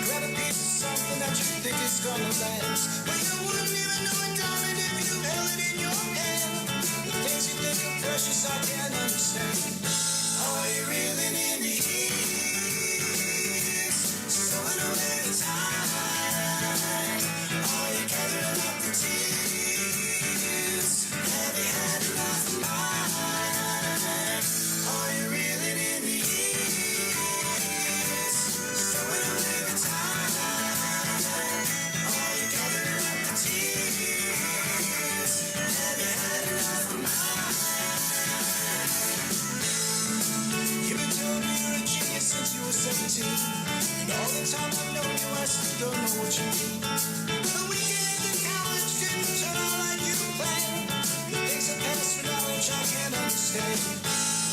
grab a piece of something that you think is gonna last, but you wouldn't even know it, darling, if you held it in your hand. The things you think are precious, I can't understand. Are you really in the east, stowing away the time? Are you gathering up the tears? Have you had enough of mine? Are you really in the east, stowing away the time? Are you gathering up the tears? Have you had enough of mine? You've been told you're a genius since you were 17, and all the time I've known you, I still don't know what you mean. The weekend in college didn't turn out like you planned. The things that pass for knowledge I can't understand.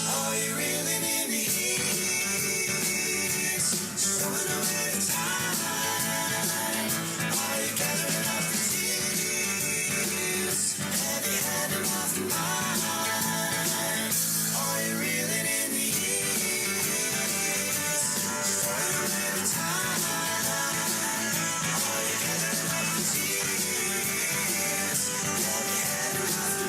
Are you really in the east, stowing away the time? Are you gathering up the tears? Have you had enough of mine? Are you really in the east, stowing away the time? Are you gathering up the tears? Have you had enough of mine?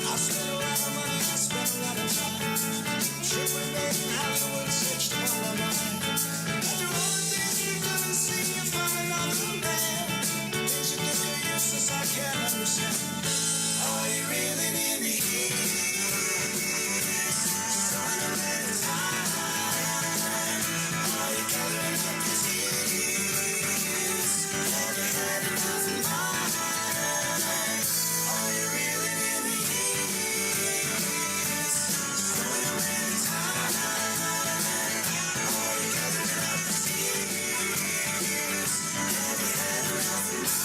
I spent a lot of money, I spent a lot of time. Trip we made in Hollywood stitched upon my mind. After all the things we've done and seen, you found another man. Things you think are useless, I can't understand. Are you really in the east, stowing away the time? Are you gathering up the tears? Have you had enough of mine? Are you really in the east, stowing away the time? Are you gathering up the tears? Have you had enough of mine?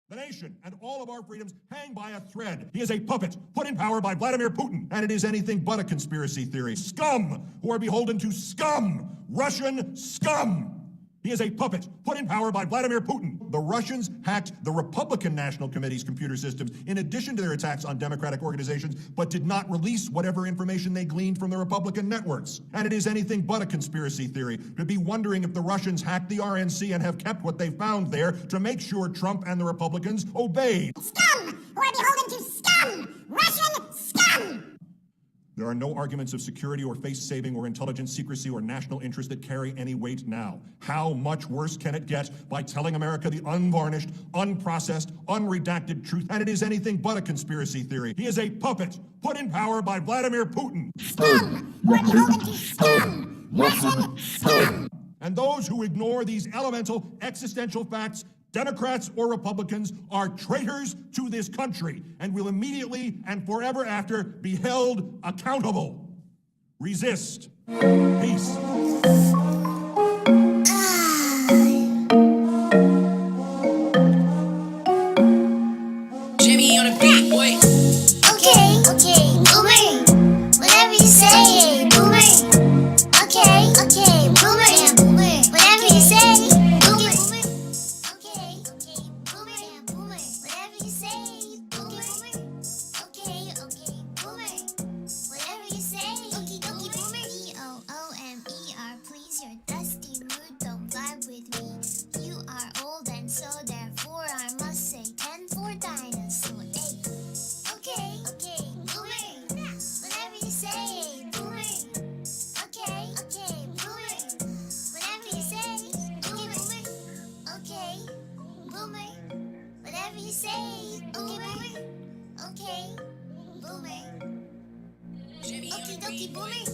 The nation and all of our freedoms hang by a thread. He is a puppet put in power by Vladimir Putin, and it is anything but a conspiracy theory. Scum who are beholden to scum, Russian scum. He is a puppet put in power by Vladimir Putin. The Russians hacked the Republican National Committee's computer systems in addition to their attacks on Democratic organizations, but did not release whatever information they gleaned from the Republican networks. And it is anything but a conspiracy theory to be wondering if the Russians hacked the RNC and have kept what they found there to make sure Trump and the Republicans obeyed. Scum who are beholden to scum, Russian scum. There are no arguments of security or face-saving or intelligence secrecy or national interest that carry any weight now. How much worse can it get by telling America the unvarnished, unprocessed, unredacted truth? And it is anything but a conspiracy theory. He is a puppet put in power by Vladimir Putin. Scum who are beholden to scum, Russian scum. And those who ignore these elemental existential facts, Democrats or Republicans, are traitors to this country and will immediately and forever after be held accountable. Resist. Peace. Jimmy on the beat, boy. Okay, boomer. Whatever you say, boomer. Okay, boomer. Whatever you say, boomer. Okay, boomer. Whatever you say, boomer. Okay, boomer. Whatever you say, boomer. BOOMER, please, your dusty mood don't vibe with me. You are old and so therefore I must say 10 for dinosaur. Hey. Okay, boomer. Whatever you say, boomer. Okay, boomer. Whatever you say, boomer. Okay, boomer. Whatever you say, boomer. Okay, boomer. Okie dokie, boomer.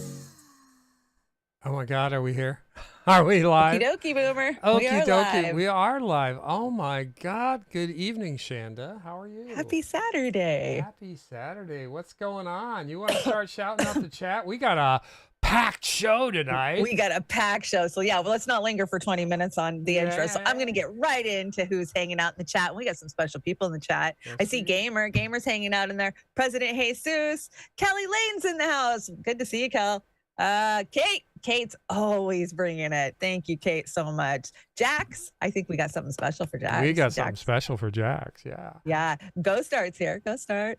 Oh my God, are we here? Are we live? Okie dokie, boomer. We Okie are dokie, live. we are live. Oh my God, good evening, Chanda. How are you? Happy Saturday. Happy Saturday. What's going on? You want to start shouting out the chat? We got a packed show tonight. We got a packed show. So yeah, well, let's not linger for 20 minutes on the intro. So I'm going to get right into who's hanging out in the chat. We got some special people in the chat. Yes, I see Gamer's hanging out in there. President Jesus. Kelly Lane's in the house. Good to see you, Kel. Kate's always bringing it. Thank you, Kate, so much. Jax, I think we got something special for Jax. We got something special for Jax, yeah. Yeah, Go Start's here. Go Start.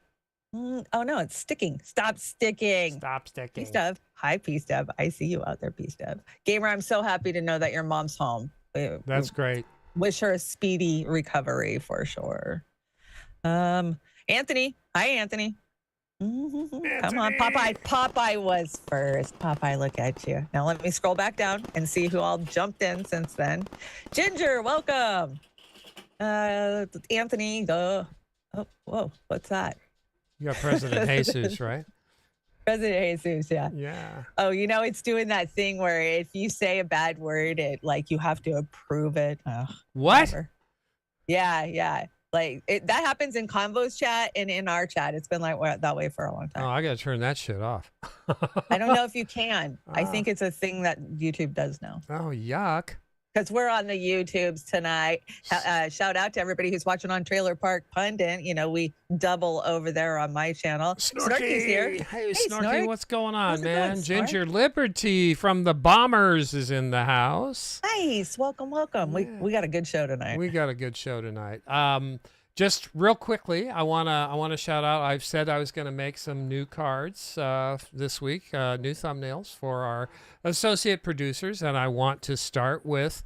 Oh no, it's sticking. Stop sticking. Stop sticking. P-Stub. Hi, P-Stub. I see you out there, P-Stub. Gamer, I'm so happy to know that your mom's home. That's great. Wish her a speedy recovery for sure. Anthony. Hi, Anthony. Come on, Popeye. Popeye was first. Popeye, look at you. Now let me scroll back down and see who all jumped in since then. Ginger, welcome. Anthony, oh, whoa, what's that? You got President Jesus, right? President Jesus, yeah. Yeah. Oh, it's doing that thing where if you say a bad word, you have to approve it. Ugh, What? whatever. Yeah. Like that happens in Convo's chat and in our chat. It's been like that way for a long Oh, time. I got to turn that shit off. I don't know if you can. I think it's a thing that YouTube does now. Oh, yuck. Because we're on the YouTubes tonight. Shout out to everybody who's watching on Trailer Park Pundit. We double over there on my channel. Snorky's here. Hey, Snorky, Snork. what's going on, How's it man? going, Snork? Ginger Liberty from the Bombers is in the house. Nice. Welcome. Yeah. We got a good show tonight. We got a good show tonight. Just real quickly, I wanna shout out. I've said I was gonna make some new cards this week, new thumbnails for our associate producers, and I want to start with.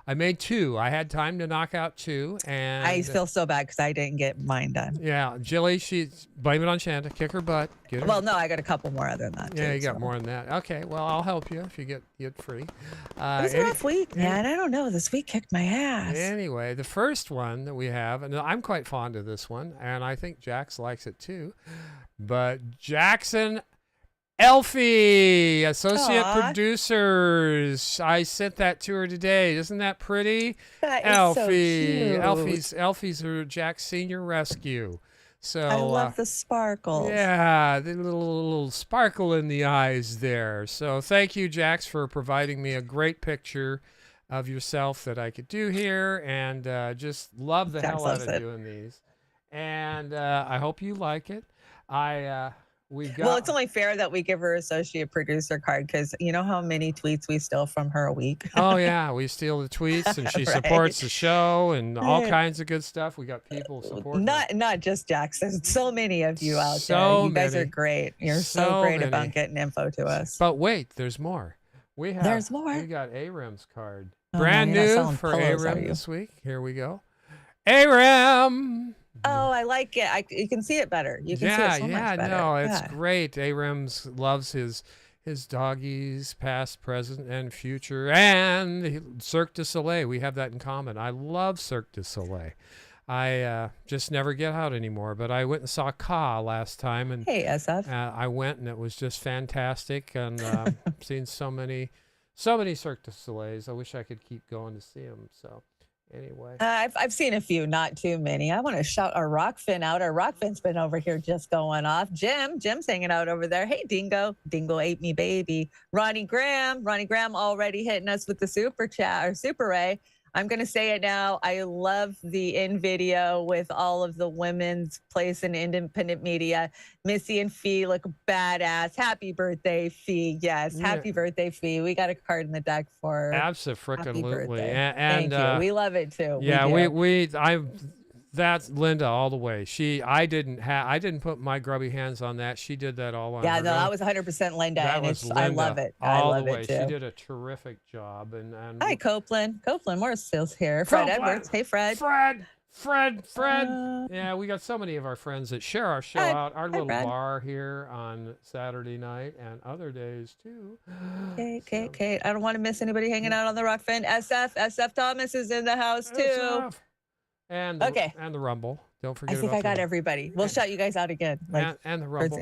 I made 2. I had time to knock out 2, and I feel so bad because I didn't get mine done. yeah, Jilly, she's blame it on Chanda. Kick her butt. Get her. Well, no, I got a couple more other than that. Yeah, too, you got so. more than that. Okay, well, I'll help you if you get free. It was a rough week, man. I don't know. This week kicked my ass. Anyway, the first one that we have, and I'm quite fond of this one, and I think Jax likes it too, but Jackson Elfie, associate Aw. producers. I sent that to her today. Isn't that pretty? That is so cute. Elfie's her Jack's senior rescue. So I love the sparkles. yeah, the little sparkle in the eyes there. So thank you, Jax, for providing me a great picture of yourself that I could do here, and just love the Jax hell out loves of it. doing these. And I hope you like it. We've got. Well, it's only fair that we give her associate producer card because you know how many tweets we steal from her a week. Oh yeah, we steal the tweets, and she Right. supports the show and all Yeah. kinds of good stuff. We got people supporting. Not just Jackson. So many of you out So there. You guys many. are great. You're so So great many. about getting info to us. But wait, there's more. We have. There's more? We got Aram's card. Oh, Brand man, you're not new selling for pillows, are Aram you? this week. Here we go. Aram. Oh, I like it. You can see it better. You can see it so much better. No, it's Yeah. great. Aram's loves his doggies, past, present, and future, and Cirque du Soleil. We have that in common. I love Cirque du Soleil. I just never get out anymore. But I went and saw Ka last time, and Hey, SF. I went, and it was just fantastic. And seen so many Cirque du Soleils. I wish I could keep going to see them. So Anyway. I've seen a few, not too many. I want to shout our Rockfin out. Our Rockfin's been over here just going off. Jim's hanging out over there. Hey, Dingo ate me, baby. Ronnie Graham already hitting us with the super chat or super ray. I'm going to say it now. I love the in video with all of the women's place in independent media. Missy and Fee look badass. Happy birthday, Fee. Yes, happy birthday, Fee. We got a card in the deck for Absolutely. And thank you. We love it too. Yeah, that's Linda all the way. I didn't put my grubby hands on that. She did that all on her own. That was 100% Linda. I love it. I love it too. She did a terrific job. And hi, Copeland. Moore Stills here. Fred Edwards. Hey, Fred. Fred. Yeah, we got so many of our friends that share our show out. Our little bar here on Saturday night and other days too. Okay. I don't want to miss anybody hanging out on the Rockfin. SF Thomas is in the house too. SF. And the Rumble. Don't forget. I think I got everybody. We'll shout you guys out again. And the Rumble.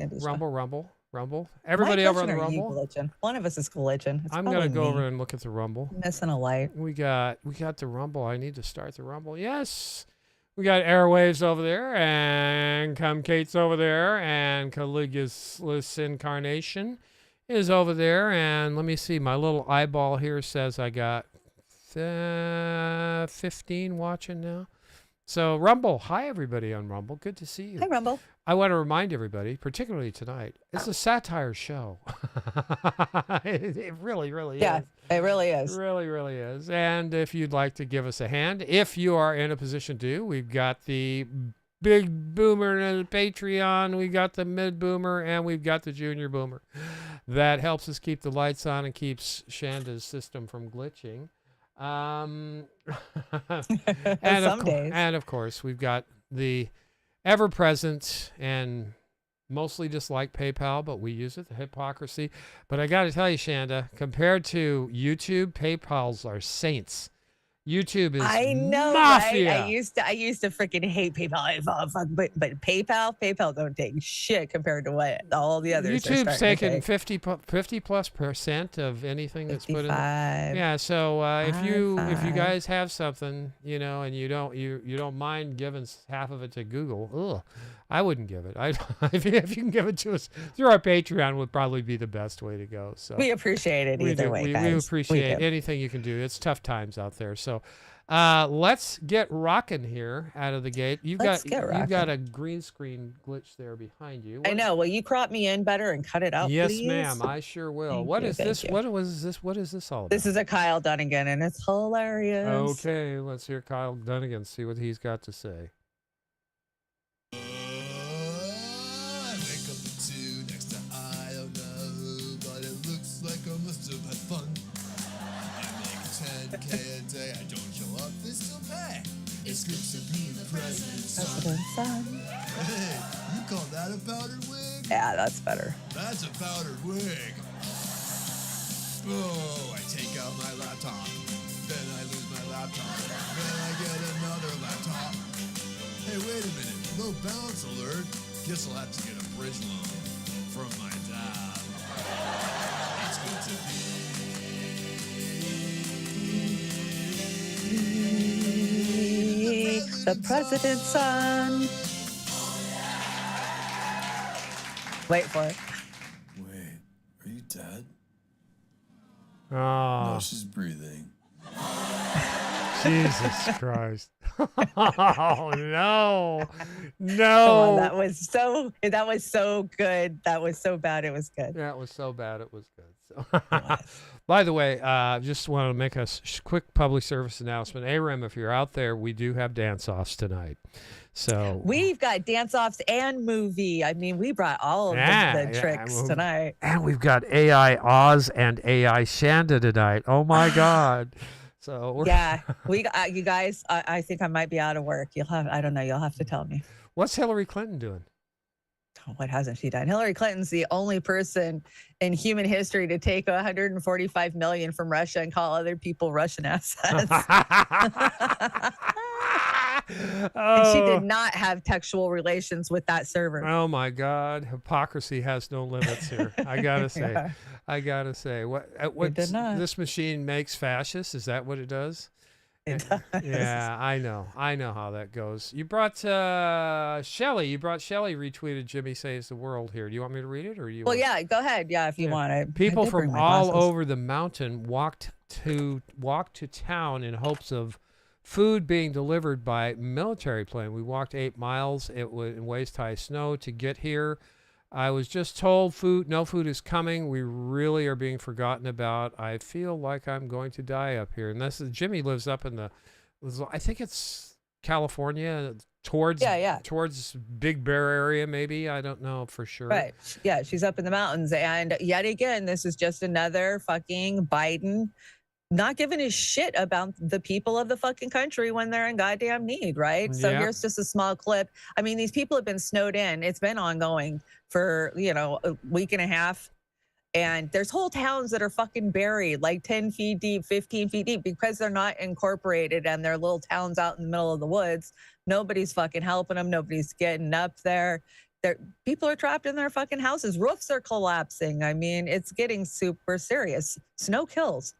Everybody over on the Rumble. One of us is glitching. I'm gonna go over and look at the Rumble. Missing a light. We got the Rumble. I need to start the Rumble. Yes. We got Airwaves over there, and Kate's over there, and Caligula's Incarnation is over there, and let me see. My little eyeball here says I got 15 watching now. So Rumble, hi everybody on Rumble. Good to see you. Hi Rumble. I want to remind everybody, particularly tonight, it's a satire show. It really is. Yeah, it really is. It really is. And if you'd like to give us a hand, if you are in a position to, we've got the big boomer and the Patreon, we've got the mid boomer, and we've got the junior boomer. That helps us keep the lights on and keeps Shanda's system from glitching. And of course we've got the ever-present and mostly disliked PayPal, but we use it, the hypocrisy. But I got to tell you, Shanda, compared to YouTube, PayPal's are saints. YouTube is mafia. Right? I used to freaking hate PayPal. But PayPal don't take shit compared to what all the others. YouTube's taking 50+% of anything that's put in. Yeah, so if you guys have something, and you don't mind giving half of it to Google, I wouldn't give it. If you can give it to us through our Patreon, would probably be the best way to go. So we appreciate it either way, guys. We appreciate anything you can do. It's tough times out there. So let's get rocking here out of the gate. You've got a green screen glitch there behind you. I know. Will you crop me in better and cut it out, yes, please? Ma'am. I sure will. What is this? What is this all about? This is a Kyle Dunnigan, and it's hilarious. Okay, let's hear Kyle Dunnigan, see what he's got to say. $10K a day, I don't show up, they still pay. It's good to be the president's son. Hey, you call that a powdered wig? Yeah, that's better. That's a powdered wig. Oh, I take out my laptop, then I lose my laptop, then I get another laptop. Hey, wait a minute, low balance alert. Guess I'll have to get a bridge loan from my dad. It's good to be the president's son. Wait for it. Wait, are you dead? Oh, no, she's breathing. Jesus Christ. Oh, no. Oh, that was so good. That was so bad. It was good. That was so bad. It was good. So. By the way, just want to make a quick public service announcement. AREM, if you're out there, we do have dance-offs tonight. So we've got dance-offs and movie. I mean, we brought all of the tricks tonight. And we've got AI Oz and AI Shanda tonight. Oh, my God. So we got you guys. I think I might be out of work. I don't know. You'll have to tell me. What's Hillary Clinton doing? What hasn't she done? Hillary Clinton's the only person in human history to take 145 million from Russia and call other people Russian assets. And she did not have textual relations with that server. Oh my God, hypocrisy has no limits here. I gotta say, what did not. this machine makes fascists? Is that what it does? It does. Yeah, I know how that goes. You brought Shelly retweeted Jimmy Saves the World here. Do you want me to read it, or you? Well, want... yeah, go ahead. Yeah, if you want it. People from all over the mountain walked to town in hopes of food being delivered by military plane. We walked 8 miles in waist-high snow to get here. I was just told no food is coming. We really are being forgotten about. I feel like I'm going to die up here. And Jimmy lives up in I think it's California, towards Big Bear area, maybe. I don't know for sure. Right. Yeah, she's up in the mountains. And yet again, this is just another fucking Biden not giving a shit about the people of the fucking country when they're in goddamn need, right? So here's just a small clip. I mean, these people have been snowed in. It's been ongoing for, a week and a half. And there's whole towns that are fucking buried, like 10 feet deep, 15 feet deep, because they're not incorporated and they're little towns out in the middle of the woods. Nobody's fucking helping them. Nobody's getting up there. People are trapped in their fucking houses. Roofs are collapsing. I mean, it's getting super serious. Snow kills.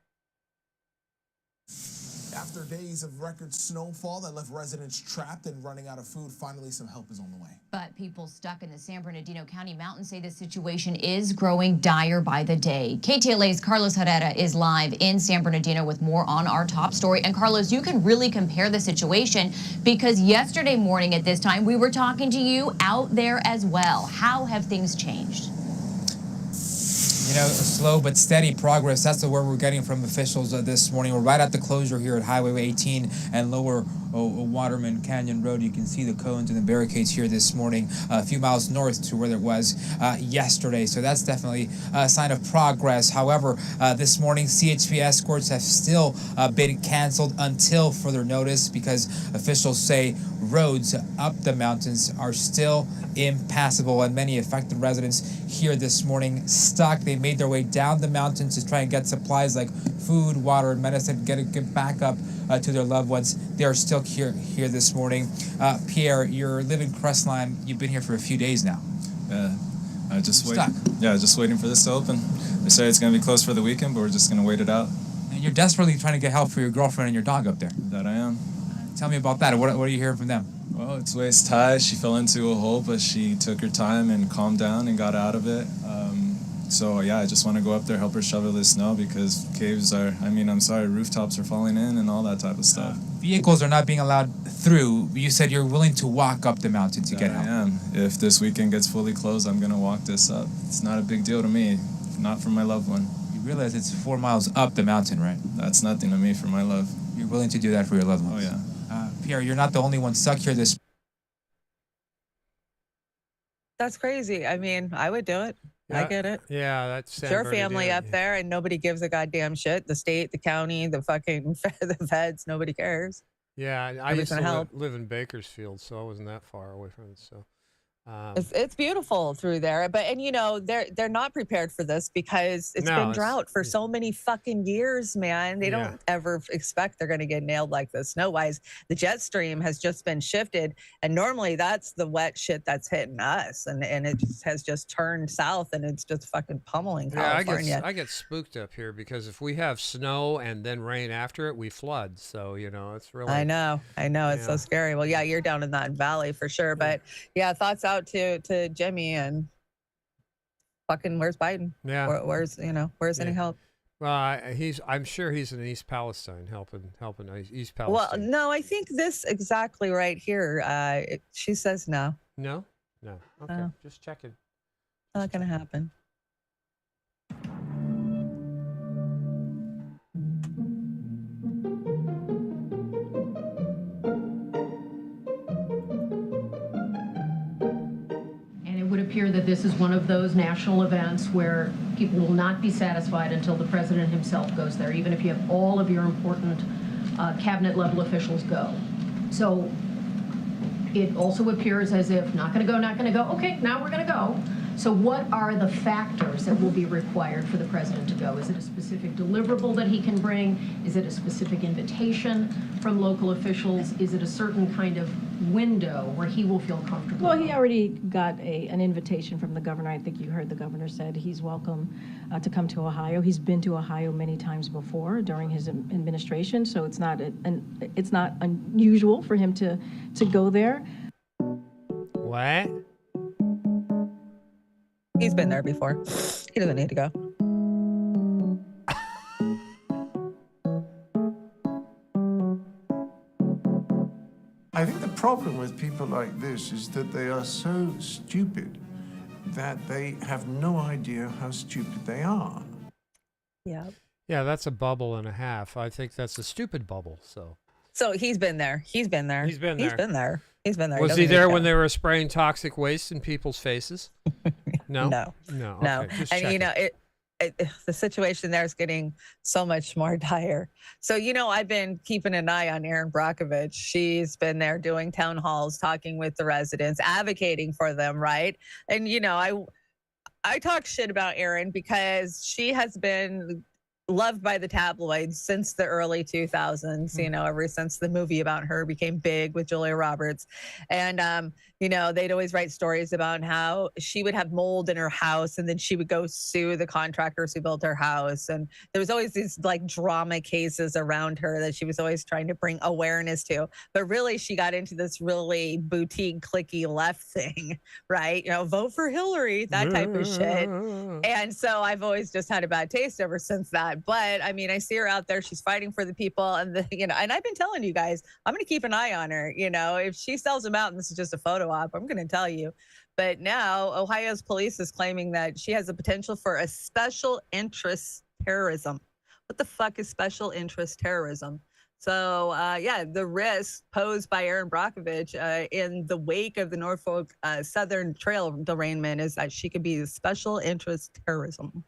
After days of record snowfall that left residents trapped and running out of food, finally some help is on the way. But people stuck in the San Bernardino County mountains say the situation is growing dire by the day. KTLA's Carlos Herrera is live in San Bernardino with more on our top story. And Carlos, you can really compare the situation because yesterday morning at this time, we were talking to you out there as well. How have things changed? Slow but steady progress. That's the word we're getting from officials this morning. We're right at the closure here at Highway 18 and Lower Waterman Canyon Road. You can see the cones and the barricades here this morning, a few miles north to where it was yesterday. So that's definitely a sign of progress. However, this morning, CHP escorts have still been canceled until further notice because officials say roads up the mountains are still impassable, and many affected residents here this morning stuck. They made their way down the mountains to try and get supplies like food, water, and medicine, get back up to their loved ones. They are still here this morning. Pierre, you're living Crestline. You've been here for a few days now. Yeah, just waiting for this to open. They say it's going to be closed for the weekend, but we're just going to wait it out. And you're desperately trying to get help for your girlfriend and your dog up there. That I am. Tell me about that. What are you hearing from them? Well, it's waist high. She fell into a hole, but she took her time and calmed down and got out of it. So yeah, I just want to go up there, help her shovel this snow because rooftops are falling in and all that type of stuff. Vehicles are not being allowed through. You said you're willing to walk up the mountain to get help. I am. If this weekend gets fully closed, I'm going to walk this up. It's not a big deal to me, not for my loved one. You realize it's 4 miles up the mountain, right? That's nothing to me for my love. You're willing to do that for your loved ones? Oh, yeah. Pierre, you're not the only one stuck here this... That's crazy. I mean, I would do it. Yeah, I get it. Yeah, that's your family up there and nobody gives a goddamn shit. The state, the county, the fucking the feds, nobody cares. Yeah, I used to live in Bakersfield, so I wasn't that far away from it. So it's beautiful through there, but they're not prepared for this because it's been drought for so many fucking years, man. They don't ever expect they're going to get nailed like this snow wise. The jet stream has just been shifted, and normally that's the wet shit that's hitting us, and it has just turned south, and it's just fucking pummeling California. I get spooked up here because if we have snow and then rain after it, we flood. So it's really. I know, it's so scary. Well, yeah, you're down in that valley for sure, but thoughts out to Jimmy and fucking where's Biden? Yeah. Where's any help? Well, I'm sure he's in East Palestine helping East Palestine. Well, no, I think this exactly right here. She says no. No. Okay, just checking. Not gonna happen. Appear that this is one of those national events where people will not be satisfied until the president himself goes there, even if you have all of your important cabinet level officials go. So it also appears as if not going to go. Okay, now we're going to go. So what are the factors that will be required for the president to go? Is it a specific deliverable that he can bring? Is it a specific invitation from local officials? Is it a certain kind of window where he will feel comfortable? Well, he already got an invitation from the governor. I think you heard the governor said he's welcome to come to Ohio. He's been to Ohio many times before during his administration, so it's not unusual for him to go there. What? He's been there before. He doesn't need to go. I think the problem with people like this is that they are so stupid that they have no idea how stupid they are. Yeah. Yeah, that's a bubble and a half. I think that's a stupid bubble. So he's been there. He's been there. He's been He's there. been there. He's been there. Was Doesn't he need there to when go. they were spraying toxic waste in people's faces? No. No. No. No. Okay, just And you checking. know, the situation there is getting so much more dire. So, you know, I've been keeping an eye on Erin Brockovich. She's been there doing town halls, talking with the residents, advocating for them, right? And, you know, I talk shit about Erin because she has been loved by the tabloids since the early 2000s, you know, ever since the movie about her became big with Julia Roberts. And, you know, they'd always write stories about how she would have mold in her house and then she would go sue the contractors who built her house. And there was always these like drama cases around her that she was always trying to bring awareness to. But really, she got into this really boutique, cliquey left thing, right? You know, vote for Hillary, that type of shit. And so I've always just had a bad taste ever since that. But I mean, I see her out there. She's fighting for the people. And, you know, and I've been telling you guys, I'm going to keep an eye on her. You know, if she sells them out and this is just a photo op, I'm going to tell you. But now Ohio's police is claiming that she has the potential for a special interest terrorism. What the fuck is special interest terrorism? So, yeah, the risk posed by Erin Brockovich in the wake of the Norfolk Southern Trail derailment is that she could be special interest terrorism.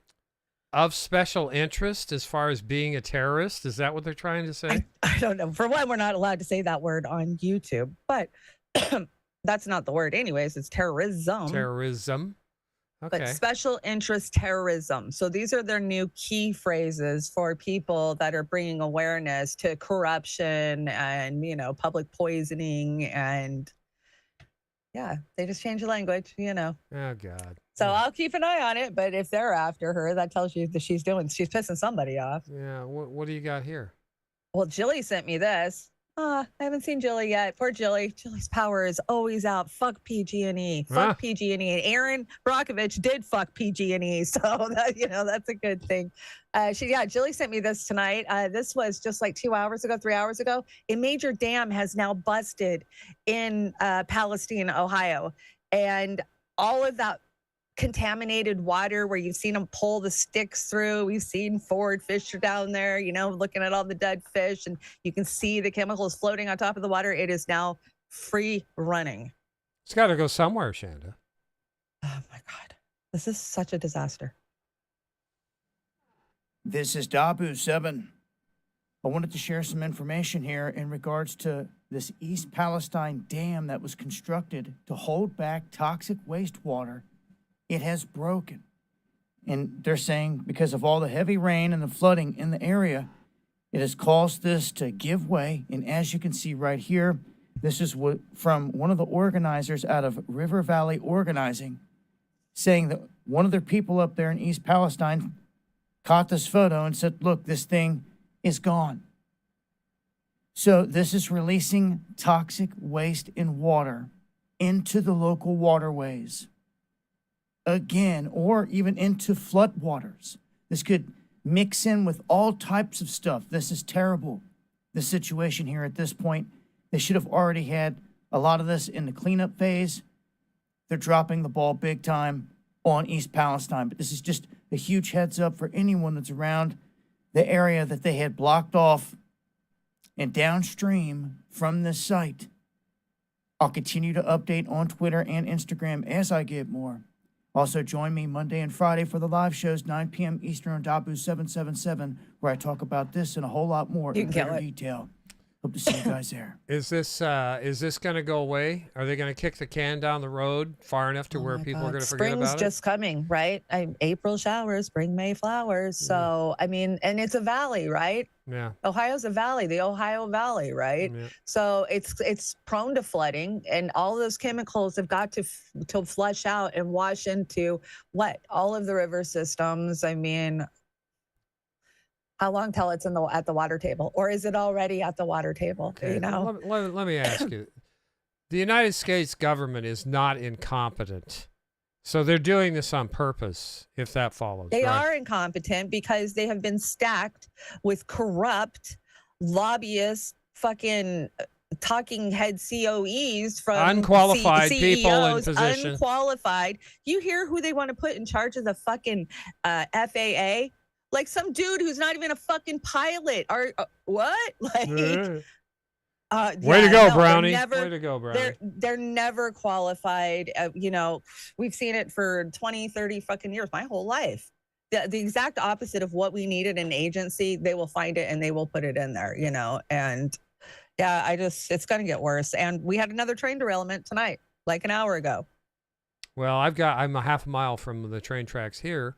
Of special interest as far as being a terrorist? Is that what they're trying to say? I don't know. For one, we're not allowed to say that word on YouTube, but that's not the word anyways. It's terrorism. Terrorism. Okay. But special interest terrorism. So these are their new key phrases for people that are bringing awareness to corruption and, you know, public poisoning. And yeah, they just change the language, you know. Oh, God. So I'll keep an eye on it. But if they're after her, that tells you that she's pissing somebody off. Yeah. What do you got here? Well, Jilly sent me this. I haven't seen Jilly yet. Poor Jilly. Jilly's power is always out. Fuck PG&E. Fuck PG&E. And Erin Brockovich did fuck PG&E. So, that, you know, that's a good thing. Jilly sent me this tonight. This was just like 3 hours ago. A major dam has now busted in Palestine, Ohio. And all of that contaminated water where you've seen them pull the sticks through. We've seen Ford Fisher down there, you know, looking at all the dead fish, and you can see the chemicals floating on top of the water. It is now free running. It's got to go somewhere, Chanda. Oh my God. This is such a disaster. This is Dabu 7. I wanted to share some information here in regards to this East Palestine dam that was constructed to hold back toxic wastewater. It has broken. And they're saying because of all the heavy rain and the flooding in the area, it has caused this to give way. And as you can see right here, this is from one of the organizers out of River Valley Organizing, saying that one of their people up there in East Palestine caught this photo and said, look, this thing is gone. So this is releasing toxic waste in water into the local waterways. Again, or even into floodwaters. This could mix in with all types of stuff. This is terrible, the situation here at this point. They should have already had a lot of this in the cleanup phase. They're dropping the ball big time on East Palestine. But this is just a huge heads up for anyone that's around the area that they had blocked off and downstream from this site. I'll continue to update on Twitter and Instagram as I get more. Also, join me Monday and Friday for the live shows, 9 p.m. Eastern on Dabu 777, where I talk about this and a whole lot more in greater detail. Hope to see you guys there. Is this going to go away? Are they going to kick the can down the road far enough to where people are going to forget Spring's about just coming, right? April showers, spring, May flowers. So, I mean, and it's a valley, right? Yeah. Ohio's a valley, the Ohio Valley, right? Yeah. So it's prone to flooding, and all those chemicals have got to flush out and wash into all of the river systems. I mean, how long till it's at the water table, or is it already at the water table? Okay. You know. Let me ask you: the United States government is not incompetent, so they're doing this on purpose. If that follows, They right? are incompetent because they have been stacked with corrupt lobbyists, fucking talking head COEs from Unqualified CEOs, people in position. Unqualified. You hear who they want to put in charge of the fucking FAA? Like some dude who's not even a fucking pilot. Or what? Like, Way to yeah, go, no, Brownie. never- Way to go, Brownie. They're never qualified. You know, we've seen it for 20, 30 fucking years, my whole life. The exact opposite of what we needed in an agency, they will find it and they will put it in there, you know. And yeah, it's going to get worse. And we had another train derailment tonight, like an hour ago. Well, I'm a half a mile from the train tracks here,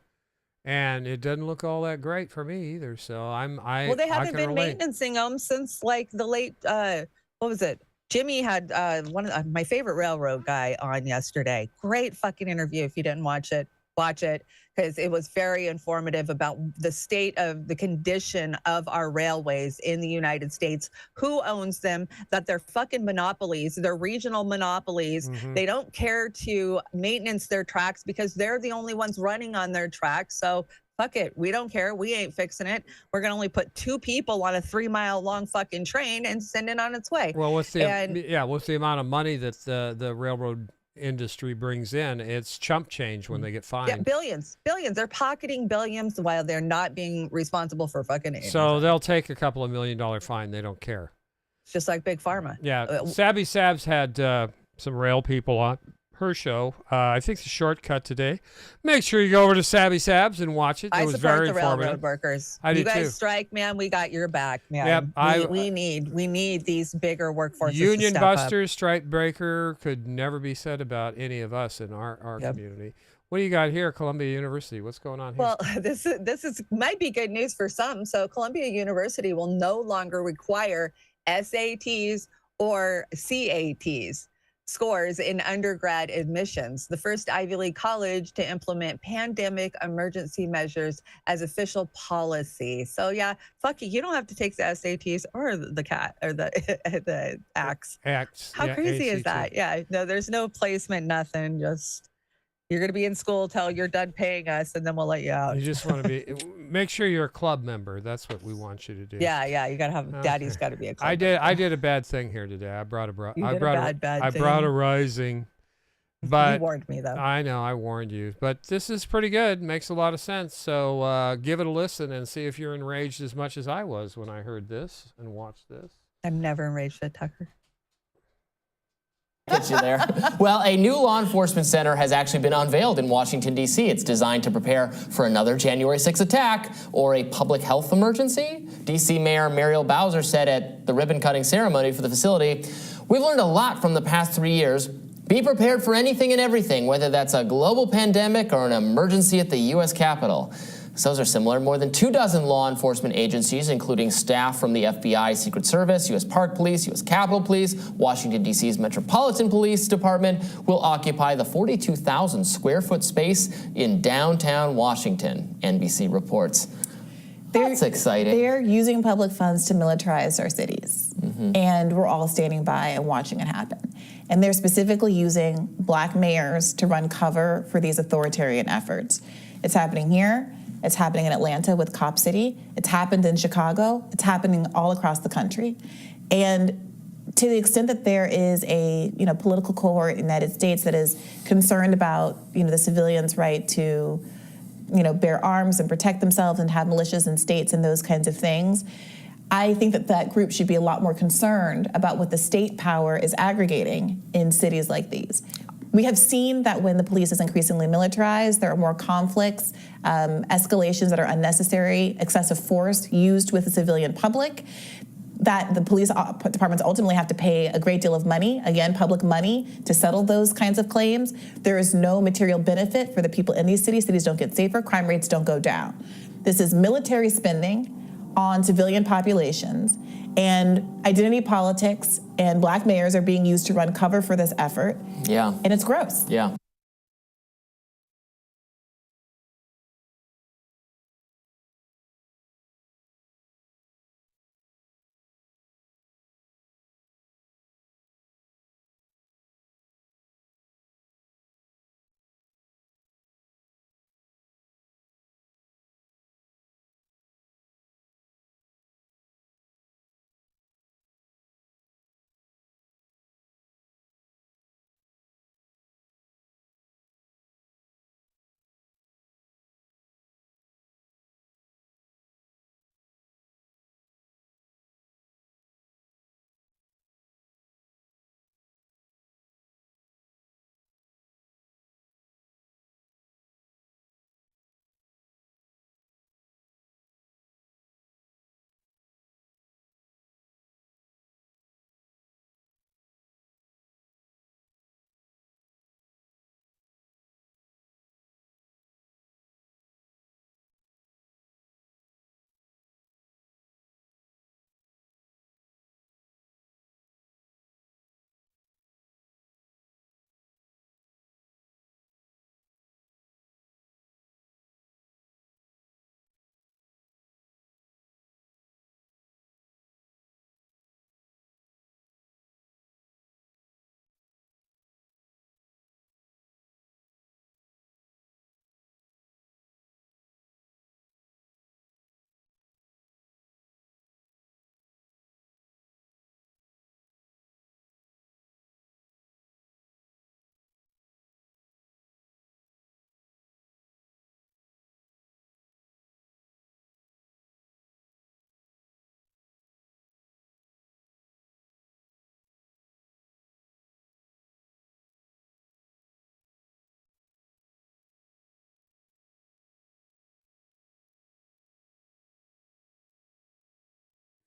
and it doesn't look all that great for me either. So Well, they haven't been maintaining them since like the late, what was it? Jimmy had one of my favorite railroad guy on yesterday. Great fucking interview. If you didn't watch it, watch it, because it was very informative about the state of the condition of our railways in the United States, who owns them, that they're fucking monopolies, they're regional monopolies. Mm-hmm. They don't care to maintenance their tracks because they're the only ones running on their tracks. So fuck it. We don't care. We ain't fixing it. We're going to only put 2 people on a 3-mile long fucking train and send it on its way. Well, with the amount of money that the railroad industry brings in, it's chump change when they get fined. Yeah, billions. They're pocketing billions while they're not being responsible for fucking anything. So they'll take a couple of $1 million fine. They don't care. It's just like Big Pharma. Yeah. Sabby Sabs had some rail people on her show. I think the shortcut today. Make sure you go over to Sabby Sabs and watch it. It was support very the informative. railroad workers. I do you guys too. strike, man. We got your back, man. Yep, we need these bigger workforces. Union to step buster, strike breaker could never be said about any of us in our community. What do you got here, Columbia University? What's going on here? Well, this is might be good news for some. So Columbia University will no longer require SATs or CATs scores in undergrad admissions, the first Ivy League college to implement pandemic emergency measures as official policy. So yeah, fuck you don't have to take the SATs or the CAT or the ACTS. How crazy is that? Yeah, no, there's no placement, nothing. Just you're going to be in school till you're done paying us, and then we'll let you out. You just want to make sure you're a club member. That's what we want you to do. Yeah, you got to have daddy's got to be a club. I did a bad thing here today. I brought a rising. But you warned me though. I know, I warned you. But this is pretty good. Makes a lot of sense. So give it a listen and see if you're enraged as much as I was when I heard this and watched this. I'm never enraged at Tucker. Get you there. Well, a new law enforcement center has actually been unveiled in Washington, D.C. It's designed to prepare for another January 6th attack or a public health emergency. D.C. Mayor Muriel Bowser said at the ribbon-cutting ceremony for the facility, "We've learned a lot from the past 3 years. Be prepared for anything and everything, whether that's a global pandemic or an emergency at the U.S. Capitol." Those are similar. More than 24 law enforcement agencies, including staff from the FBI, Secret Service, U.S. Park Police, U.S. Capitol Police, Washington, D.C.'s Metropolitan Police Department, will occupy the 42,000 square foot space in downtown Washington, NBC reports. That's exciting. They're using public funds to militarize our cities. Mm-hmm. And we're all standing by and watching it happen. And they're specifically using black mayors to run cover for these authoritarian efforts. It's happening here. It's happening in Atlanta with Cop City. It's happened in Chicago. It's happening all across the country. And to the extent that there is a political cohort in the United States that is concerned about the civilians' right to bear arms and protect themselves and have militias in states and those kinds of things, I think that group should be a lot more concerned about what the state power is aggregating in cities like these. We have seen that when the police is increasingly militarized, there are more conflicts, escalations that are unnecessary, excessive force used with the civilian public. that the police departments ultimately have to pay a great deal of money, again, public money, to settle those kinds of claims. There is no material benefit for the people in these cities. Cities don't get safer, crime rates don't go down. This is military spending on civilian populations, and identity politics and black mayors are being used to run cover for this effort. Yeah. And it's gross. Yeah.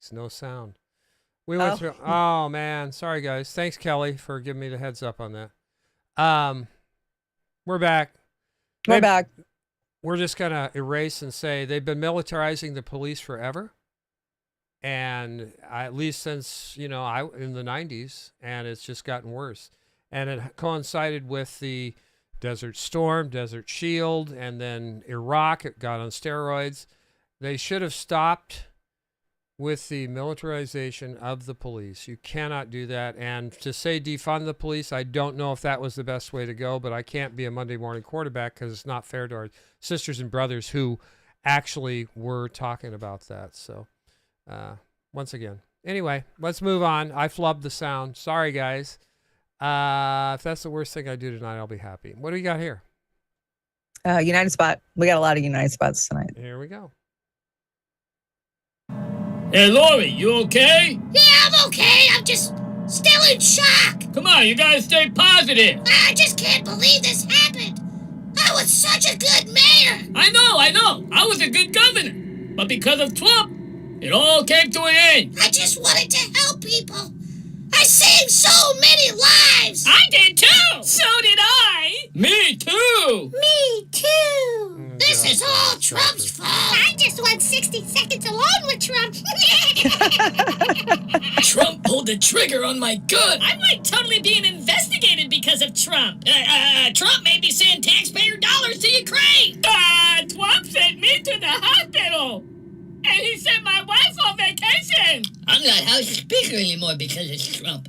There's no sound. We went through. Oh man, sorry guys. Thanks Kelly for giving me the heads up on that. We're back. We're back. We're just gonna erase and say they've been militarizing the police forever, and at least since in the 90s, and it's just gotten worse. And it coincided with the Desert Storm, Desert Shield, and then Iraq. It got on steroids. They should have stopped with the militarization of the police. You cannot do that. And to say defund the police, I don't know if that was the best way to go, but I can't be a Monday morning quarterback because it's not fair to our sisters and brothers who actually were talking about that. So once again, anyway, let's move on. I flubbed the sound. Sorry, guys. If that's the worst thing I do tonight, I'll be happy. What do we got here? United Spot. We got a lot of United Spots tonight. Here we go. Hey, Lori, you okay? Yeah, I'm okay. I'm just still in shock. Come on, you gotta stay positive. I just can't believe this happened. I was such a good mayor. I know. I was a good governor. But because of Trump, it all came to an end. I just wanted to help people. I saved so many lives. I did too. So did I. Me too. Me too. This is all Trump's fault. I just want 60 seconds alone with Trump. Trump pulled the trigger on my gun. I'm like totally being investigated because of Trump. Trump made me send taxpayer dollars to Ukraine. Trump sent me to the hospital. And he sent my wife on vacation. I'm not House Speaker anymore because it's Trump.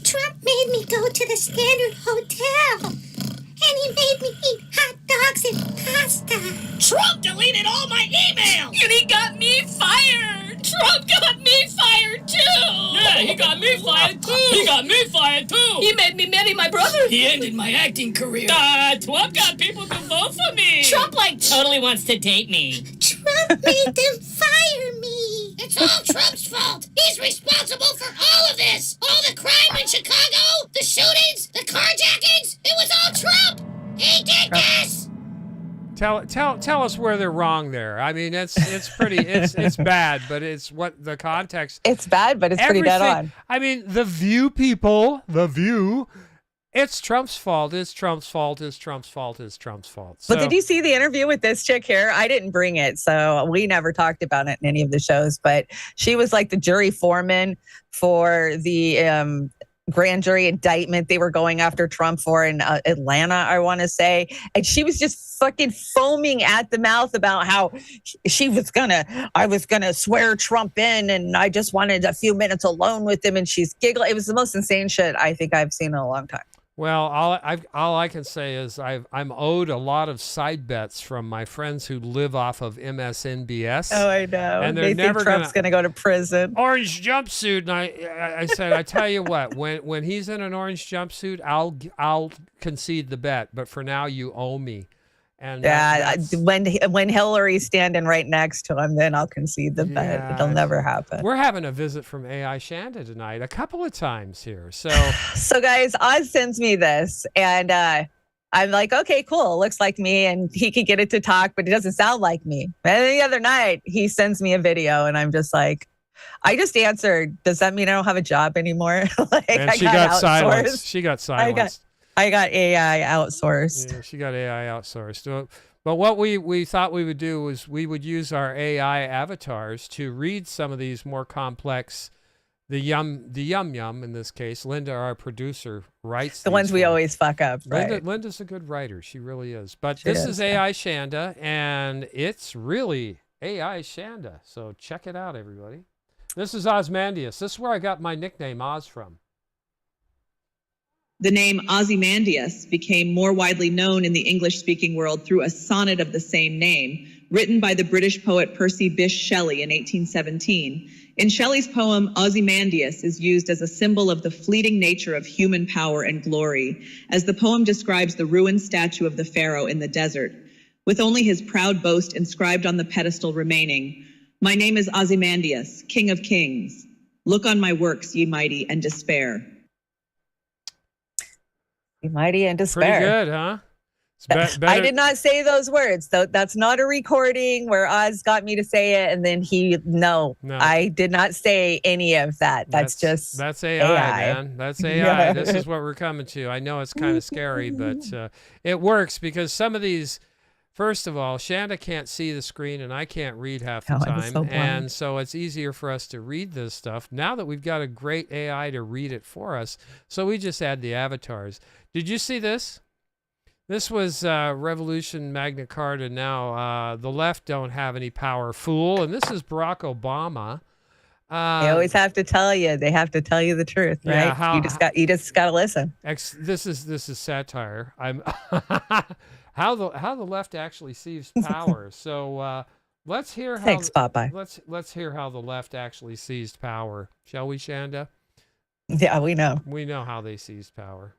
Trump made me go to the Standard Hotel. And he made me eat hot dogs and pasta. Trump deleted all my emails. And he got me fired. Trump got me fired too. Yeah, he got me fired too. He made me marry my brother. He ended my acting career. Trump got people to vote for me. Trump totally wants to date me. Trump made them fire me. It's all Trump's fault. He's responsible for all of this. All the crime in Chicago, the shootings, the carjackings. It was all Trump. He did this. Tell us where they're wrong there. I mean, it's pretty it's bad, but it's what the context. It's bad, but it's pretty dead on. I mean, the View people, the View. It's Trump's fault. It's Trump's fault. It's Trump's fault. It's Trump's fault. So, but did you see the interview with this chick here? I didn't bring it, so we never talked about it in any of the shows. But she was like the jury foreman for the grand jury indictment they were going after Trump for in Atlanta, I want to say. And she was just fucking foaming at the mouth about how I was gonna swear Trump in, and I just wanted a few minutes alone with him. And she's giggling. It was the most insane shit I think I've seen in a long time. Well, all I can say is I'm owed a lot of side bets from my friends who live off of MSNBS. Oh, I know. And they think Trump's going to go to prison. Orange jumpsuit, and I said, I tell you what, when he's in an orange jumpsuit, I'll concede the bet, but for now you owe me. And when Hillary's standing right next to him, then I'll concede the bet. It'll never happen. We're having a visit from AI Chanda tonight a couple of times here. So guys, Oz sends me this, and I'm like, okay, cool. Looks like me, and he could get it to talk, but it doesn't sound like me. And the other night, he sends me a video, and I'm just like, I just answered, does that mean I don't have a job anymore? And she got silenced. She got silenced. I got AI outsourced. Yeah, she got AI outsourced. But what we thought we would do was we would use our AI avatars to read some of these more complex, the yum in this case. Linda, our producer, writes the ones we always fuck up. Right? Linda's a good writer. She really is. But this is AI Chanda, and it's really AI Chanda. So check it out, everybody. This is Ozymandias. This is where I got my nickname Oz from. The name Ozymandias became more widely known in the English-speaking world through a sonnet of the same name, written by the British poet Percy Bysshe Shelley in 1817. In Shelley's poem, Ozymandias is used as a symbol of the fleeting nature of human power and glory, as the poem describes the ruined statue of the pharaoh in the desert, with only his proud boast inscribed on the pedestal remaining. My name is Ozymandias, King of Kings. Look on my works, ye mighty, and despair. Mighty and despair. Pretty good, huh? I did not say those words. So that's not a recording where Oz got me to say it, and then no, I did not say any of that. That's AI, man. That's AI. Yeah. This is what we're coming to. I know it's kind of scary, but it works because some of these. First of all, Chanda can't see the screen, and I can't read half the time, and so it's easier for us to read this stuff now that we've got a great AI to read it for us. So we just add the avatars. Did you see this? This was Revolution Magna Carta. Now the left don't have any power, fool, and this is Barack Obama. They always have to tell you. They have to tell you the truth, right? Yeah, you just got to listen. This is satire. I'm. How the left actually sees power. So let's hear how. Thanks, Popeye. Let's hear how the left actually seized power, shall we, Chanda? Yeah, we know. We know how they seized power.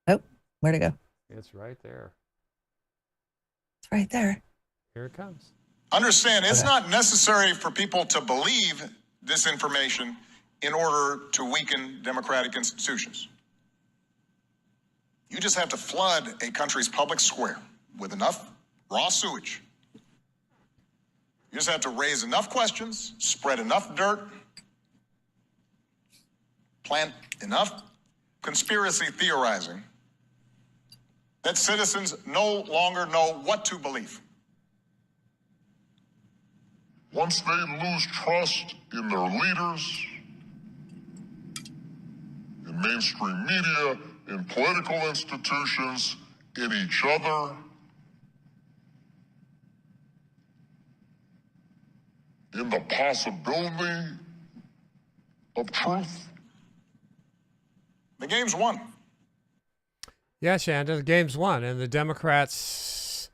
Oh, where'd it go? It's right there. It's right there. Here it comes. Understand, it's not necessary for people to believe this information in order to weaken democratic institutions. You just have to flood a country's public square with enough raw sewage. You just have to raise enough questions, spread enough dirt, plant enough conspiracy theorizing that citizens no longer know what to believe. Once they lose trust in their leaders, in mainstream media, in political institutions, in each other, in the possibility of truth. The game's won. Yeah, Chanda, the game's won, and the Democrats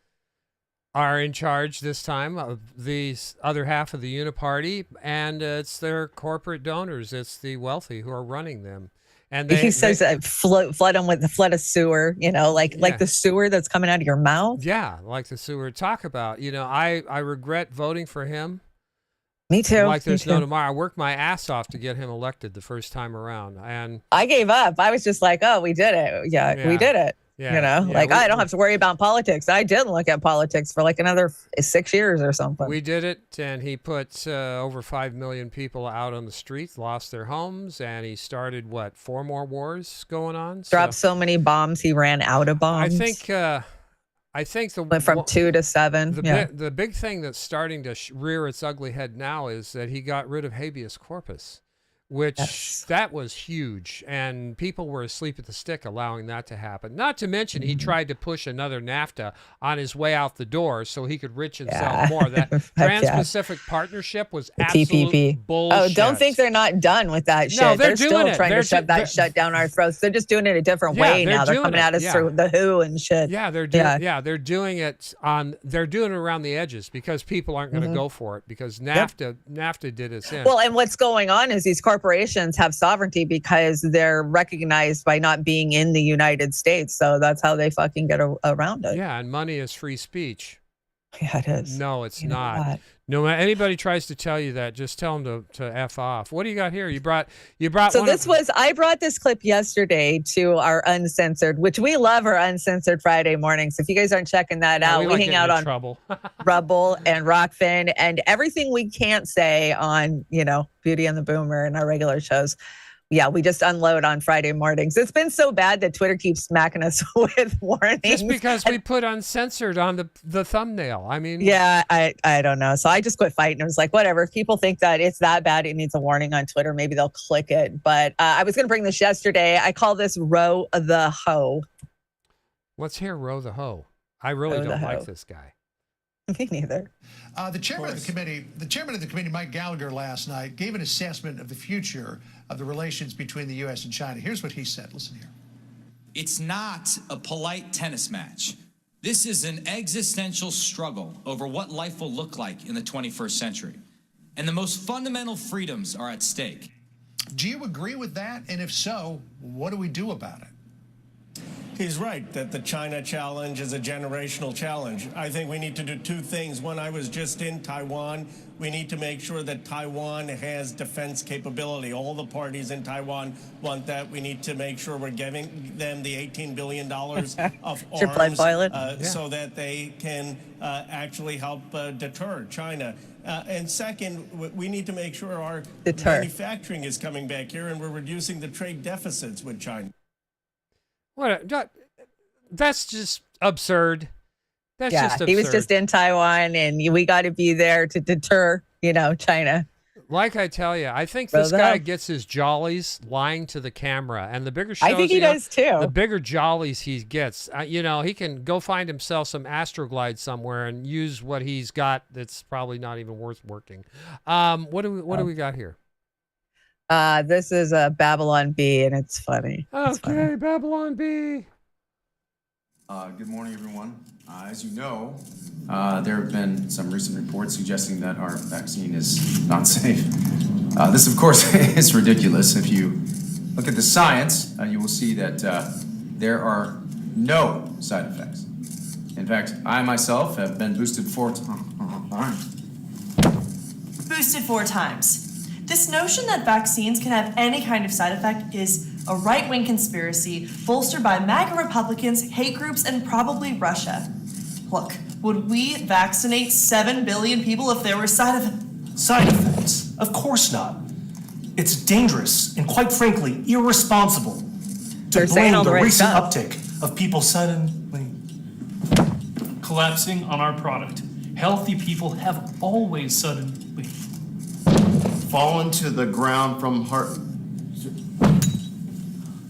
are in charge this time of the other half of the uniparty, and it's their corporate donors, it's the wealthy who are running them. And he says flood them with the flood of sewer, like the sewer that's coming out of your mouth. Yeah, like the sewer. Talk about, I regret voting for him. Me too. Like there's no tomorrow. I worked my ass off to get him elected the first time around, and I gave up. I was just like, "Oh, we did it. Yeah, we did it." Yeah, You know, yeah, I don't have to worry about politics. I didn't look at politics for like another 6 years or something. We did it, and he put over 5 million people out on the streets, lost their homes, and he started, 4 more wars going on? Dropped so many bombs, he ran out of bombs. I think the went from 2 to 7. The big thing that's starting to rear its ugly head now is that he got rid of habeas corpus, which that was huge, and people were asleep at the stick allowing that to happen. Not to mention he tried to push another NAFTA on his way out the door so he could rich himself more. That Trans-Pacific Partnership was absolute TPP. bullshit. Oh, don't think they're not done with that shit. No, they're still doing it. trying They're to shove that shut down our throats. They're just doing it a different way now. They're coming at us through the WHO and shit. Yeah, they're doing it around the edges because people aren't going to go for it because NAFTA did us in. Well, and what's going on is these corporations have sovereignty because they're recognized by not being in the United States. So that's how they fucking get around it. Yeah, and money is free speech. Yeah, it is. No, it's not. No, anybody tries to tell you that, just tell them to F off. What do you got here? You brought. So I brought this clip yesterday to our Uncensored, which we love our Uncensored Friday mornings. If you guys aren't checking that out, we hang out on Trouble. Rubble and Rockfin and everything we can't say on, Beauty and the Boomer and our regular shows. Yeah, we just unload on Friday mornings. It's been so bad that Twitter keeps smacking us with warnings. Just because we put Uncensored on the thumbnail. I mean. Yeah, I don't know. So I just quit fighting. I was like, whatever. If people think that it's that bad, it needs a warning on Twitter, maybe they'll click it. But I was going to bring this yesterday. I call this Row the Hoe. Let's hear Row the Hoe. I really don't like this guy. Me neither. The chairman of the committee, Mike Gallagher, last night gave an assessment of the future of the relations between the U.S. and China. Here's what he said. Listen here. It's not a polite tennis match. This is an existential struggle over what life will look like in the 21st century. And the most fundamental freedoms are at stake. Do you agree with that? And if so, what do we do about it? He's right that the China challenge is a generational challenge. I think we need to do two things. One, I was just in Taiwan. We need to make sure that Taiwan has defense capability. All the parties in Taiwan want that. We need to make sure we're giving them the $18 billion of arms so that they can actually help deter China. And second, we need to make sure our manufacturing is coming back here and we're reducing the trade deficits with China. That's just absurd. That's just absurd. He was just in Taiwan, and we got to be there to deter, China. Like I tell you, I think this guy gets his jollies lying to the camera, and the bigger shows, I think he does too. The bigger jollies he gets, he can go find himself some Astroglide somewhere and use what he's got. That's probably not even worth working. What do we got here? This is a Babylon Bee, and it's funny. Okay, Babylon Bee. Good morning, everyone. As you know, there have been some recent reports suggesting that our vaccine is not safe. This, of course, is ridiculous. If you look at the science, you will see that there are no side effects. In fact, I myself have been boosted 4 times. Boosted 4 times. This notion that vaccines can have any kind of side effect is a right-wing conspiracy bolstered by MAGA Republicans, hate groups, and probably Russia. Look, would we vaccinate 7 billion people if there were side effects? Side effects? Of course not. It's dangerous and, quite frankly, irresponsible to blame the recent uptick of people suddenly collapsing on our product. Healthy people have always suddenly fallen to the ground from heart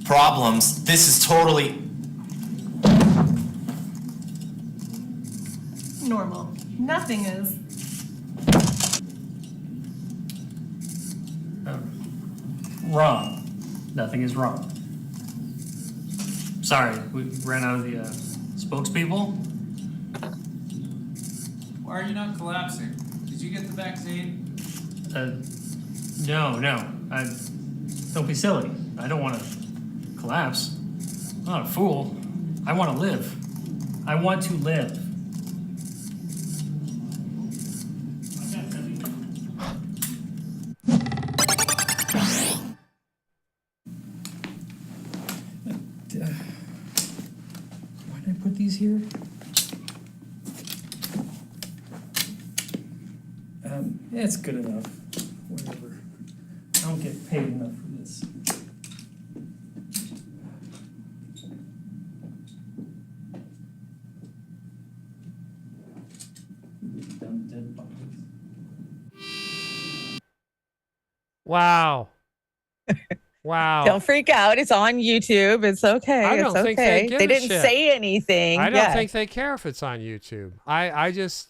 problems. This is totally normal. Nothing is. Wrong. Nothing is wrong. Sorry, we ran out of the spokespeople. Why are you not collapsing? Did you get the vaccine? No. Don't be silly. I don't want to collapse. I'm not a fool. I want to live. I want to live. Can I put these here? Yeah, it's good enough. Whatever. I don't get paid enough for this. Dumb dead bodies. Wow. Wow. Don't freak out. It's on YouTube. It's okay. I It's don't think okay. they give They a didn't shit. say anything. I don't Yeah. think they care if it's on YouTube. I just,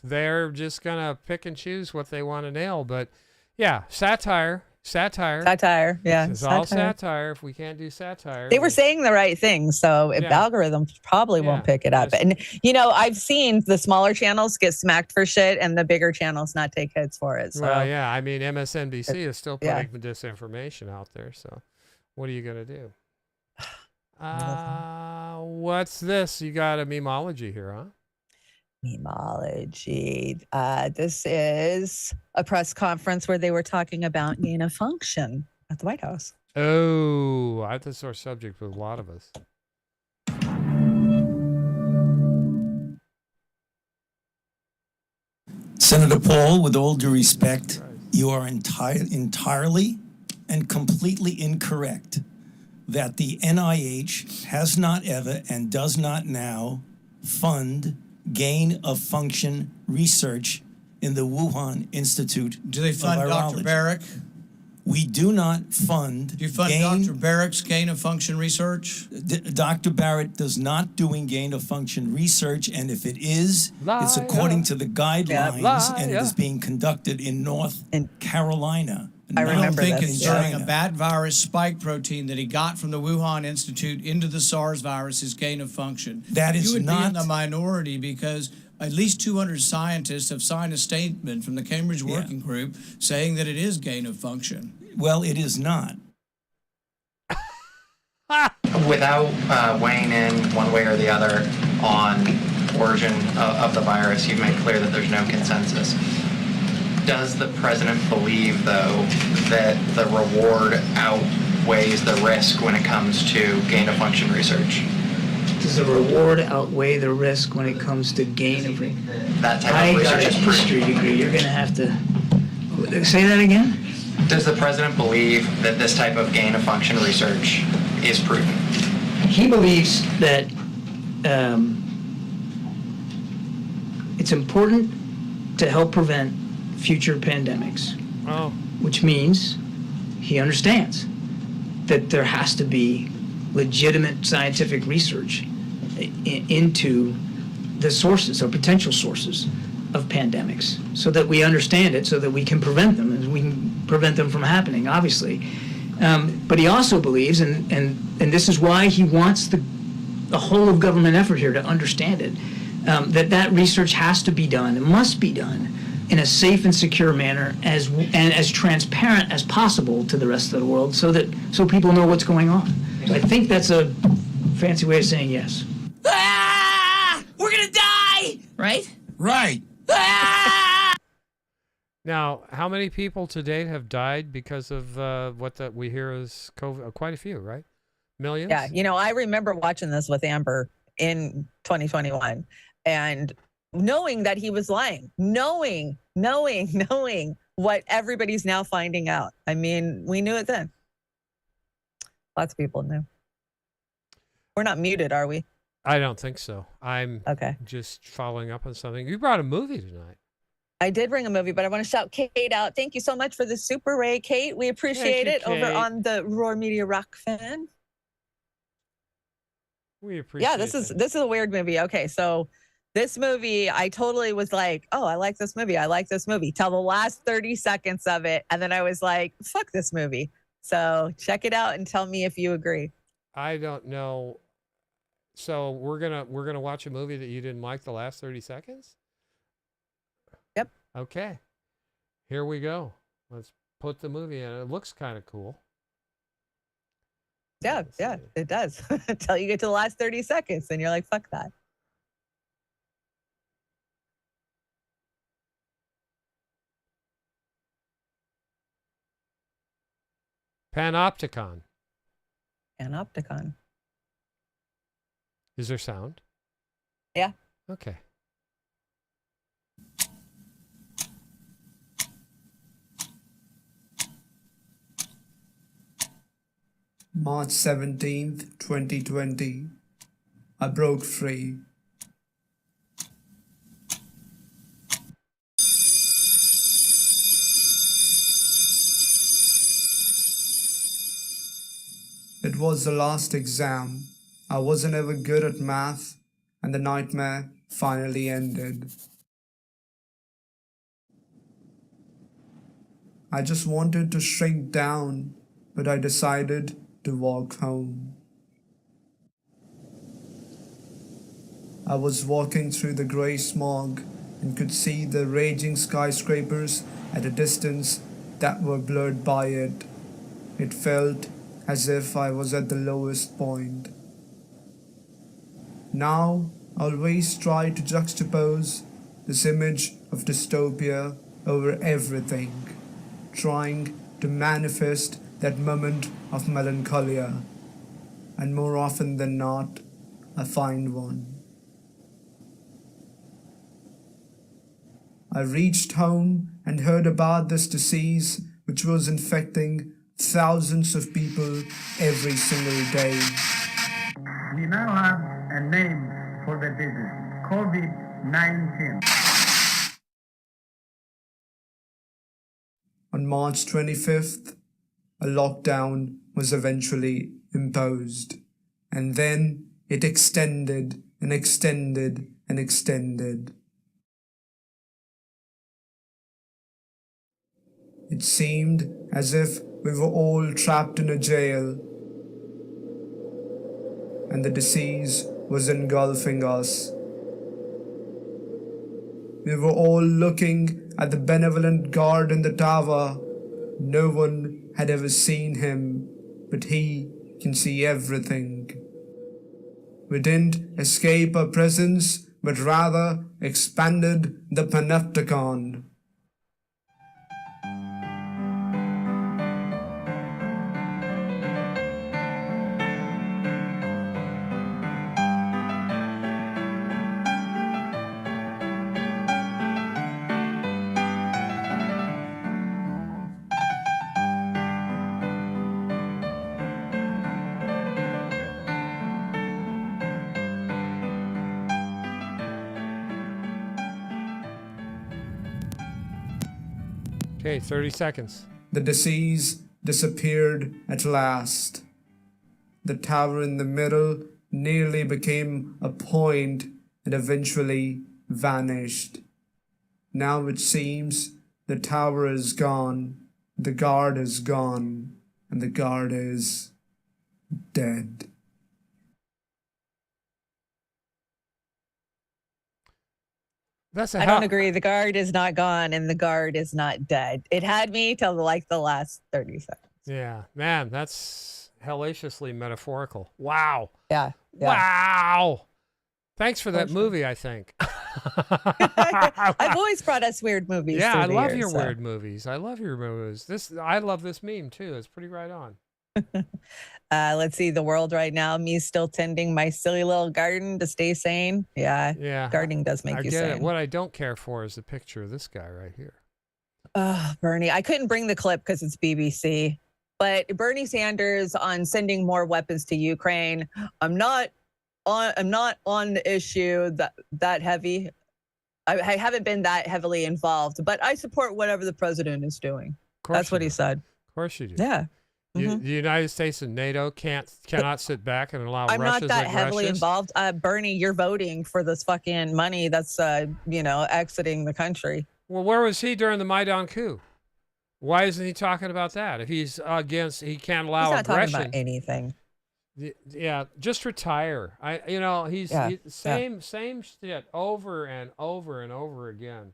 they're just going to pick and choose what they want to nail. But yeah, satire. Satire. Yeah. It's all satire. If we can't do satire. They were saying the right thing, so if algorithms probably won't pick it up. And I've seen the smaller channels get smacked for shit, and the bigger channels not take hits for it. So. Well, yeah. I mean, MSNBC is still putting disinformation out there. So, what are you gonna do? What's this? You got a memeology here, huh? Memeology. This is a press conference where they were talking about gain of function at the White House. Oh, that's a sore subject with a lot of us. Senator Paul, with all due respect, you are entirely and completely incorrect that the NIH has not ever and does not now fund gain of function research in the Wuhan Institute Do they fund of Dr. Virology. Barrick? We do not fund. Do you fund Dr. Barrick's gain of function research? Dr. Barrett does not doing gain of function research, and if it is, it's Liar. according to the guidelines, and it Liar. is being conducted in North Carolina. I don't think this. inserting a bad virus spike protein that he got from the Wuhan Institute into the SARS virus is gain of function. That is You would be not- in the minority because at least 200 scientists have signed a statement from the Cambridge Working Group saying that it is gain of function. Well, it is not. Without weighing in one way or the other on origin of the virus, you've made clear that there's no consensus. Does the president believe, though, that the reward outweighs the risk when it comes to gain-of-function research? Does the reward outweigh the risk when it comes to gain of That type I of got research a is proven. history degree. You're going to have to say that again. Does the president believe that this type of gain-of-function research is proven? He believes that it's important to help prevent future pandemics, which means he understands that there has to be legitimate scientific research into the sources or potential sources of pandemics so that we understand it, so that we can prevent them, and we can prevent them from happening, obviously. But he also believes, and this is why he wants the whole of government effort here to understand it, that research has to be done, it must be done in a safe and secure manner and as transparent as possible to the rest of the world so people know what's going on. So I think that's a fancy way of saying yes. Ah! We're gonna die! Right? Right. Now, how many people to date have died because of what we hear is COVID? Quite a few, right? Millions? Yeah, I remember watching this with Amber in 2021 and knowing that he was lying, knowing what everybody's now finding out. I mean, we knew it then. Lots of people knew. We're not muted, are we? I don't think so. I'm just following up on something. You brought a movie tonight. I did bring a movie, but I want to shout Kate out. Thank you so much for the Super Ray, Kate. We appreciate you, it over Kate. on the Roar Media Rock Fan. We appreciate This is a weird movie. Okay, so this movie, I totally was like, oh, I like this movie. I like this movie. Till the last 30 seconds of it. And then I was like, fuck this movie. So check it out and tell me if you agree. I don't know. So we're gonna watch a movie that you didn't like the last 30 seconds? Yep. Okay. Here we go. Let's put the movie in. It looks kind of cool. Yeah, it does. Until you get to the last 30 seconds, and you're like, fuck that. Panopticon. Panopticon. Is there sound? Yeah. Okay. March 17th, 2020. I broke free. It was the last exam. I wasn't ever good at math, and the nightmare finally ended. I just wanted to shrink down, but I decided to walk home. I was walking through the grey smog and could see the raging skyscrapers at a distance that were blurred by it. It felt as if I was at the lowest point. Now, I always try to juxtapose this image of dystopia over everything, trying to manifest that moment of melancholia, and more often than not, I find one. I reached home and heard about this disease which was infecting thousands of people every single day. We now have a name for the disease, COVID-19. On March 25th, a lockdown was eventually imposed, and then it extended and extended and extended. It seemed as if we were all trapped in a jail, and the disease was engulfing us. We were all looking at the benevolent guard in the tower. No one had ever seen him, but he can see everything. We didn't escape our presence, but rather expanded the panopticon. Okay, 30 seconds. The disease disappeared at last. The tower in the middle nearly became a point and eventually vanished. Now it seems the tower is gone, the guard is gone, and the guard is dead. I don't agree. The guard is not gone and the guard is not dead. It had me till like the last 30 seconds. Yeah, man, that's hellaciously metaphorical. Wow. Yeah. Wow. Thanks for that movie, I think. I've always brought us weird movies. Yeah, I love years, your so. weird movies. I love your movies. I love this meme too. It's pretty right on. Let's see the world right now. Me still tending my silly little garden to stay sane. Yeah. Gardening does make I you get sane. it. What I don't care for is the picture of this guy right here. Bernie, I couldn't bring the clip because it's BBC. But Bernie Sanders on sending more weapons to Ukraine. I'm not on the issue that heavy. I haven't been that heavily involved, but I support whatever the president is doing. That's what he said. Of course you do. Yeah. The United States and NATO cannot sit back and allow I'm Russia's not that heavily aggressions. involved. Bernie, you're voting for this fucking money that's, exiting the country. Well, where was he during the Maidan coup? Why isn't he talking about that? If he's against, he can't allow He's not aggression. talking about anything. Yeah, just retire. Same shit over and over and over again.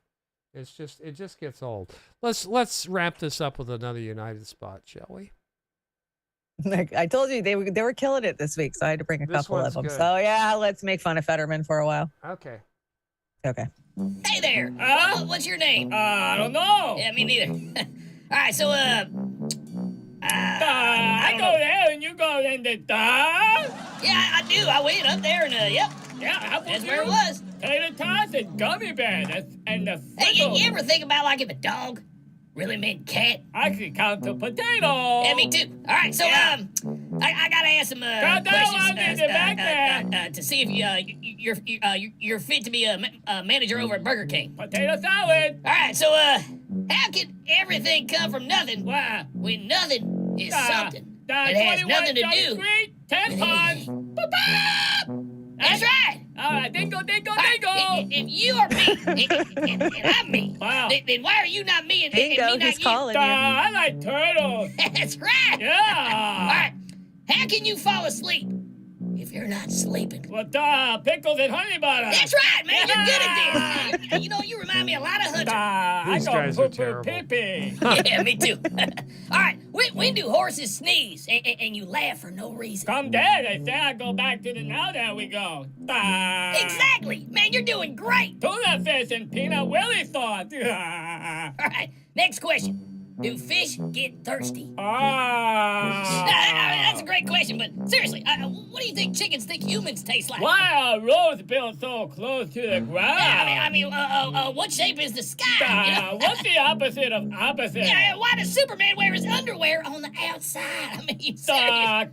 It just gets old. Let's wrap this up with another United spot, shall we? I told you they were killing it this week, so I had to bring a couple of them. Good. So yeah, let's make fun of Fetterman for a while. Okay. Hey there. What's your name? I don't know. Yeah, me neither. All right, so I go there and you go in the dark? Yeah, I do. I went up there and, yep. Yeah, that's where it was. Tater tots and gummy bears and the Hey, you ever think about, like, if a dog really meant cat? I could count the potatoes. Yeah, me too. All right, so, I gotta ask some, questions, to see if you're fit to be a manager over at Burger King. Potato salad. All right, so, how can everything come from nothing when nothing is something? It has nothing to do. 10 pounds. That's right. All right, dingo. If you are me, and I'm me, then why are you not me and me not you? Calling you. I like turtles. That's right. Yeah. All right, how can you fall asleep if you're not sleeping? Well, pickles and honey butter. That's right, man. You're good at this. You know, you remind me a lot of Hunter. These guys are terrible. Yeah, me too. All right, when do horses sneeze and you laugh for no reason? Come there, they say I go back to the now there we go. Exactly. Man, you're doing great. Tuna fish and peanut willy sauce. All right, next question. Do fish get thirsty? That's a great question, but seriously, what do you think chickens think humans taste like? Why are roads built so close to the ground? I mean, what shape is the sky? You know? What's the opposite of opposite? Yeah, why does Superman wear his underwear on the outside? I mean,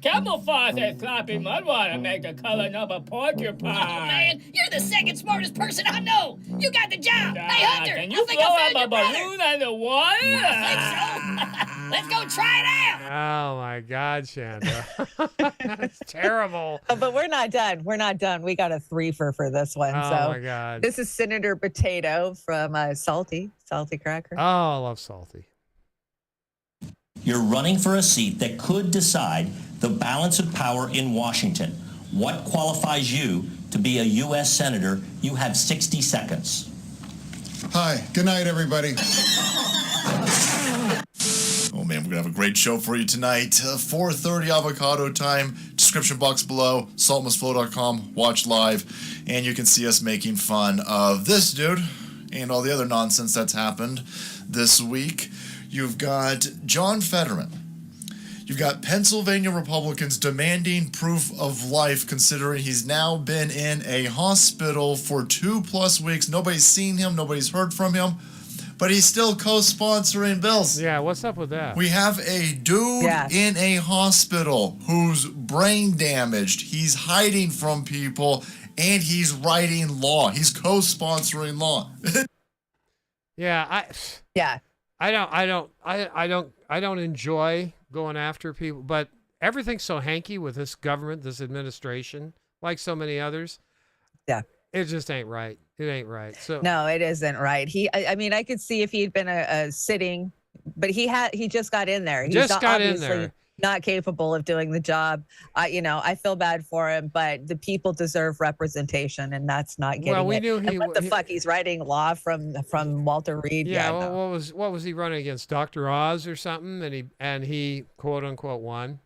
camouflage and sloppy mud water make the color of a porcupine. Oh, man, you're the second smartest person I know. You got the job. Hey, Hunter, Can you blow up a balloon underwater? Let's go try it out. Oh my God, Chanda. That's terrible. But we're not done. We got a 3-fer for this one. Oh my God. This is Senator Potato from Salty Cracker. Oh, I love Salty. You're running for a seat that could decide the balance of power in Washington. What qualifies you to be a U.S. Senator? You have 60 seconds. Hi, good night, everybody. Oh man, we're gonna have a great show for you tonight. 4:30 avocado time. Description box below. saltmustflow.com. Watch live, and you can see us making fun of this dude and all the other nonsense that's happened this week. You've got John Fetterman. You've got Pennsylvania Republicans demanding proof of life, considering he's now been in a hospital for 2+ weeks. Nobody's seen him. Nobody's heard from him. But he's still co-sponsoring bills. Yeah, what's up with that? We have a dude in a hospital who's brain damaged. He's hiding from people, and he's writing law. He's co-sponsoring law. Yeah, I don't enjoy going after people, but everything's so hanky with this government, this administration, like so many others. Yeah. It just ain't right. It ain't right. So no, it isn't right. I mean, I could see if he'd been a sitting, but he just got in there. He's obviously not capable of doing the job. I feel bad for him, but the people deserve representation, and that's not getting well, we it. Knew and what the fuck? He's writing law from Walter Reed. Yeah. Well, what was he running against? Dr. Oz or something? And he quote unquote won.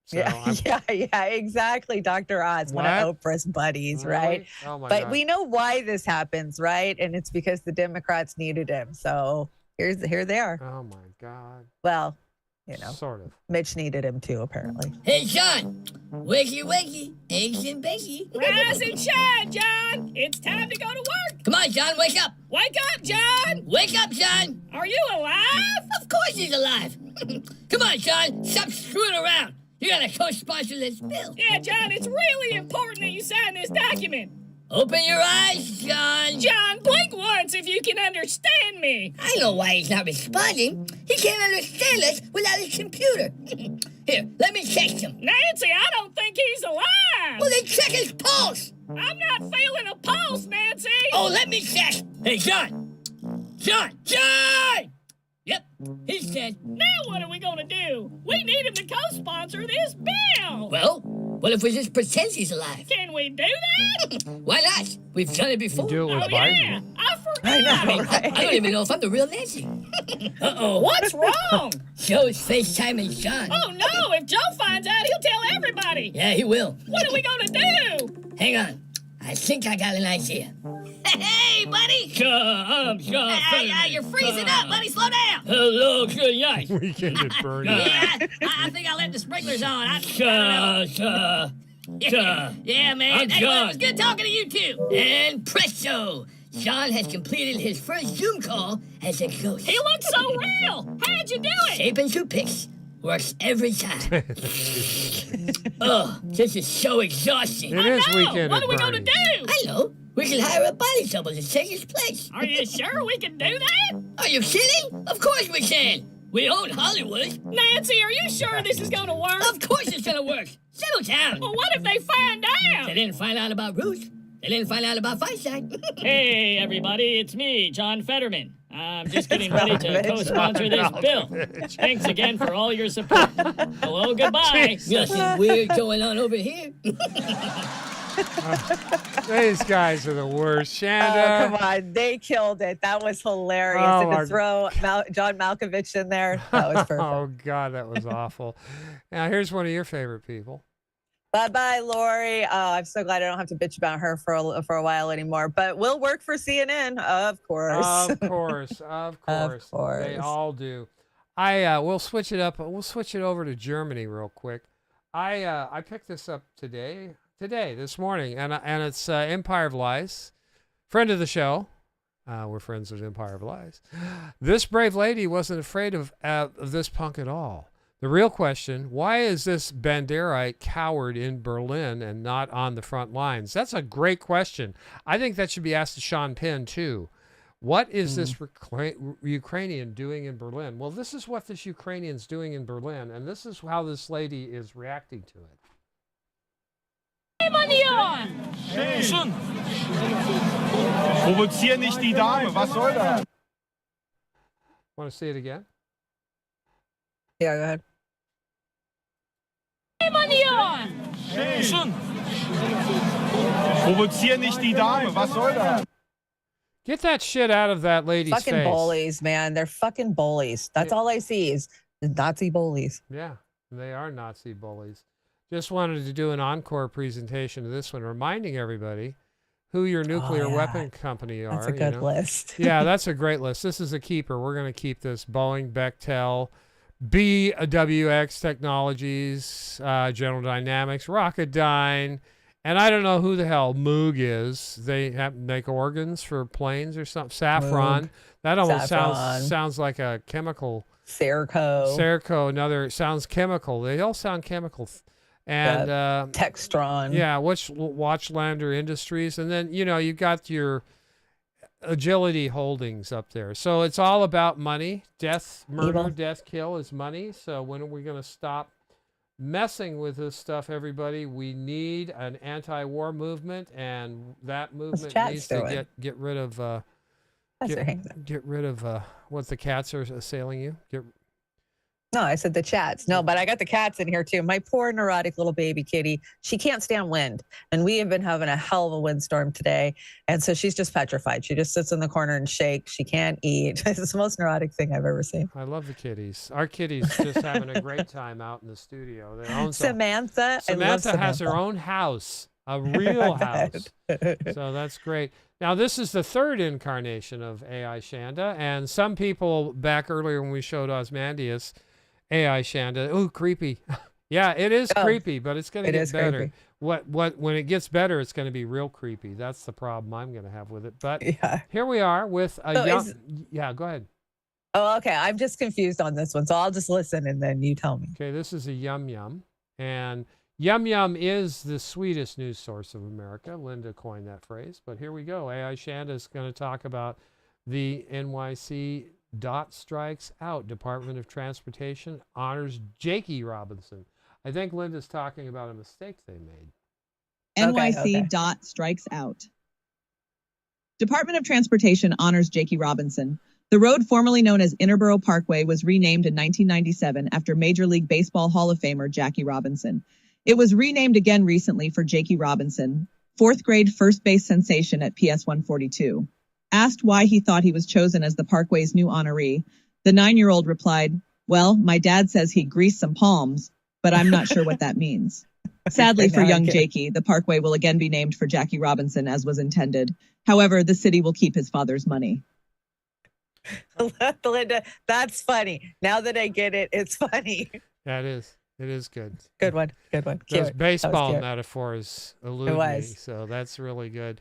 So yeah, exactly. Dr. Oz, one of Oprah's buddies, right? Oh my but God. we know why this happens, right? And it's because the Democrats needed him. So here they are. Oh my God. Well, sort of. Mitch needed him too, apparently. Hey, John, wakey, eggs and bacon. Rise and shine, John. It's time to go to work. Come on, John, wake up. Wake up, John. Wake up, John. Are you alive? Of course he's alive. Come on, John, stop screwing around. You gotta co-sponsor this bill. Yeah, John, it's really important that you sign this document. Open your eyes, John. John, blink once if you can understand me. I know why he's not responding. He can't understand us without his computer. Here, let me check him. Nancy, I don't think he's alive. Well, then check his pulse. I'm not feeling a pulse, Nancy. Oh, let me check. Hey, John. John! Yep, he's dead. Now what are we gonna do? We need him to co-sponsor this bill. Well, what if we just pretend he's alive? Can we do that? Why not? We've done it before. Do it with Biden. Yeah, I forgot. I don't even know if I'm the real Nancy. Uh-oh. What's wrong? Joe's FaceTiming John. Oh, no. If Joe finds out, he'll tell everybody. Yeah, he will. What are we gonna do? Hang on. I I think I got an idea. Hey, buddy! You're freezing up, buddy. Slow down. Hello, good night. Weekend at Bernie. I think I'll let the sprinklers on. Yeah, man. Hey, well, it was good talking to you, too. And presto! Sean has completed his first Zoom call as a ghost. He looks so real. How'd you do it? Shape and toothpicks. Works every time. Oh, this is so exhausting. It is Weekend What at are we going to Bernie's. do? I know. We can hire a body double to take his place. Are you sure we can do that? Are you kidding? Of course we can. We own Hollywood. Nancy, are you sure this is going to work? Of course it's going to work. Settle down. Well, what if they find out? They didn't find out about Ruth. They didn't find out about Feinstein. Hey, everybody, it's me, John Fetterman. I'm just getting ready to co-sponsor this bill. Thanks again for all your support. Hello, goodbye. Nothing weird going on over here. These guys are the worst. Shanda. Oh, come on. They killed it. That was hilarious. Oh, And our- to throw John Malkovich in there, that was perfect. Oh, God, that was awful. Now, here's one of your favorite people. Bye-bye, Lori. Oh, I'm so glad I don't have to bitch about her for a while anymore. But we'll work for CNN, of course. Of course, of course. Of course. They all do. We'll switch it up. We'll switch it over to Germany real quick. I picked this up this morning, and it's Empire of Lies, friend of the show. We're friends with Empire of Lies. This brave lady wasn't afraid of this punk at all. The real question, why is this Banderite coward in Berlin and not on the front lines? That's a great question. I think that should be asked to Sean Penn, too. What is this Ukrainian doing in Berlin? Well, this is what this Ukrainian's doing in Berlin, and this is how this lady is reacting to it. Schon. Provozier nicht die Dame, was soll das? Want to see it again? Yeah, go ahead. Schon. Provozier nicht die Dame, was soll das? Get that shit out of that lady's Fucking face. bullies, man. They're fucking bullies. That's all I see is the Nazi bullies. Yeah, they are Nazi bullies. Just wanted to do an encore presentation of this one, reminding everybody who your nuclear weapon company are. That's a good list. Yeah, that's a great list. This is a keeper. We're going to keep this. Boeing, Bechtel, BWX Technologies, General Dynamics, Rocketdyne, and I don't know who the hell Moog is. They make organs for planes or something. Saffron. Moog. That almost Saffron. sounds like a chemical. Serco. Sounds chemical. They all sound chemical. And Textron. Yeah, Watchlander Industries. And then, you've got your Agility Holdings up there. So it's all about money. Murder, death, kill is money. So when are we going to stop messing with this stuff, everybody? We need an anti-war movement, and that movement needs to get rid of get rid of what the cats are assailing you. No, I said the chats. No, but I got the cats in here too. My poor neurotic little baby kitty. She can't stand wind. And we have been having a hell of a windstorm today. And so she's just petrified. She just sits in the corner and shakes. She can't eat. It's the most neurotic thing I've ever seen. I love the kitties. Our kitty's just having a great time out in the studio. They own Samantha has her own house, a real house. So that's great. Now, this is the third incarnation of AI Shanda. And some people back earlier when we showed Osmandius, AI Shanda. Ooh, creepy. Yeah, it is creepy, but it's going to get better. Creepy. When it gets better, it's going to be real creepy. That's the problem I'm going to have with it. But here we are with a yeah, go ahead. Oh, okay. I'm just confused on this one, so I'll just listen and then you tell me. Okay, this is a Yum Yum, and Yum Yum is the sweetest news source of America. Linda coined that phrase, but here we go. AI Shanda is going to talk about the NYC dot strikes out. Department of Transportation honors Jakey Robinson. I think Linda's talking about a mistake they made. NYC dot strikes out. Department of Transportation honors Jakey Robinson. The road formerly known as Interborough Parkway was renamed in 1997 after Major League Baseball Hall of Famer Jackie Robinson. It was renamed again recently for Jakey Robinson, fourth grade first base sensation at PS 142. Asked why he thought he was chosen as the Parkway's new honoree, the 9-year-old replied, "Well, my dad says he greased some palms, but I'm not sure what that means." Sadly for No, I'm young kidding. Jakey, the parkway will again be named for Jackie Robinson as was intended. However, the city will keep his father's money. Linda, that's funny. Now that I get it, it's funny. That is. It is good. Good one. Good one. Those Cute. baseball That was cute. metaphors elude me, was. so that's really good.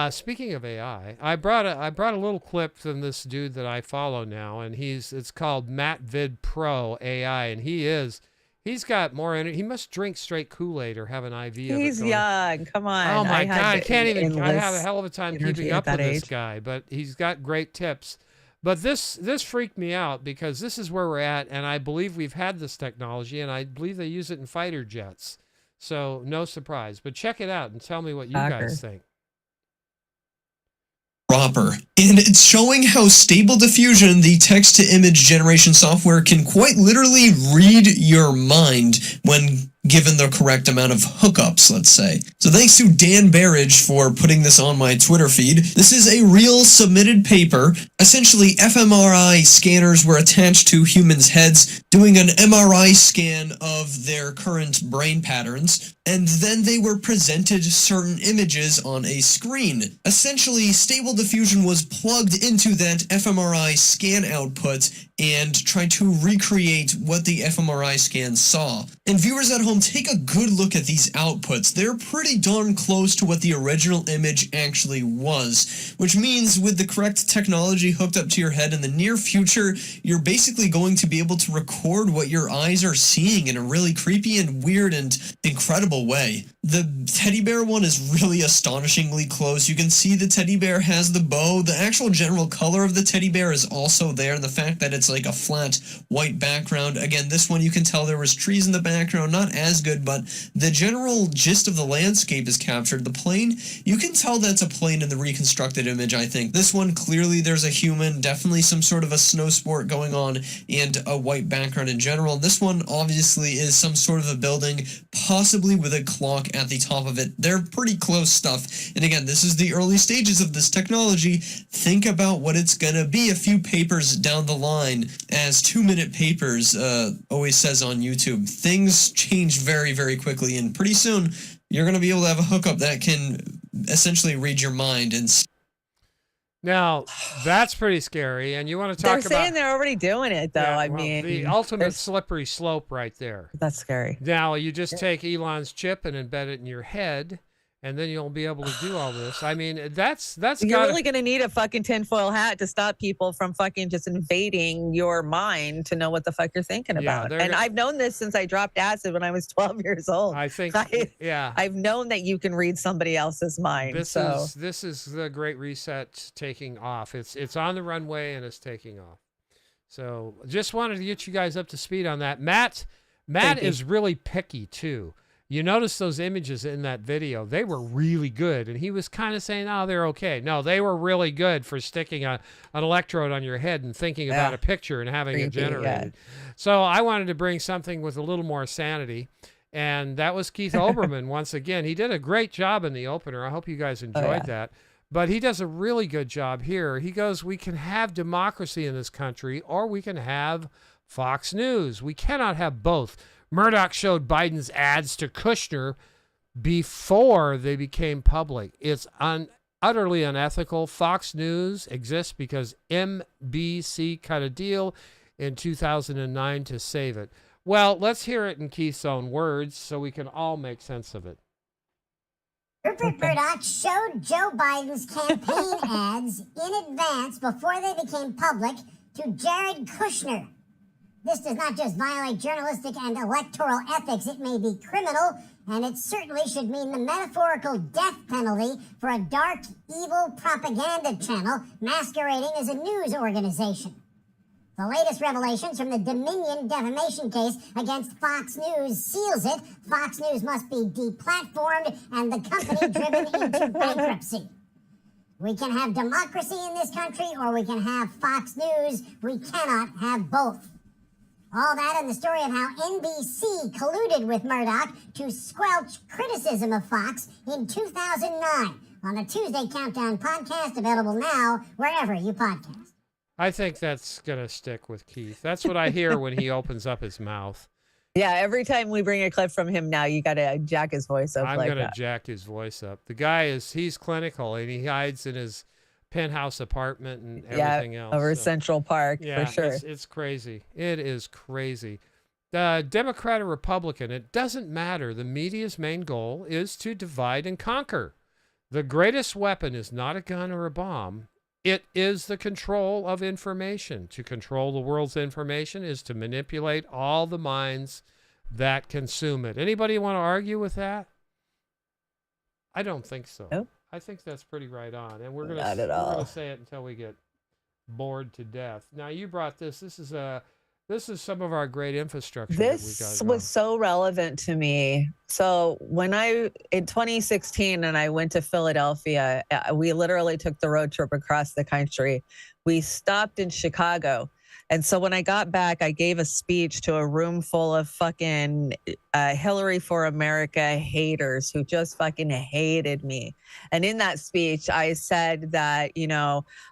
Speaking of AI, I brought a little clip from this dude that I follow now, and it's called MattVid Pro AI, and he's got more energy. He must drink straight Kool-Aid or have an IV. He's young. Come on. Oh my God, I can't even. I have a endless hell of a time energy keeping at up with that this age. guy, but he's got great tips. But this freaked me out because this is where we're at, and I believe we've had this technology, and I believe they use it in fighter jets. So no surprise. But check it out and tell me what you guys think. Proper. And it's showing how Stable Diffusion, the text-to-image generation software, can quite literally read your mind when given the correct amount of hookups, let's say. So thanks to Dan Barrage for putting this on my Twitter feed. This is a real submitted paper. Essentially, fMRI scanners were attached to humans' heads, doing an MRI scan of their current brain patterns, and then they were presented certain images on a screen. Essentially, Stable Diffusion was plugged into that fMRI scan output and tried to recreate what the fMRI scan saw. And viewers at home, take a good look at these outputs. They're pretty darn close to what the original image actually was, which means with the correct technology hooked up to your head in the near future, you're basically going to be able to record what your eyes are seeing in a really creepy and weird and incredible way. The teddy bear one is really astonishingly close. You can see the teddy bear has the bow. The actual general color of the teddy bear is also there, and the fact that it's like a flat white background. Again, this one you can tell there was trees in the background, not as good, but the general gist of the landscape is captured. The plane, you can tell that's a plane in the reconstructed image, I think. This one, clearly there's a human, definitely some sort of a snow sport going on, and a white background in general. This one obviously is some sort of a building, possibly with a clock at the top of it. They're pretty close stuff. And again, this is the early stages of this technology. Think about what it's gonna be a few papers down the line. As 2-minute papers always says on YouTube, things change very, very quickly, and pretty soon you're gonna be able to have a hookup that can essentially read your mind. And Now, that's pretty scary, and you want to talk They're about... saying they're already doing it, though. Yeah, I well, mean, the ultimate slippery slope right there. That's scary. Now, you just take Elon's chip and embed it in your head, and then you'll be able to do all this. I mean, that's You're really going to need a fucking tinfoil hat to stop people from fucking just invading your mind to know what the fuck you're thinking about. And I've known this since I dropped acid when I was 12 years old. I think, yeah. I've known that you can read somebody else's mind. This is the Great Reset taking off. It's on the runway and it's taking off. So just wanted to get you guys up to speed on that. Matt is really picky too. You notice those images in that video, they were really good. And he was kind of saying, oh, they're okay. No, they were really good for sticking an electrode on your head and thinking about a picture and having it generated. Yeah. So I wanted to bring something with a little more sanity. And that was Keith Olbermann once again. He did a great job in the opener. I hope you guys enjoyed that. But he does a really good job here. He goes, we can have democracy in this country, or we can have Fox News. We cannot have both. Murdoch showed Biden's ads to Kushner before they became public. It's utterly unethical. Fox News exists because NBC cut a deal in 2009 to save it. Well, let's hear it in Keith's own words so we can all make sense of it. Rupert Murdoch showed Joe Biden's campaign ads in advance before they became public to Jared Kushner. This does not just violate journalistic and electoral ethics, it may be criminal, and it certainly should mean the metaphorical death penalty for a dark, evil propaganda channel masquerading as a news organization. The latest revelations from the Dominion defamation case against Fox News seals it. Fox News must be deplatformed and the company driven into bankruptcy. We can have democracy in this country, or we can have Fox News. We cannot have both. All that and the story of how NBC colluded with Murdoch to squelch criticism of Fox in 2009 on the Tuesday Countdown podcast, available now wherever you podcast. I think that's going to stick with Keith. That's what I hear when he opens up his mouth. Yeah, every time we bring a clip from him now, you got to jack his voice up I'm like gonna that. jack his voice up. The guy he's clinical, and he hides in his penthouse apartment and everything else. Over So, Central Park, yeah, for sure. it's crazy. It is crazy. Democrat or Republican, it doesn't matter. The media's main goal is to divide and conquer. The greatest weapon is not a gun or a bomb. It is the control of information. To control the world's information is to manipulate all the minds that consume it. Anybody want to argue with that? I don't think so. Nope. I think that's pretty right on. And we're Not gonna at all. say it until we get bored to death. Now you brought this. This is some of our great infrastructure. This was so relevant to me. So when in 2016 and I went to Philadelphia, we literally took the road trip across the country. We stopped in Chicago. And so when I got back, I gave a speech to a room full of fucking Hillary for America haters who just fucking hated me. And in that speech, I said that,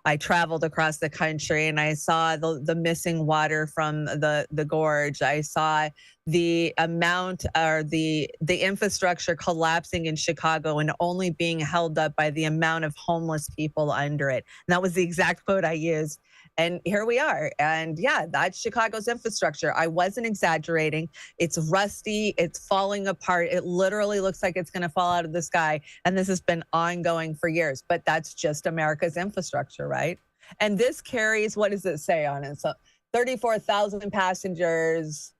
I traveled across the country and I saw the missing water from the gorge. I saw the amount or the infrastructure collapsing in Chicago and only being held up by the amount of homeless people under it. And that was the exact quote I used. And here we are. And yeah, that's Chicago's infrastructure. I wasn't exaggerating. It's rusty. It's falling apart. It literally looks like it's going to fall out of the sky. And this has been ongoing for years. But that's just America's infrastructure, right? And this carries, what does it say on it? So 34,000 passengers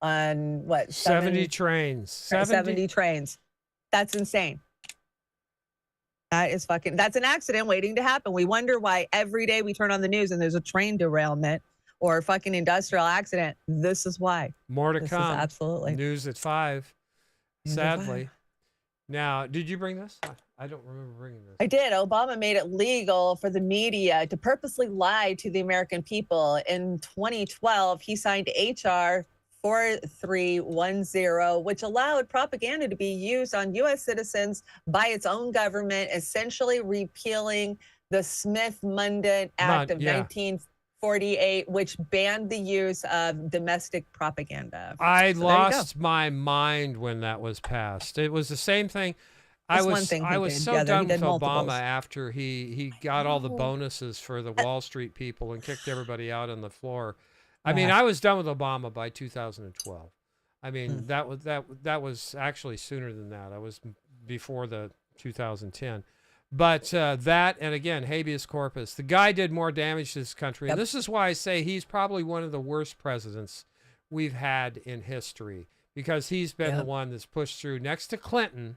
on what? 70 trains. 70 trains. That's insane. That's an accident waiting to happen. We wonder why every day we turn on the news and there's a train derailment or a fucking industrial accident. This is why. More to come. Absolutely. News at 5. News at Sadly. 5. Now, did you bring this? I don't remember bringing this. I did. Obama made it legal for the media to purposely lie to the American people. In 2012, he signed H.R. 4310, which allowed propaganda to be used on U.S. citizens by its own government, essentially repealing the Smith-Mundt Act of 1948, which banned the use of domestic propaganda. I lost my mind when that was passed. It was the same thing. I was so done with Obama after he got all the bonuses for the Wall Street people and kicked everybody out on the floor. I mean, I was done with Obama by 2012. I mean, that was actually sooner than that. I was before the 2010. But that, and again, habeas corpus. The guy did more damage to this country. And this is why I say he's probably one of the worst presidents we've had in history, because he's been the one that's pushed through next to Clinton,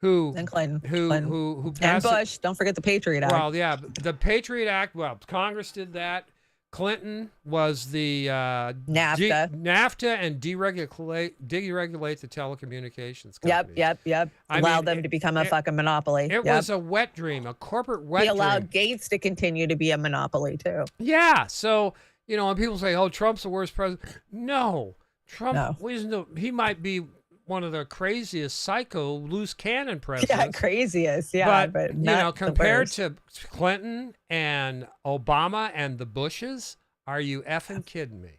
who passed and Bush. Don't forget the Patriot Act. Well, yeah, the Patriot Act. Well, Congress did that. Clinton was the NAFTA and deregulate the telecommunications companies. Yep. Allowed them to become a fucking monopoly. It was a wet dream, a corporate wet dream. He allowed Gates to continue to be a monopoly too. Yeah. So, when people say, "Oh, Trump's the worst president," no, Trump. He might be one of the craziest psycho loose cannon presidents. Yeah, craziest. Yeah, but compared to Clinton and Obama and the Bushes, are you effing kidding me?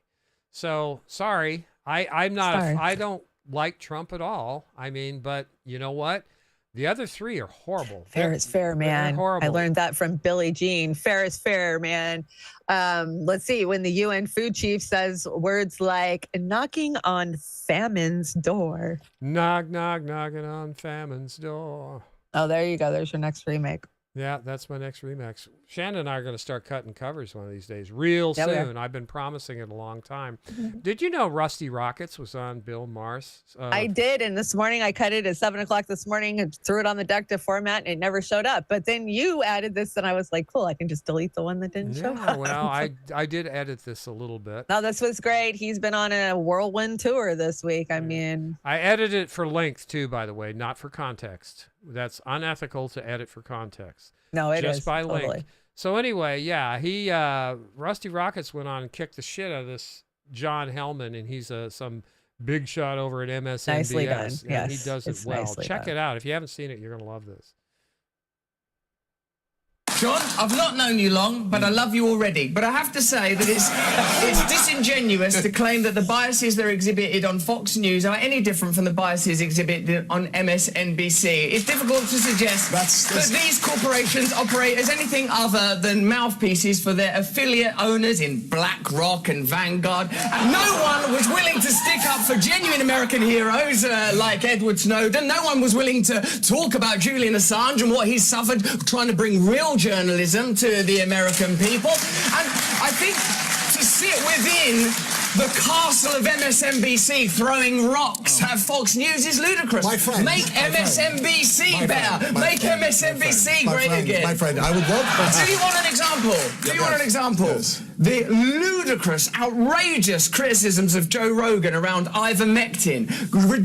So sorry, I'm not. I don't like Trump at all. I mean, but you know what? The other three are horrible. Fair is fair, man. Horrible. I learned that from Billie Jean. Fair is fair, man. Let's see. When the UN food chief says words like knocking on famine's door. Knock, knock, knocking on famine's door. Oh, there you go. There's your next remake. Yeah, that's my next remix. Shannon and I are going to start cutting covers one of these days, real soon. I've been promising it a long time. Did you know Rusty Rockets was on Bill Maher's? I did, and this morning I cut it at 7 o'clock this morning and threw it on the deck to format, and it never showed up. But then you added this, and I was like, cool, I can just delete the one that didn't show up. Well, I did edit this a little bit. No, this was great. He's been on a whirlwind tour this week. I mean, I edited it for length too, by the way, not for context. That's unethical to edit for context. No, it is. Just by totally. link. So anyway, yeah, Rusty Rockets went on and kicked the shit out of this John Hellman, and he's some big shot over at MSNBS. Nicely done. And yes, he does it well. Check done. it out. If you haven't seen it, you're going to love this. Sean, I've not known you long, but I love you already. But I have to say that it's disingenuous to claim that the biases that are exhibited on Fox News are any different from the biases exhibited on MSNBC. It's difficult to suggest that these corporations operate as anything other than mouthpieces for their affiliate owners in BlackRock and Vanguard. And no one was willing to stick up for genuine American heroes like Edward Snowden. No one was willing to talk about Julian Assange and what he's suffered trying to bring real journalism to the American people. And I think to sit within the castle of MSNBC throwing rocks at Fox News is ludicrous. My friend, Make MSNBC better. Make MSNBC great again. My friend, I would love... Do you want an example? Do you want an example? Yes. The ludicrous, outrageous criticisms of Joe Rogan around ivermectin,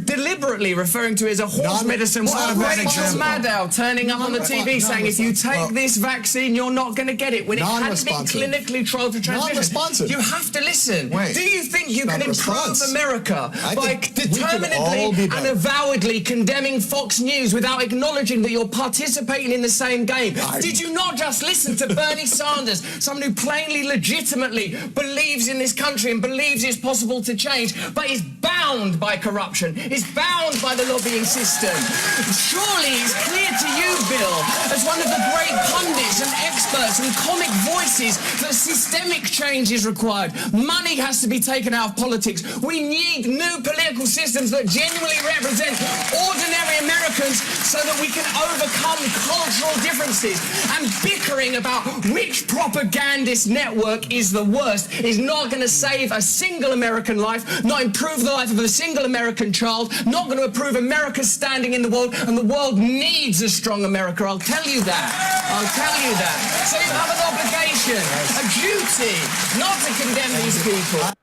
deliberately referring to it as a horse medicine, while Rachel Maddow turning up on the TV saying, if you take this vaccine, you're not going to get it, when it hadn't been clinically trialed for transmission. You have to listen. Do you think you can improve America by determinedly and avowedly condemning Fox News without acknowledging that you're participating in the same game? Did you not just listen to Bernie Sanders, someone who plainly, legitimately believes in this country and believes it's possible to change, but is bound by corruption, is bound by the lobbying system? Surely it's clear to you, Bill, as one of the great pundits and experts and comic voices, that systemic change is required. Money has to be taken out of politics. We need new political systems that genuinely represent ordinary Americans so that we can overcome cultural differences. And bickering about which propagandist network is the worst is not going to save a single American life, not improve the life of a single American child, not going to improve America's standing in the world, and the world needs a strong America. I'll tell you that. I'll tell you that. So you have an obligation, a duty, not to condemn these people.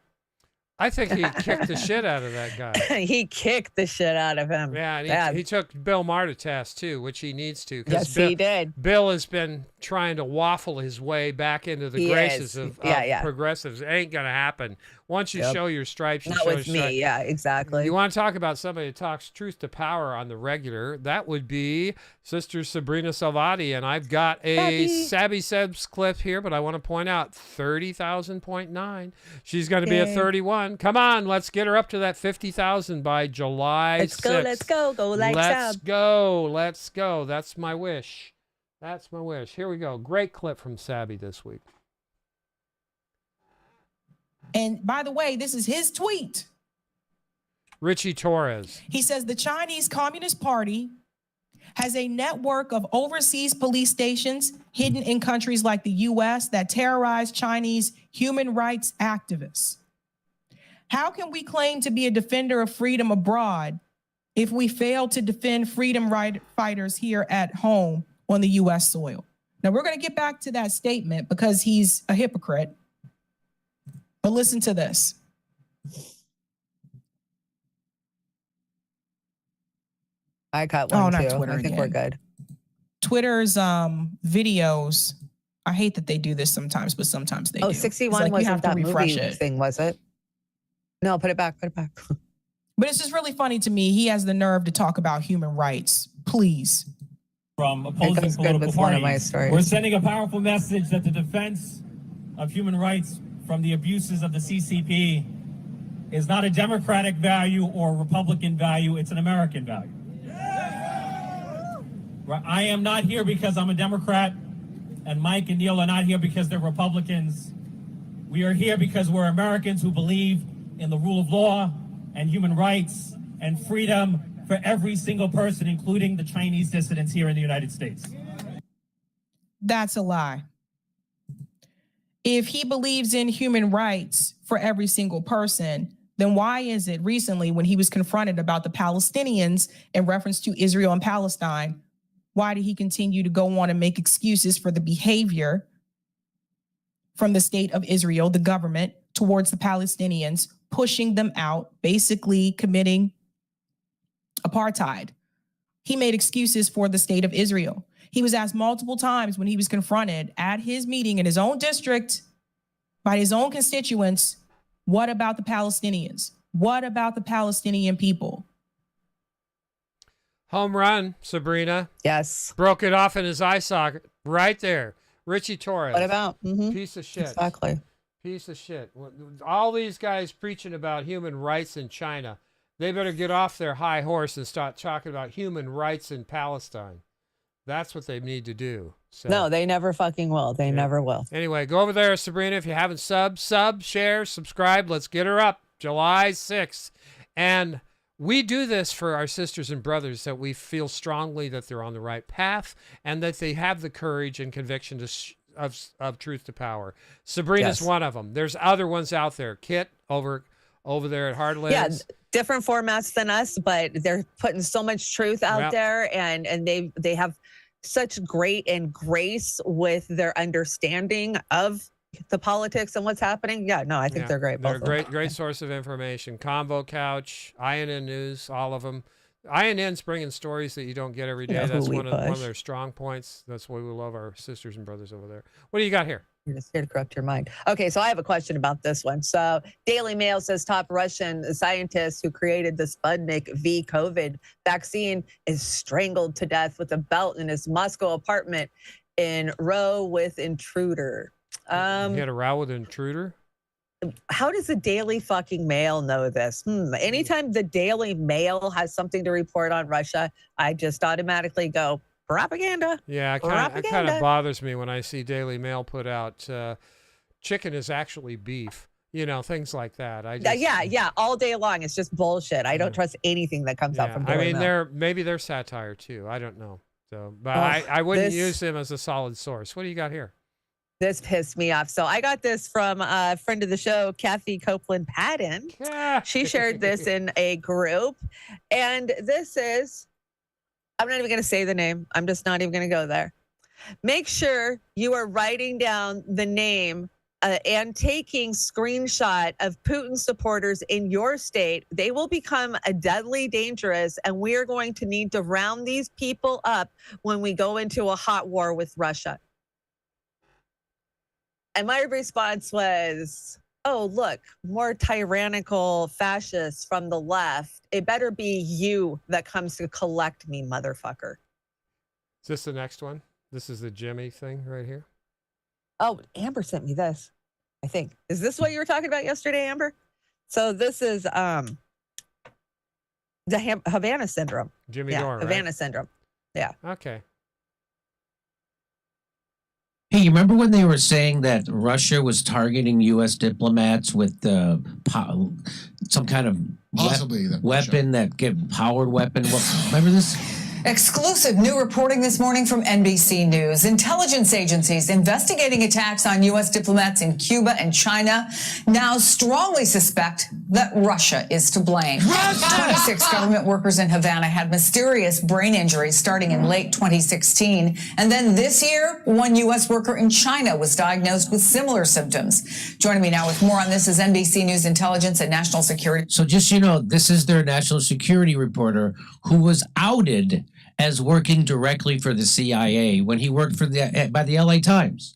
I think he kicked the shit out of that guy. He kicked the shit out of him. Yeah, and he took Bill Maher to task, too, which he needs to. Yes, he did. Bill has been trying to waffle his way back into the graces of progressives. It ain't going to happen. Once you show your stripes, you Not show with your me, stripes. yeah, exactly. You want to talk about somebody that talks truth to power on the regular, that would be Sister Sabrina Salvati. And I've got a Sabby Sebs clip here, but I want to point out 30,000.9. She's going to be at 31. Come on, let's get her up to that 50,000 by July 6th. Let's go, like Let's Sab. go. That's my wish. That's my wish. Here we go. Great clip from Sabby this week. And by the way, this is his tweet. Richie Torres. He says the Chinese Communist Party has a network of overseas police stations hidden in countries like the US that terrorize Chinese human rights activists. How can we claim to be a defender of freedom abroad if we fail to defend freedom fighters here at home on the US soil? Now, we're going to get back to that statement because he's a hypocrite. But listen to this. I got one not too. Twitter I think again. we're good. Twitter's videos, I hate that they do this sometimes, but sometimes they do. 61 It's like you have wasn't to that refresh movie it. thing, was it? No, put it back. But it's just really funny to me. He has the nerve to talk about human rights. Please. From opposing political parties. We're sending a powerful message that the defense of human rights from the abuses of the CCP is not a Democratic value or Republican value, it's an American value. I am not here because I'm a Democrat, and Mike and Neil are not here because they're Republicans. We are here because we're Americans who believe in the rule of law and human rights and freedom for every single person, including the Chinese dissidents here in the United States. That's a lie. If he believes in human rights for every single person, then why is it recently when he was confronted about the Palestinians in reference to Israel and Palestine, why did he continue to go on and make excuses for the behavior from the state of Israel, the government, towards the Palestinians, pushing them out, basically committing apartheid? He made excuses for the state of Israel. He was asked multiple times when he was confronted at his meeting in his own district by his own constituents, what about the Palestinians? What about the Palestinian people? Home run, Sabrina. Yes. Broke it off in his eye socket right there. Richie Torres. What about? Piece of shit. Exactly. Piece of shit. All these guys preaching about human rights in China, they better get off their high horse and start talking about human rights in Palestine. That's what they need to do. So, No, they never fucking will. They never will. anyway, go over there, Sabrina. If you haven't sub, share, subscribe. Let's get her up. July 6th. And we do this for our sisters and brothers that we feel strongly that they're on the right path and that they have the courage and conviction of truth to power. Sabrina's one of them. There's other ones out there. Kit over there at Heartlands. Yeah, different formats than us, but they're putting so much truth out there, and they have such great and grace with their understanding of the politics and what's happening. Yeah, no, I think they're great. They're a great source of information. Convo Couch, INN News, all of them. INN's bringing stories that you don't get every day. That's one of their strong points. That's why we love our sisters and brothers over there. What do you got here? You're just here to corrupt your mind. Okay, so I have a question about this one. So Daily Mail says top Russian scientist who created the Sputnik V COVID vaccine is strangled to death with a belt in his Moscow apartment in row with intruder. He had a row with an intruder? How does the Daily fucking Mail know this? Anytime the Daily Mail has something to report on Russia, I just automatically go, propaganda. Yeah, it kind of bothers me when I see Daily Mail put out chicken is actually beef. You know, things like that. Yeah, all day long. It's just bullshit. I don't trust anything that comes out from Daily Mail. Maybe they're satire too. I don't know. So, but I wouldn't use them as a solid source. What do you got here? This pissed me off. So I got this from a friend of the show, Kathy Copeland Patton. She shared this in a group. And this is, I'm not even going to say the name. I'm just not even going to go there. Make sure you are writing down the name and taking screenshot of Putin supporters in your state. They will become a deadly dangerous, and we are going to need to round these people up when we go into a hot war with Russia. And my response was, oh, look, more tyrannical fascists from the left. It better be you that comes to collect me, motherfucker. Is this the next one? This is the Jimmy thing right here? Oh, Amber sent me this, I think. Is this what you were talking about yesterday, Amber? So this is the Havana syndrome. Jimmy Dore, Havana right? syndrome. Yeah. Okay. Hey, you remember when they were saying that Russia was targeting U.S. diplomats with some kind of weapon that get powered weapon? Remember this? Exclusive new reporting this morning from NBC News. Intelligence agencies investigating attacks on U.S. diplomats in Cuba and China now strongly suspect that Russia is to blame. 26 government workers in Havana had mysterious brain injuries starting in late 2016. And then this year, one U.S. worker in China was diagnosed with similar symptoms. Joining me now with more on this is NBC News intelligence and national security. So just, this is their national security reporter who was outed as working directly for the CIA when he worked for by the LA Times.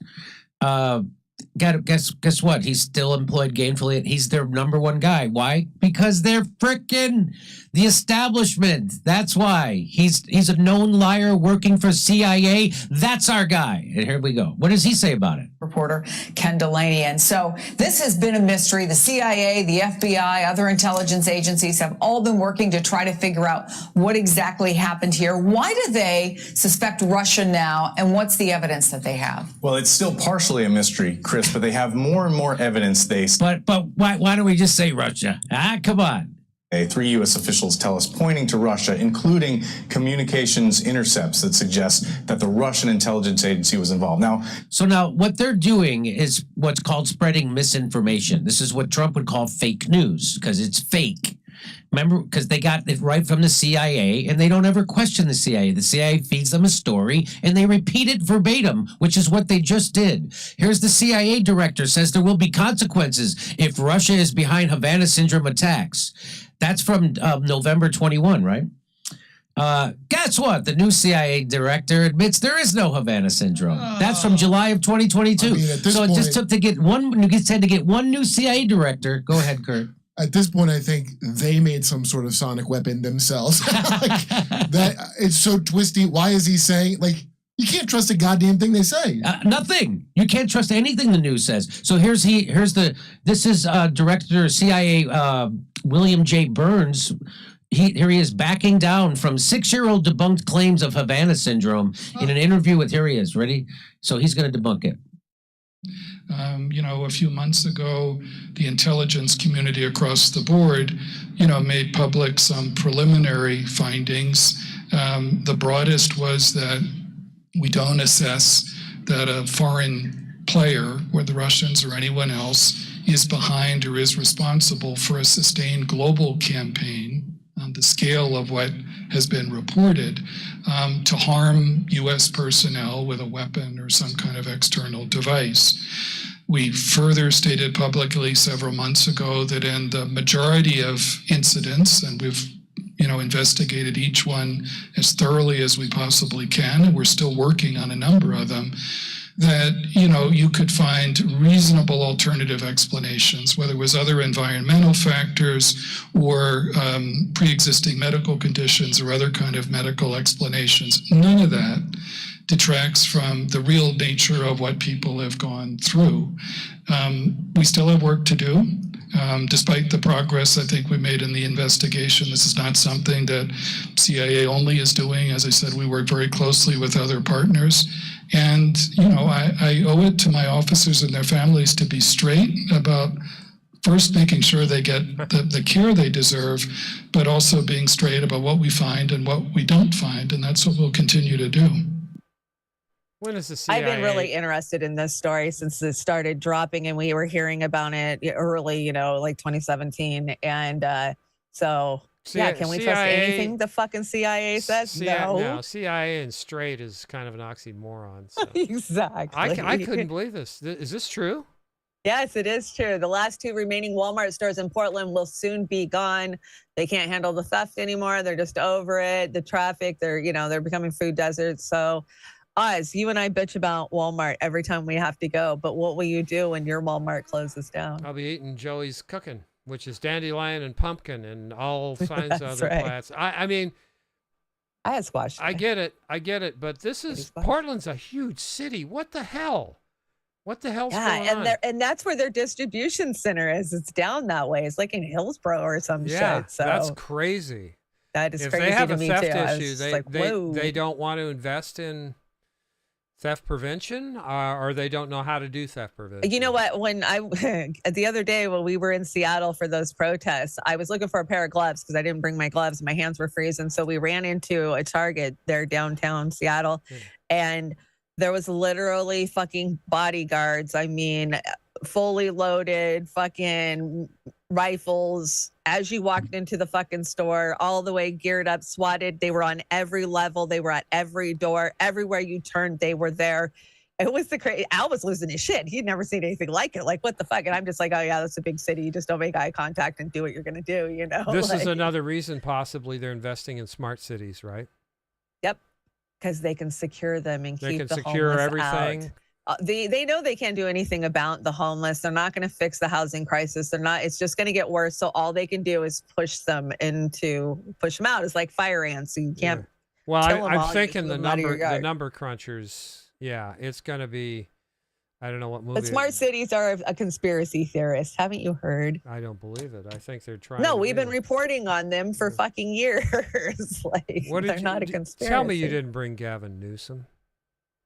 Guess what? He's still employed gainfully. He's their number one guy. Why? Because they're frickin' the establishment. That's why. He's a known liar working for CIA. That's our guy. And here we go. What does he say about it? Reporter Ken Delaney. And so this has been a mystery. The CIA, the FBI, other intelligence agencies have all been working to try to figure out what exactly happened here. Why do they suspect Russia now? And what's the evidence that they have? Well, it's still partially a mystery, Chris, but they have more and more evidence. But why don't we just say Russia? Come on. 3 U.S. officials tell us pointing to Russia, including communications intercepts that suggest that the Russian intelligence agency was involved. So now what they're doing is what's called spreading misinformation. This is what Trump would call fake news because it's fake. Remember, because they got it right from the CIA and they don't ever question the CIA. The CIA feeds them a story and they repeat it verbatim, which is what they just did. Here's the CIA director says there will be consequences if Russia is behind Havana syndrome attacks. That's from November 21, right? Guess what? The new CIA director admits there is no Havana syndrome. That's from July of 2022. So it just took to get one new CIA director. Go ahead, Kurt. At this point, I think they made some sort of sonic weapon themselves. That it's so twisty. Why is he saying You can't trust a goddamn thing they say. Nothing. You can't trust anything the news says. So this is Director CIA William J. Burns. Here he is backing down from 6-year-old debunked claims of Havana syndrome in an interview with, here he is, ready? So he's going to debunk it. A few months ago, the intelligence community across the board, made public some preliminary findings. The broadest was that we don't assess that a foreign player, or the Russians or anyone else, is behind or is responsible for a sustained global campaign on the scale of what has been reported to harm U.S. personnel with a weapon or some kind of external device. We further stated publicly several months ago that in the majority of incidents, and we've investigated each one as thoroughly as we possibly can, and we're still working on a number of them, that you could find reasonable alternative explanations, whether it was other environmental factors or pre-existing medical conditions or other kind of medical explanations. None of that detracts from the real nature of what people have gone through. We still have work to do. Despite the progress I think we made in the investigation, this is not something that CIA only is doing. As I said, we work very closely with other partners. And, I owe it to my officers and their families to be straight about first making sure they get the care they deserve, but also being straight about what we find and what we don't find. And that's what we'll continue to do. When is the CIA? I've been really interested in this story since it started dropping, and we were hearing about it early, like 2017. And so, can we trust anything the fucking CIA says? No, CIA and straight is kind of an oxymoron. So. Exactly. I couldn't believe this. Is this true? Yes, it is true. The last 2 remaining Walmart stores in Portland will soon be gone. They can't handle the theft anymore. They're just over it. The traffic, they're becoming food deserts. So, Oz, you and I bitch about Walmart every time we have to go, but what will you do when your Walmart closes down? I'll be eating Joey's cooking, which is dandelion and pumpkin and all kinds of other plants. I mean, I had squash. I get it, but Portland's a huge city. What the hell? What the hell's going on? And that's where their distribution center is. It's down that way. It's like in Hillsborough or some shit. So that's crazy. That is if crazy they have to a me theft too. issue, they don't want to invest in theft prevention, or they don't know how to do theft prevention. You know what? When the other day when we were in Seattle for those protests, I was looking for a pair of gloves because I didn't bring my gloves. My hands were freezing. So we ran into a Target there downtown Seattle, and there was literally fucking bodyguards. I mean, fully loaded fucking rifles as you walked into the fucking store, all the way geared up, swatted. They were on every level. They were at every door. Everywhere you turned, they were there. It was the crazy. Al was losing his shit. He'd never seen anything like it. Like, what the fuck? And I'm just like, oh yeah, that's a big city. You just don't make eye contact and do what you're going to do, This is another reason possibly they're investing in smart cities, right? Yep. Because they can secure them and they keep can the secure homeless everything. out. They know they can't do anything about the homeless. They're not going to fix the housing crisis. It's just going to get worse. So all they can do is push them out. It's like fire ants. So you can't. Well, kill them all. I'm thinking You the just put them out of your yard. number crunchers. Yeah, it's going to be. I don't know what movie. But smart cities are a conspiracy theorist. Haven't you heard? I don't believe it. I think they're trying. No, to we've been reporting on them for fucking years. They're not a conspiracy. Tell me you didn't bring Gavin Newsom.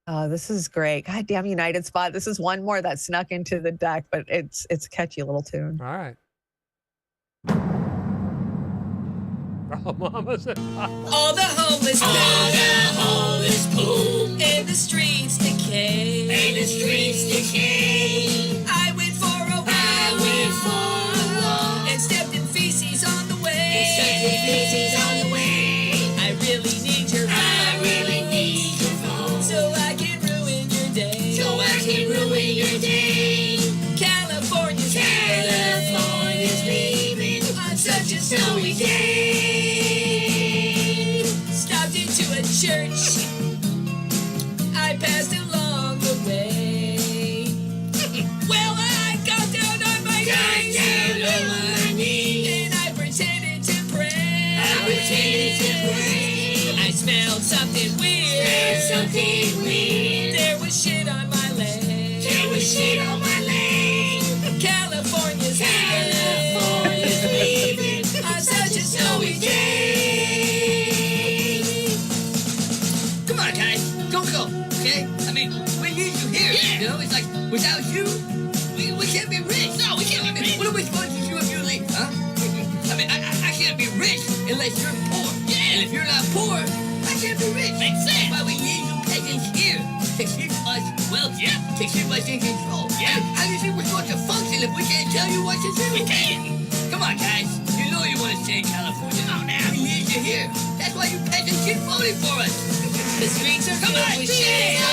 Oh, this is great. Goddamn United Spot. This is one more that snuck into the deck, but it's a catchy little tune. All right. Oh, Mama said All the homeless poop and the streets decay. I went for a walk and stepped in feces on the way. I really need your phone. So I can ruin your day. California's leaving on such a snowy day. Stopped into a church. I passed along the way. Well, I got down on my knees and I pretended to pray. I smelled something weird. You know, it's like, without you, we can't be rich. No, we can't be rich. What are we supposed to do if you leave, huh? I mean, I can't be rich unless you're poor. Yeah. And if you're not poor, I can't be rich. Makes sense. That's why we need you peasants here to keep us wealthy. Yeah. To keep us in control. Yeah. How do you think we're supposed to function if we can't tell you what to do? We can't. Come on, guys. You know you want to stay in California. Oh, now. We need you here. That's why you peasants keep voting for us. The streets are filled with shit.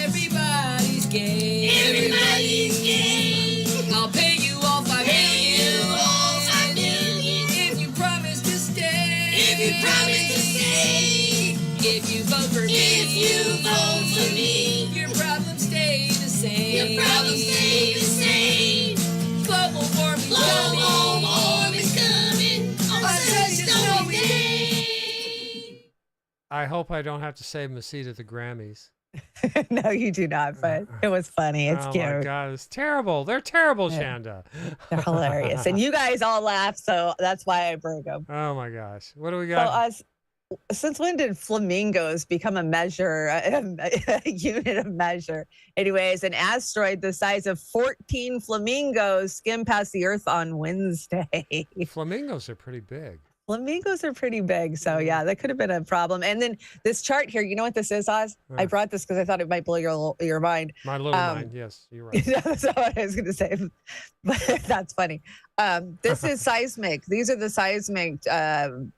Everybody's gay. Everybody's gay. I'll pay you all $5 million. If you promise to stay. If you promise to stay. If you vote for me. If you vote for me. Your problems stay the same. Your problems stay the same. Global warming. Global warming's coming. On such a snowy day. I hope I don't have to save him a seat at the Grammys. No, you do not, but it was funny. It's cute. Oh my God, it's terrible. They're terrible, Chanda. They're hilarious. And you guys all laugh, so that's why I bring them. Oh my gosh. What do we got? So since when did flamingos become a measure, a unit of measure? Anyways, an asteroid the size of 14 flamingos skimmed past the Earth on Wednesday. Flamingos are pretty big. Flamingos are pretty big. So yeah, that could have been a problem. And then this chart here, you know what this is, Oz? I brought this because I thought it might blow your mind. My little mind, yes, you're right. That's not what I was going to say, but that's funny. This is seismic. These are the seismic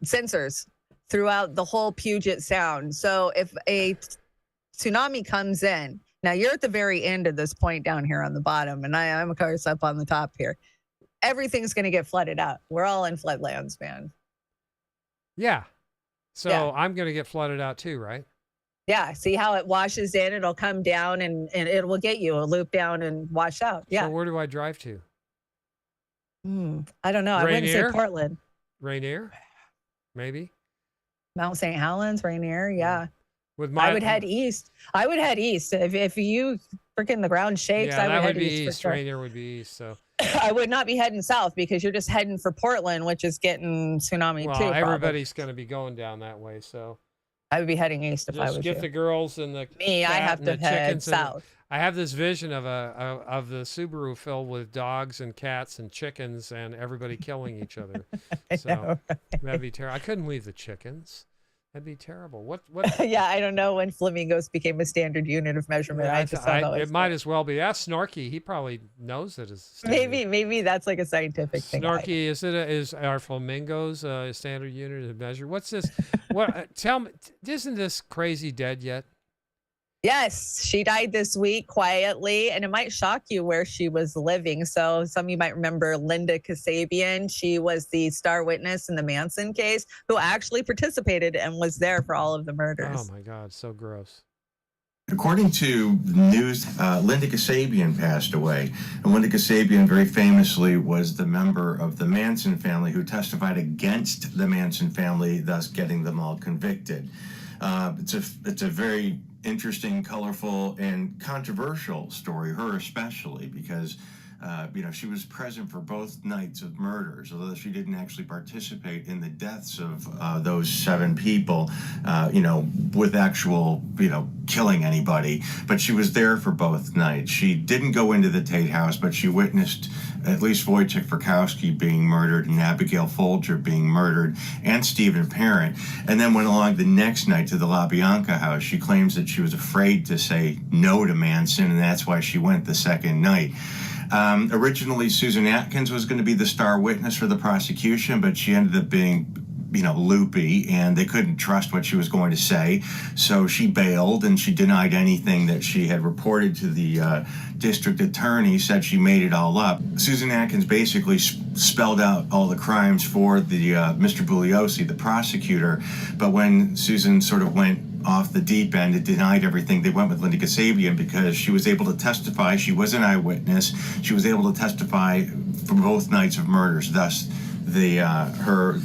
sensors throughout the whole Puget Sound. So if a tsunami comes in, now you're at the very end of this point down here on the bottom, and I'm of course up on the top here. Everything's going to get flooded out. We're all in floodlands, man. Yeah. So Yeah. I'm going to get flooded out too, right? Yeah. See how it washes in? It'll come down and it will get you. It'll loop down and wash out. Yeah. So where do I drive to? I don't know. I wouldn't say Rainier? Portland. Rainier? Maybe. Mount St. Helens, Rainier. Yeah. With I would head east. I would head east. If you freaking the ground shakes, Yeah, I would that head would be east. east. For sure. Rainier would be east. So I would not be heading south because you're just heading for Portland, which is getting tsunami well, too. probably. everybody's going to be going down that way. So I would be heading east if I just was get you. the girls and the Me, I cat have and to the head chickens and the- south. I have this vision of the Subaru filled with dogs and cats and chickens and everybody killing each other. So that'd be terrible. I couldn't leave the chickens. That'd be terrible. What? Yeah, I don't know when flamingos became a standard unit of measurement. I just thought that was it might as well be. Ask Snorky. He probably knows it as maybe that's like a scientific thing. Snorky. Is are flamingos a standard unit of measure? What's this? What? Tell me. Isn't this crazy dead yet? Yes, she died this week quietly, and it might shock you where she was living. So some of you might remember Linda Kasabian. She was the star witness in the Manson case who actually participated and was there for all of the murders. Oh my God, so gross. According to news, Linda Kasabian passed away. And Linda Kasabian very famously was the member of the Manson family who testified against the Manson family, thus getting them all convicted. It's a very interesting, colorful, and controversial story, her especially, because she was present for both nights of murders, although she didn't actually participate in the deaths of those 7 people, with actual, killing anybody. But she was there for both nights. She didn't go into the Tate house, but she witnessed at least Wojciech Frykowski being murdered and Abigail Folger being murdered and Stephen Parent, and then went along the next night to the La Bianca house. She claims that she was afraid to say no to Manson, and that's why she went the second night. Originally, Susan Atkins was going to be the star witness for the prosecution, but she ended up being, loopy, and they couldn't trust what she was going to say. So she bailed, and she denied anything that she had reported to the district attorney, said she made it all up. Susan Atkins basically spelled out all the crimes for the Mr. Bugliosi, the prosecutor, but when Susan sort of went off the deep end, it denied everything. They went with Linda Kasabian because she was able to testify. She was an eyewitness. She was able to testify for both nights of murders. Thus, it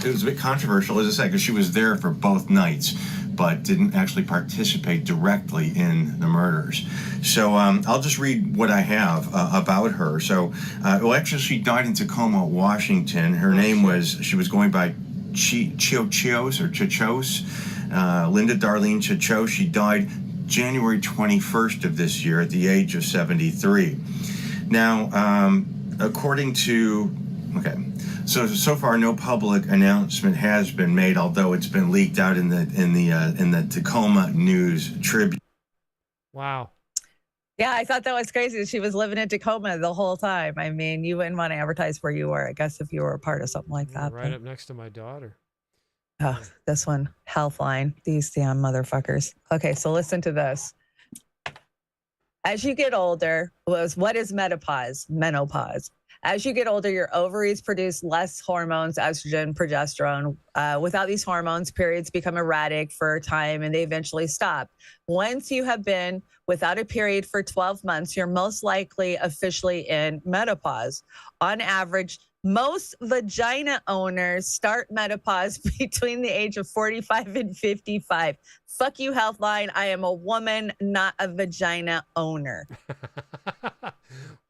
was a bit controversial, as I said, because she was there for both nights, but didn't actually participate directly in the murders. So I'll just read what I have about her. So, actually, she died in Tacoma, Washington. Her name she was going by Chichos or Chichos. Linda Darlene Chichos. She died January 21st of this year at the age of 73. Now, according to, so far no public announcement has been made, although it's been leaked out in the Tacoma News Tribune. Wow. Yeah, I thought that was crazy that she was living in Tacoma the whole time. I mean, you wouldn't want to advertise where you were, I guess, if you were a part of something like that. Right up next to my daughter. Oh, this one, Healthline. These damn motherfuckers. Okay, so listen to this. As you get older, what is menopause? Menopause. As you get older, your ovaries produce less hormones, estrogen, progesterone. Without these hormones, periods become erratic for a time and they eventually stop. Once you have been without a period for 12 months, you're most likely officially in menopause. On average, most vagina owners start menopause between the age of 45 and 55. Fuck you, Healthline. I am a woman, not a vagina owner.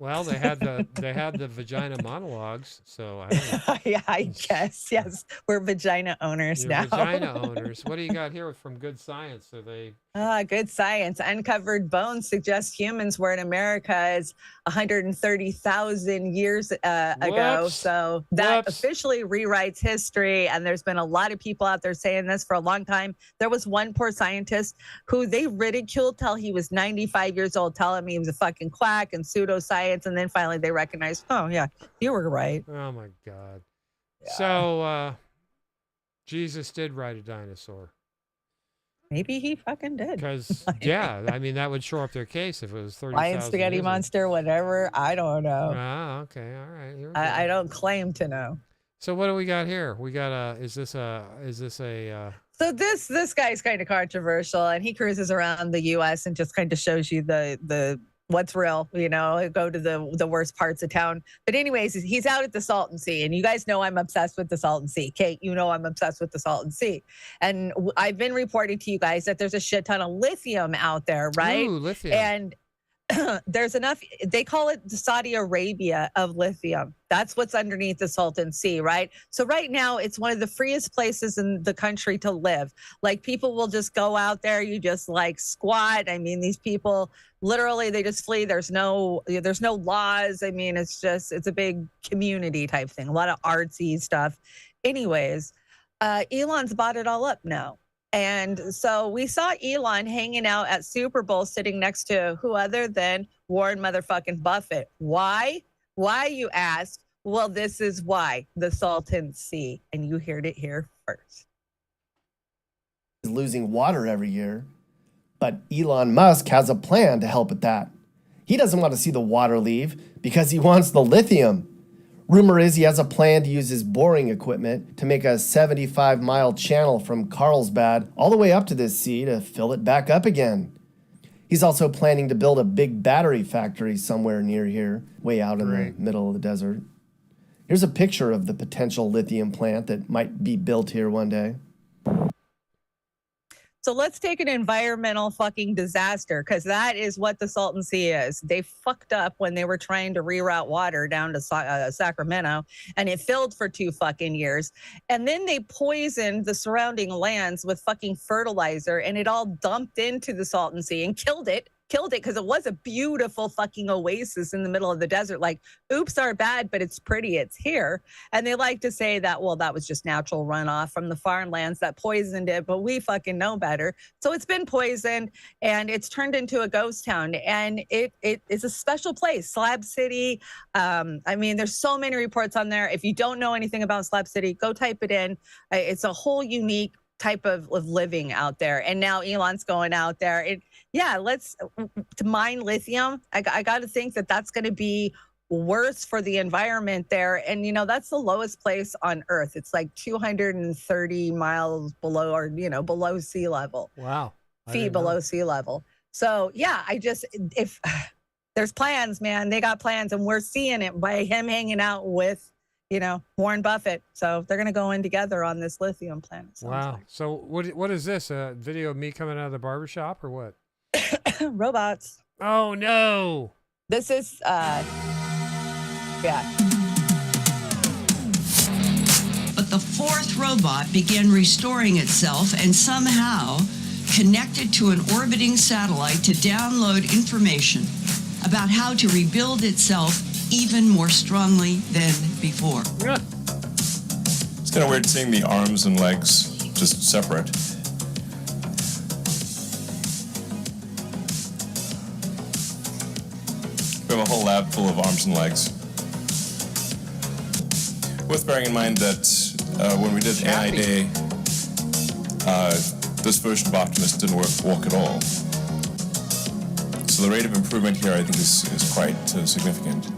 Well, they had the vagina monologues, so I don't know. Yeah, I guess. Yes, we're vagina owners You're now. vagina owners. What do you got here from Good Science? Are they? Good science. Uncovered bones suggest humans were in America as 130,000 years ago. So that officially rewrites history. And there's been a lot of people out there saying this for a long time. There was one poor scientist who they ridiculed till he was 95 years old, telling me he was a fucking quack and pseudoscience. And then finally they recognized, oh, yeah, you were right. Oh, my God. Yeah. So Jesus did ride a dinosaur. Maybe he fucking did. Because, yeah, I mean, that would shore up their case if it was 30,000 Lion spaghetti monster, whatever. I don't know. Ah, okay. All right. Here we go. I don't claim to know. So what do we got here? We got is this a So this guy's kind of controversial, and he cruises around the U.S. and just kind of shows you the what's real, go to the worst parts of town. But anyways, he's out at the Salton Sea, and you guys know I'm obsessed with the Salton Sea. Kate, I'm obsessed with the Salton Sea. And I've been reporting to you guys that there's a shit ton of lithium out there, right? Ooh, lithium. And there's enough, they call it the Saudi Arabia of lithium. That's what's underneath the Salton Sea, right? So right now, it's one of the freest places in the country to live. Like, people will just go out there, you just like squat. I mean, these people literally, they just flee. There's no laws. I mean, it's a big community type thing, a lot of artsy stuff. Anyways, Elon's bought it all up now. And so we saw Elon hanging out at Super Bowl, sitting next to who other than Warren motherfucking Buffett. Why? Why, you ask? Well, this is why. The Salton Sea. And you heard it here first. Losing water every year, but Elon Musk has a plan to help with that. He doesn't want to see the water leave because he wants the lithium. Rumor is he has a plan to use his boring equipment to make a 75-mile channel from Carlsbad all the way up to this sea to fill it back up again. He's also planning to build a big battery factory somewhere near here, way out in the middle of the desert. Here's a picture of the potential lithium plant that might be built here one day. So let's take an environmental fucking disaster, because that is what the Salton Sea is. They fucked up when they were trying to reroute water down to Sacramento, and it filled for 2 fucking years. And then they poisoned the surrounding lands with fucking fertilizer, and it all dumped into the Salton Sea and killed it because it was a beautiful fucking oasis in the middle of the desert. Like, oops are bad, but it's pretty, it's here. And they like to say that, well, that was just natural runoff from the farmlands that poisoned it, but we fucking know better. So it's been poisoned and it's turned into a ghost town, and it is a special place, Slab City. I mean, there's so many reports on there. If you don't know anything about Slab City, go type it in. It's a whole unique type of living out there. And now Elon's going out there. Let's to mine lithium. I got to think that that's going to be worse for the environment there. And, that's the lowest place on Earth. It's like 230 miles below, or, below sea level. Wow. Feet below sea level. So, if there's plans, man, they got plans, and we're seeing it by him hanging out with, Warren Buffett. So they're going to go in together on this lithium plant. Wow. Like. So what is this? A video of me coming out of the barbershop or what? Robots. Oh, no. This is, But the 4th robot began restoring itself and somehow connected to an orbiting satellite to download information about how to rebuild itself even more strongly than before. It's kind of weird seeing the arms and legs just separate. We have a whole lab full of arms and legs. Worth bearing in mind that when we did AI Day, this version of Optimus didn't walk at all. So the rate of improvement here, I think, is quite significant.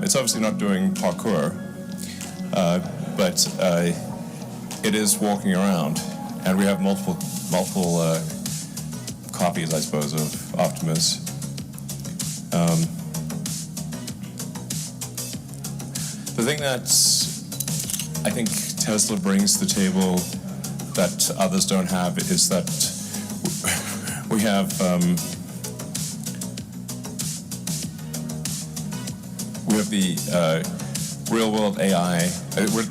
It's obviously not doing parkour, but it is walking around, and we have multiple copies, I suppose, of Optimus. The thing that I think Tesla brings to the table that others don't have is that we have the real-world AI.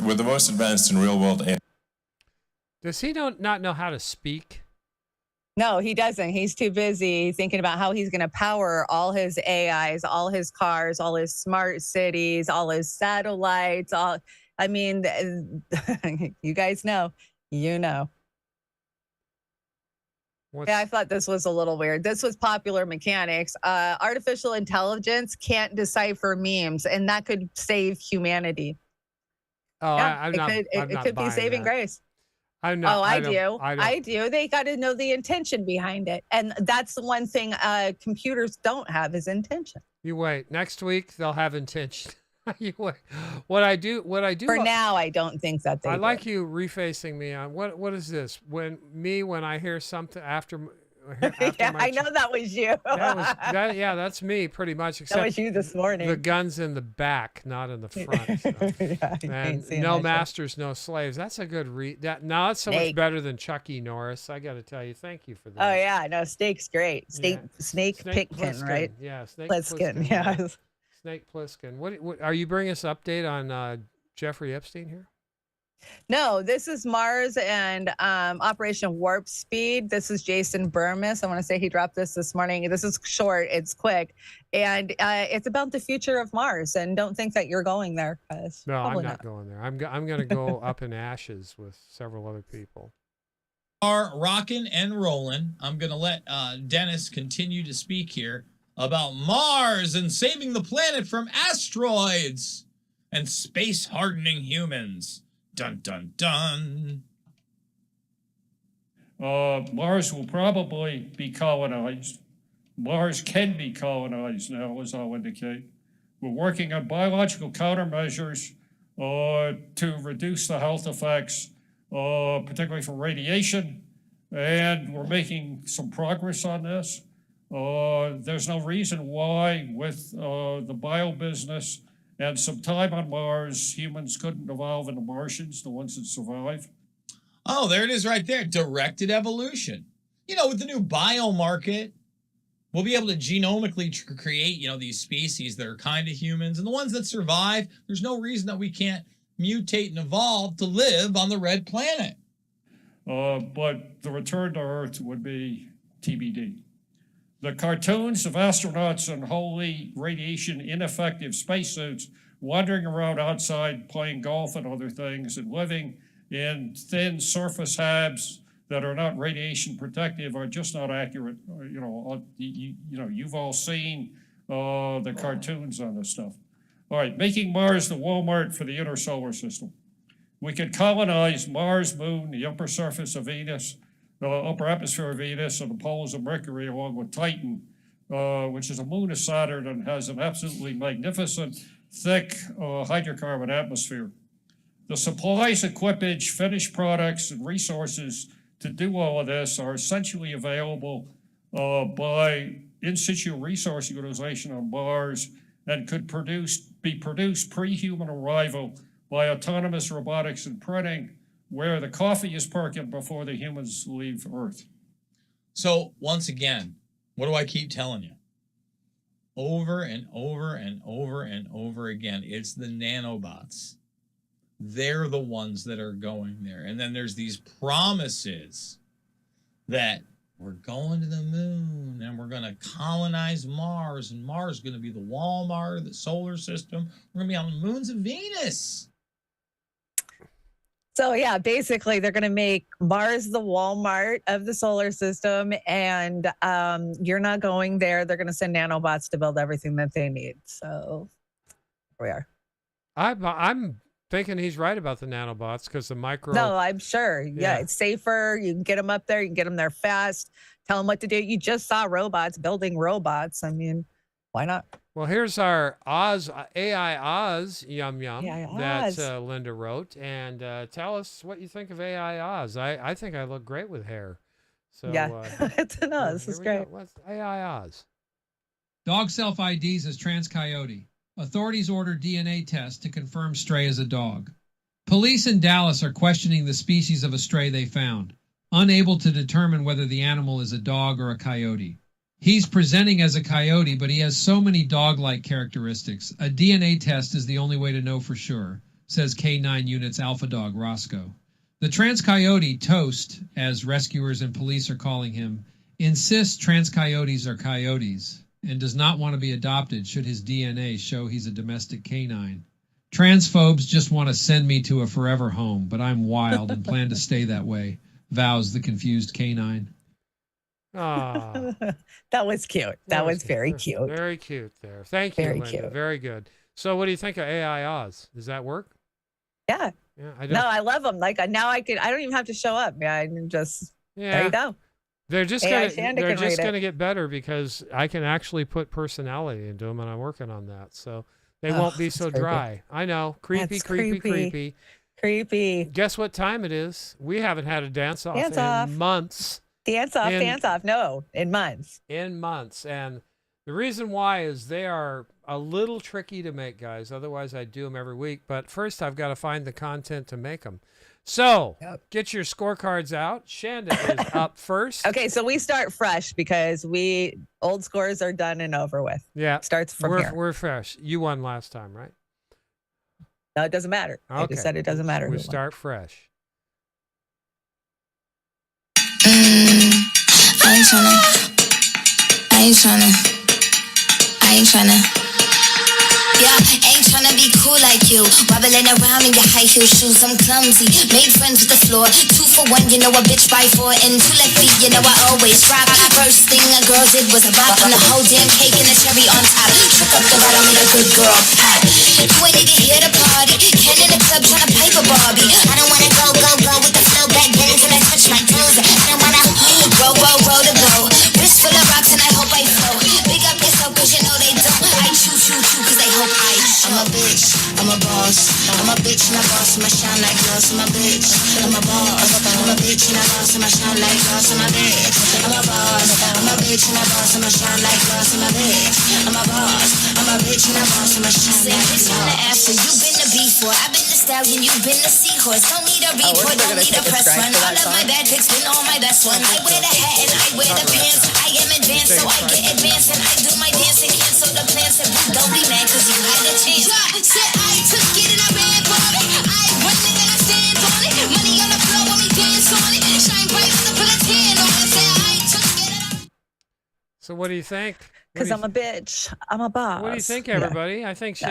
We're the most advanced in real-world AI. Does he not know how to speak? No, he doesn't. He's too busy thinking about how he's going to power all his AIs, all his cars, all his smart cities, all his satellites. I mean, you guys know. You know. Yeah, I thought this was a little weird. This was Popular Mechanics. Artificial intelligence can't decipher memes, and that could save humanity. Oh, Yeah, I'm it could be saving grace. I'm not. Oh, I do. They got to know the intention behind it, and that's the one thing computers don't have is intention. You wait. Next week they'll have intention. You wait. What I do. For now, I don't think that they. I like you refacing me on what is this? When I hear something after yeah, I know that was you. Yeah, that's me pretty much. Except that was you this morning. The gun's in the back, not in the front. So. And no masters, no slaves. That's a good read. Now that's so much better than Chuck E. Norris. I got to tell you, thank you for that. Oh yeah, no, Snake's great. Snake Plissken, right? Yeah, Snake Plissken. Yeah. Snake Plissken. What are you bringing us update on Jeffrey Epstein here? No, this is Mars and Operation Warp Speed. This is Jason Burmis. I want to say he dropped this morning. This is short. It's quick. And it's about the future of Mars. And don't think that you're going there. No, I'm not going there. I'm going to go up in ashes with several other people. Are rocking and rolling. I'm going to let Dennis continue to speak here about Mars and saving the planet from asteroids and space hardening humans. Dun, dun, dun. Mars will probably be colonized. Mars can be colonized now, as I'll indicate. We're working on biological countermeasures to reduce the health effects, particularly from radiation, and we're making some progress on this. There's no reason why, with the bio business and some time on Mars, humans couldn't evolve into Martians, the ones that survive. Oh, there it is right there. Directed evolution. You know, with the new biomarket, we'll be able to genomically create, these species that are kind of humans. And the ones that survive, there's no reason that we can't mutate and evolve to live on the red planet. But the return to Earth would be TBD. The cartoons of astronauts in wholly radiation ineffective spacesuits wandering around outside playing golf and other things and living in thin surface habs that are not radiation protective are just not accurate. You've all seen the cartoons on this stuff. All right, making Mars the Walmart for the inner solar system. We could colonize Mars, Moon, the upper surface of Venus, the upper atmosphere of Venus, and the poles of Mercury, along with Titan, which is a moon of Saturn and has an absolutely magnificent, thick hydrocarbon atmosphere. The supplies, equipage, finished products, and resources to do all of this are essentially available by in situ resource utilization on Mars and could be produced pre-human arrival by autonomous robotics and printing, where the coffee is perking before the humans leave Earth. So, once again, what do I keep telling you? Over and over and over and over again, it's the nanobots. They're the ones that are going there. And then there's these promises that we're going to the moon and we're going to colonize Mars, and Mars is going to be the Walmart of the solar system. We're going to be on the moons of Venus. So yeah, basically they're going to make Mars the Walmart of the solar system, and you're not going there. They're going to send nanobots to build everything that they need. So here we are. I'm thinking he's right about the nanobots because the micro. No, I'm sure. Yeah, it's safer. You can get them up there. You can get them there fast. Tell them what to do. You just saw robots building robots. I mean, why not? Well, here's our Oz AI Oz yum AI that Oz. Linda wrote, and tell us what you think of AI Oz. I think I look great with hair. So Yeah, it's an Oz. here It's we great. go. What's AI Oz? Dog self-IDs as trans coyote. Authorities order DNA test to confirm stray as a dog. Police in Dallas are questioning the species of a stray they found, unable to determine whether the animal is a dog or a coyote. He's presenting as a coyote, but he has so many dog-like characteristics. A DNA test is the only way to know for sure, says K9 Unit's alpha dog Roscoe. The trans coyote, Toast, as rescuers and police are calling him, insists trans coyotes are coyotes and does not want to be adopted should his DNA show he's a domestic canine. Transphobes just want to send me to a forever home, but I'm wild and plan to stay that way, vows the confused canine. Ah, That was cute. That was very cute. Very cute there. Thank you, Very Linda. cute. Very good. So what do you think of AI Oz? Does that work? Yeah. Yeah, I No, I love them. Like now I don't even have to show up. Yeah, I can just, there you go. They're just AI gonna Chanda they're can just read it. gonna get better because I can actually put personality into them, and I'm working on that. So they won't be so that's creepy. dry. I know, creepy, That's creepy, creepy. creepy. Creepy. Guess what time it is? We haven't had a dance off Dance in off. months. Dance off, In- dance off. No, in months. In months, and the reason why is they are a little tricky to make, guys. Otherwise, I'd do them every week. But first, I've got to find the content to make them. So get your scorecards out. Shanda is up first. Okay, so we start fresh because old scores are done and over with. Yeah, starts from here. We're fresh. You won last time, right? No, it doesn't matter. I just said it doesn't matter. We who won. start fresh. I ain't tryna. Yeah, ain't tryna be cool like you. Wobbling around in your high heel shoes, I'm clumsy. Made friends with the floor. 2 for 1, you know a bitch by 4. And 2 left feet, you know I always rock. First thing a girl did was a bop on the whole damn cake and the cherry on top. Shook up the bottom with a good girl pop. You ain't even here to party. Ken in the club tryna pipe a Barbie. I don't wanna go with the flow back then till I touch my toes. I don't wanna roll the boat. Wrist full of rocks and I hope I flow. Big up yourself cause you know they don't. I choo cause they hope I show. I'm a bitch, I'm a boss. I'm a bitch and a boss, I'ma shine like glass. I'm a bitch, I'm a boss. I'm a bitch and a boss, I'ma shine like glass. I'm a bitch, I'm a boss. I'm a bitch and a boss, I'ma shine like glass. I'm a bitch, I'm a boss. I'm a bitch and a boss, I'ma shine like glass. On the after, you been the before. I've been the stallion, you've been the seahorse. Don't need a report, don't need a press run. All of my bad pics been all my best ones. I wear the hat and I wear the pants. I am advanced, so I get advanced. And I do my dance and cancel the plans. And don't be mad cause you had a chance. Said I took it and I ran for it. I run it and I stand on it. Money on the floor when we dance on it. Shine bright on the put a tan on it. Said I took it and I... So what do you think? Because I'm a bitch. I'm a boss. What do you think, everybody? I think you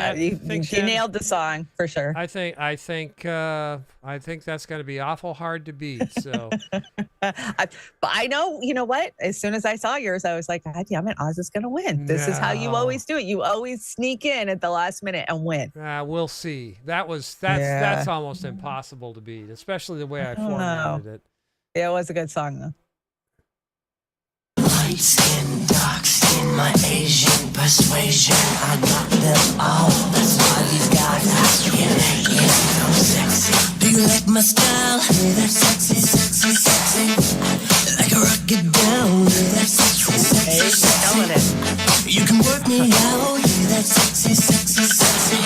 nailed the song for sure. I think that's going to be awful hard to beat. So, but I know, you know what? As soon as I saw yours, I was like, God damn it, Oz is going to win. This is how you always do it. You always sneak in at the last minute and win. we'll see. That's almost impossible to beat, especially the way I formatted it. Yeah, it was a good song though. Light skin, dark skin, my Asian persuasion. I got them all. That's why these guys ask you, yeah, so sexy. Do you like my style? Yeah, that's sexy, sexy, sexy. Like a rocket down. Yeah, that's sexy, sexy, sexy. You can work me out. Yeah, that's sexy, sexy, sexy.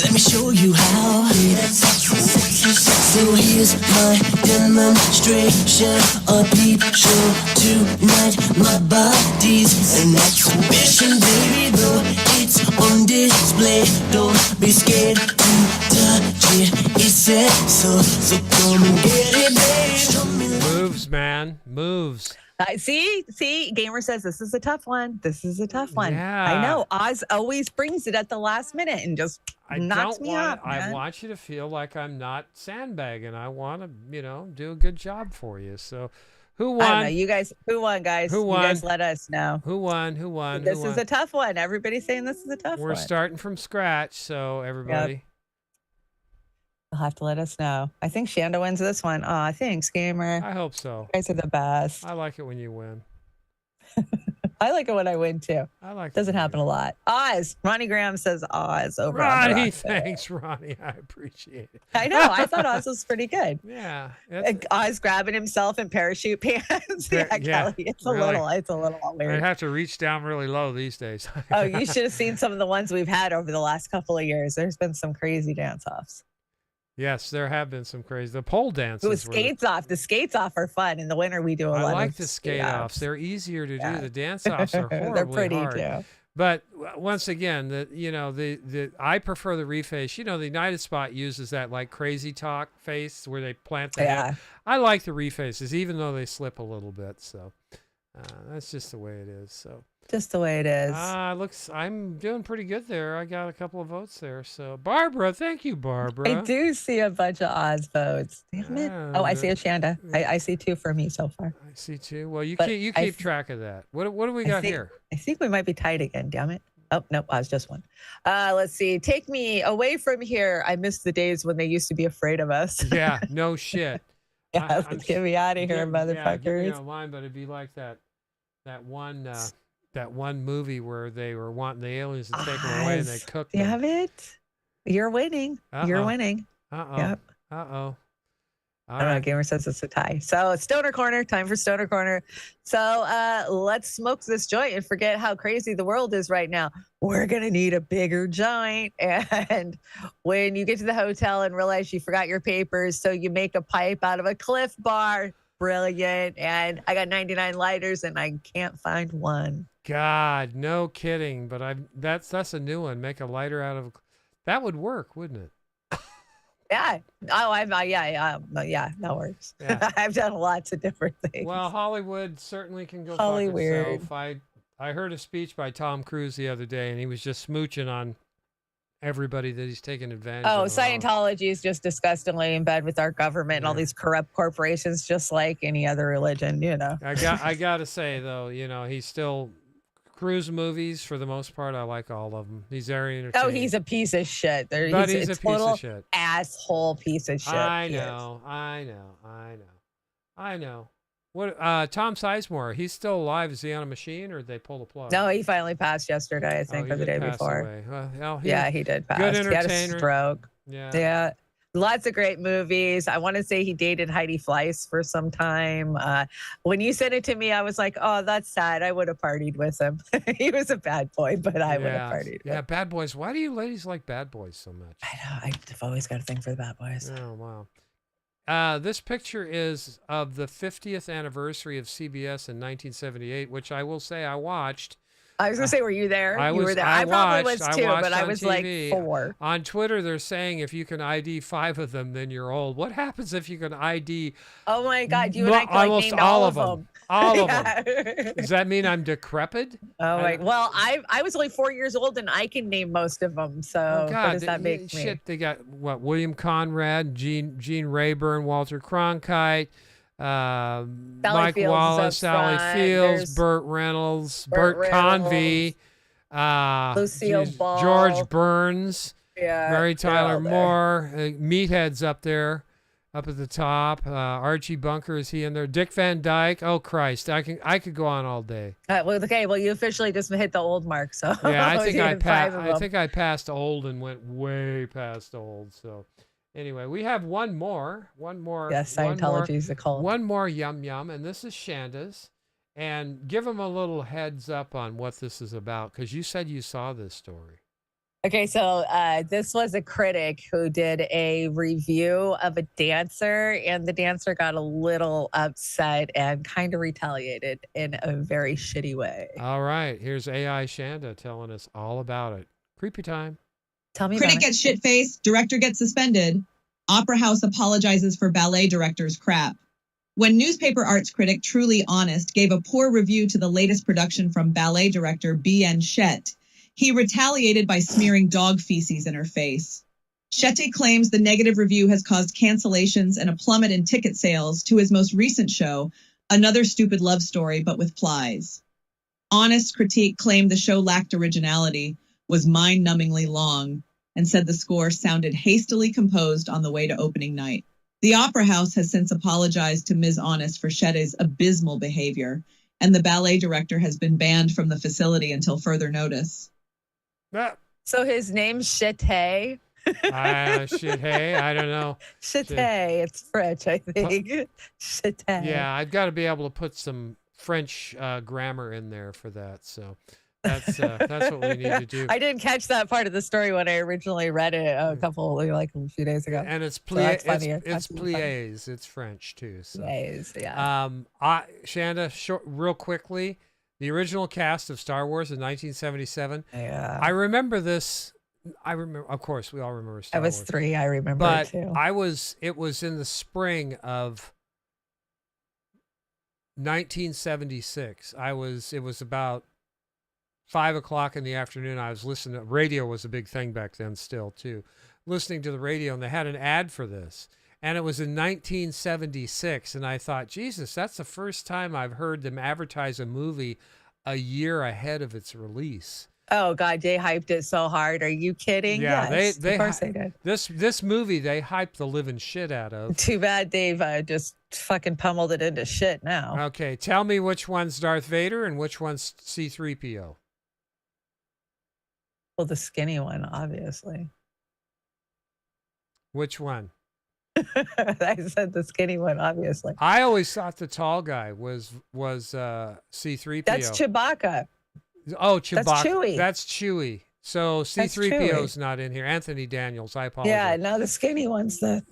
Let me show you how. Yeah, that's sexy, sexy, sexy. So here's my demonstration. A peep show tonight. My body's an exhibition, baby, though it's on display. Don't be scared to touch it. It's set, so come and get it, babe. Moves, man. moves. See, Gamer says this is a tough one. This is a tough one. Yeah. I know. Oz always brings it at the last minute and just knocks me up. I want you to feel like I'm not sandbagging. I want to, do a good job for you. So, who won? I don't know. You guys, who won, guys? Who won? You guys let us know. Who won? Who won? This is a tough one. Everybody's saying this is a tough one. We're starting from scratch, so everybody. Yep. You'll have to let us know. I think Chanda wins this one. Aw, thanks, Gamer. I hope so. You guys are the best. I like it when you win. I like it when I win too. I like. Doesn't happen a lot. Oz. Ronnie Graham says Oz over. Ronnie, on thanks, Ronnie. I appreciate it. I know. I thought Oz was pretty good. Yeah. Oz grabbing himself in parachute pants. Yeah, Kelly. It's a really. little weird. I'd have to reach down really low these days. Oh, you should have seen some of the ones we've had over the last couple of years. There's been some crazy dance offs. Yes, there have been some crazy. The pole dances. The skates off. The skates off are fun. In the winter, we do a lot. I like of the skate offs. They're easier to do. The dance offs are horribly They're pretty hard. too. But once again, I prefer the reface. The United Spot uses that like crazy talk face where they plant the head. I like the refaces, even though they slip a little bit. So that's just the way it is. So. Just the way it is. I'm doing pretty good there. I got a couple of votes there. So Barbara, thank you, Barbara. I do see a bunch of Oz votes. Damn it. Oh, I see a Chanda. I see 2 for me so far. I see 2. Well, you keep track of that. What do we got here? I think we might be tied again. Damn it. Oh, nope. Oz just won. Let's see. Take me away from here. I miss the days when they used to be afraid of us. Yeah, no shit. Yeah, let's get me out of here, motherfuckers. Yeah, give me a line, but it'd be like that one movie where they were wanting the aliens to take them away and they cooked them. Damn it. You're winning. You're winning. Uh-oh. Yep. Uh-oh. I don't know. Gamer says it's a tie. So it's Stoner Corner. Time for Stoner Corner. So let's smoke this joint and forget how crazy the world is right now. We're going to need a bigger joint. And when you get to the hotel and realize you forgot your papers, so you make a pipe out of a Cliff Bar. Brilliant. And I got 99 lighters and I can't find one. God, no kidding. But that's a new one. Make a lighter out of that would work, wouldn't it? Yeah. Oh, yeah, that works. Yeah. I've done lots of different things. Well, Hollywood certainly can go Hollywood. fuck itself. I heard a speech by Tom Cruise the other day, and he was just smooching on everybody that he's taking advantage of. Oh, Scientology is just disgustingly in bed with our government and all these corrupt corporations, just like any other religion, I got to say, though, he's still Cruise movies, for the most part, I like all of them. He's very entertaining. Oh, he's a piece of shit. He's a piece of shit. Asshole piece of shit. I know. What? Tom Sizemore, he's still alive. Is he on a machine, or did they pull the plug? No, he finally passed yesterday, I think, or the day before. Away. Well, he did pass. Good He had entertainer. a stroke. Yeah. Lots of great movies. I want to say he dated Heidi Fleiss for some time. When you sent it to me, I was like, oh, that's sad. I would have partied with him. He was a bad boy, but I would have partied with him. Yeah, Bad Boys. Why do you ladies like Bad Boys so much? I know. I've always got a thing for the Bad Boys. Oh, wow. This picture is of the 50th anniversary of CBS in 1978, which I will say I watched. I was going to say, were you there? You were there. I probably was watched too, but I on was TV. like 4. On Twitter, they're saying if you can ID 5 of them, then you're old. What happens if you can ID? Oh my God, you and I almost named all of them. All of Yeah. them. Does that mean I'm decrepit? Oh my! Well, I was only 4 years old and I can name most of them. So what does that make me? Shit, they got what? William Conrad, Gene Rayburn, Walter Cronkite, Mike Fields Wallace, is up Sally front. Fields, There's Burt Reynolds, Burt Burt Reynolds, Convey, Lucille Ball, George Burns, Yeah, Mary they're Tyler all there. Moore, Meathead's up there. Up at the top, Archie Bunker, is he in there? Dick Van Dyke. Oh Christ, I could go on all day. Well, you officially just hit the old mark. So Yeah, I think you I did 5 passed. of I them. think I passed old and went way past old. So, anyway, we have one more. Yes, Scientology's a cult. One more yum yum, and this is Shanda's. And give them a little heads up on what this is about, because you said you saw this story. Okay, so this was a critic who did a review of a dancer, and the dancer got a little upset and kind of retaliated in a very shitty way. All right, here's AI Shanda telling us all about it. Creepy time. Tell me Critic about it. gets shit-faced, director gets suspended. Opera House apologizes for ballet director's crap. When newspaper arts critic Truly Honest gave a poor review to the latest production from ballet director B.N. Shet, he retaliated by smearing dog feces in her face. Shetty claims the negative review has caused cancellations and a plummet in ticket sales to his most recent show, Another Stupid Love Story, but with flies. Honest critique claimed the show lacked originality, was mind-numbingly long, and said the score sounded hastily composed on the way to opening night. The Opera House has since apologized to Ms. Honest for Shetty's abysmal behavior, and the ballet director has been banned from the facility until further notice. So his name's Chete. Chete, I don't know. Chete, it's French, I think. Chete. Yeah, I've got to be able to put some French grammar in there for that. So that's what we need to do. I didn't catch that part of the story when I originally read it a few days ago. And it's It's pliés. It's French too. So. Pliés, yeah. Chanda, real quickly, the original cast of Star Wars in 1977. Yeah. I remember this. Of course, we all remember Star Wars. I was 3. I remember but too. It was in the spring of 1976. It was about 5 o'clock in the afternoon. I was listening. Radio was a big thing back then still too. Listening to the radio, and they had an ad for this. And it was in 1976. And I thought, Jesus, that's the first time I've heard them advertise a movie a year ahead of its release. Oh God, they hyped it so hard. Are you kidding? Yeah, yes, they of course they did. This movie they hyped the living shit out of. Too bad Dave just fucking pummeled it into shit now. Okay, tell me which one's Darth Vader and which one's C-3PO. Well, the skinny one, obviously. Which one? I said the skinny one, obviously. I always thought the tall guy was C-3PO. That's Chewbacca. Oh, Chewbacca. That's Chewie. That's Chewie. So C-3PO's not in here. Anthony Daniels, I apologize. Yeah, no, the skinny one's the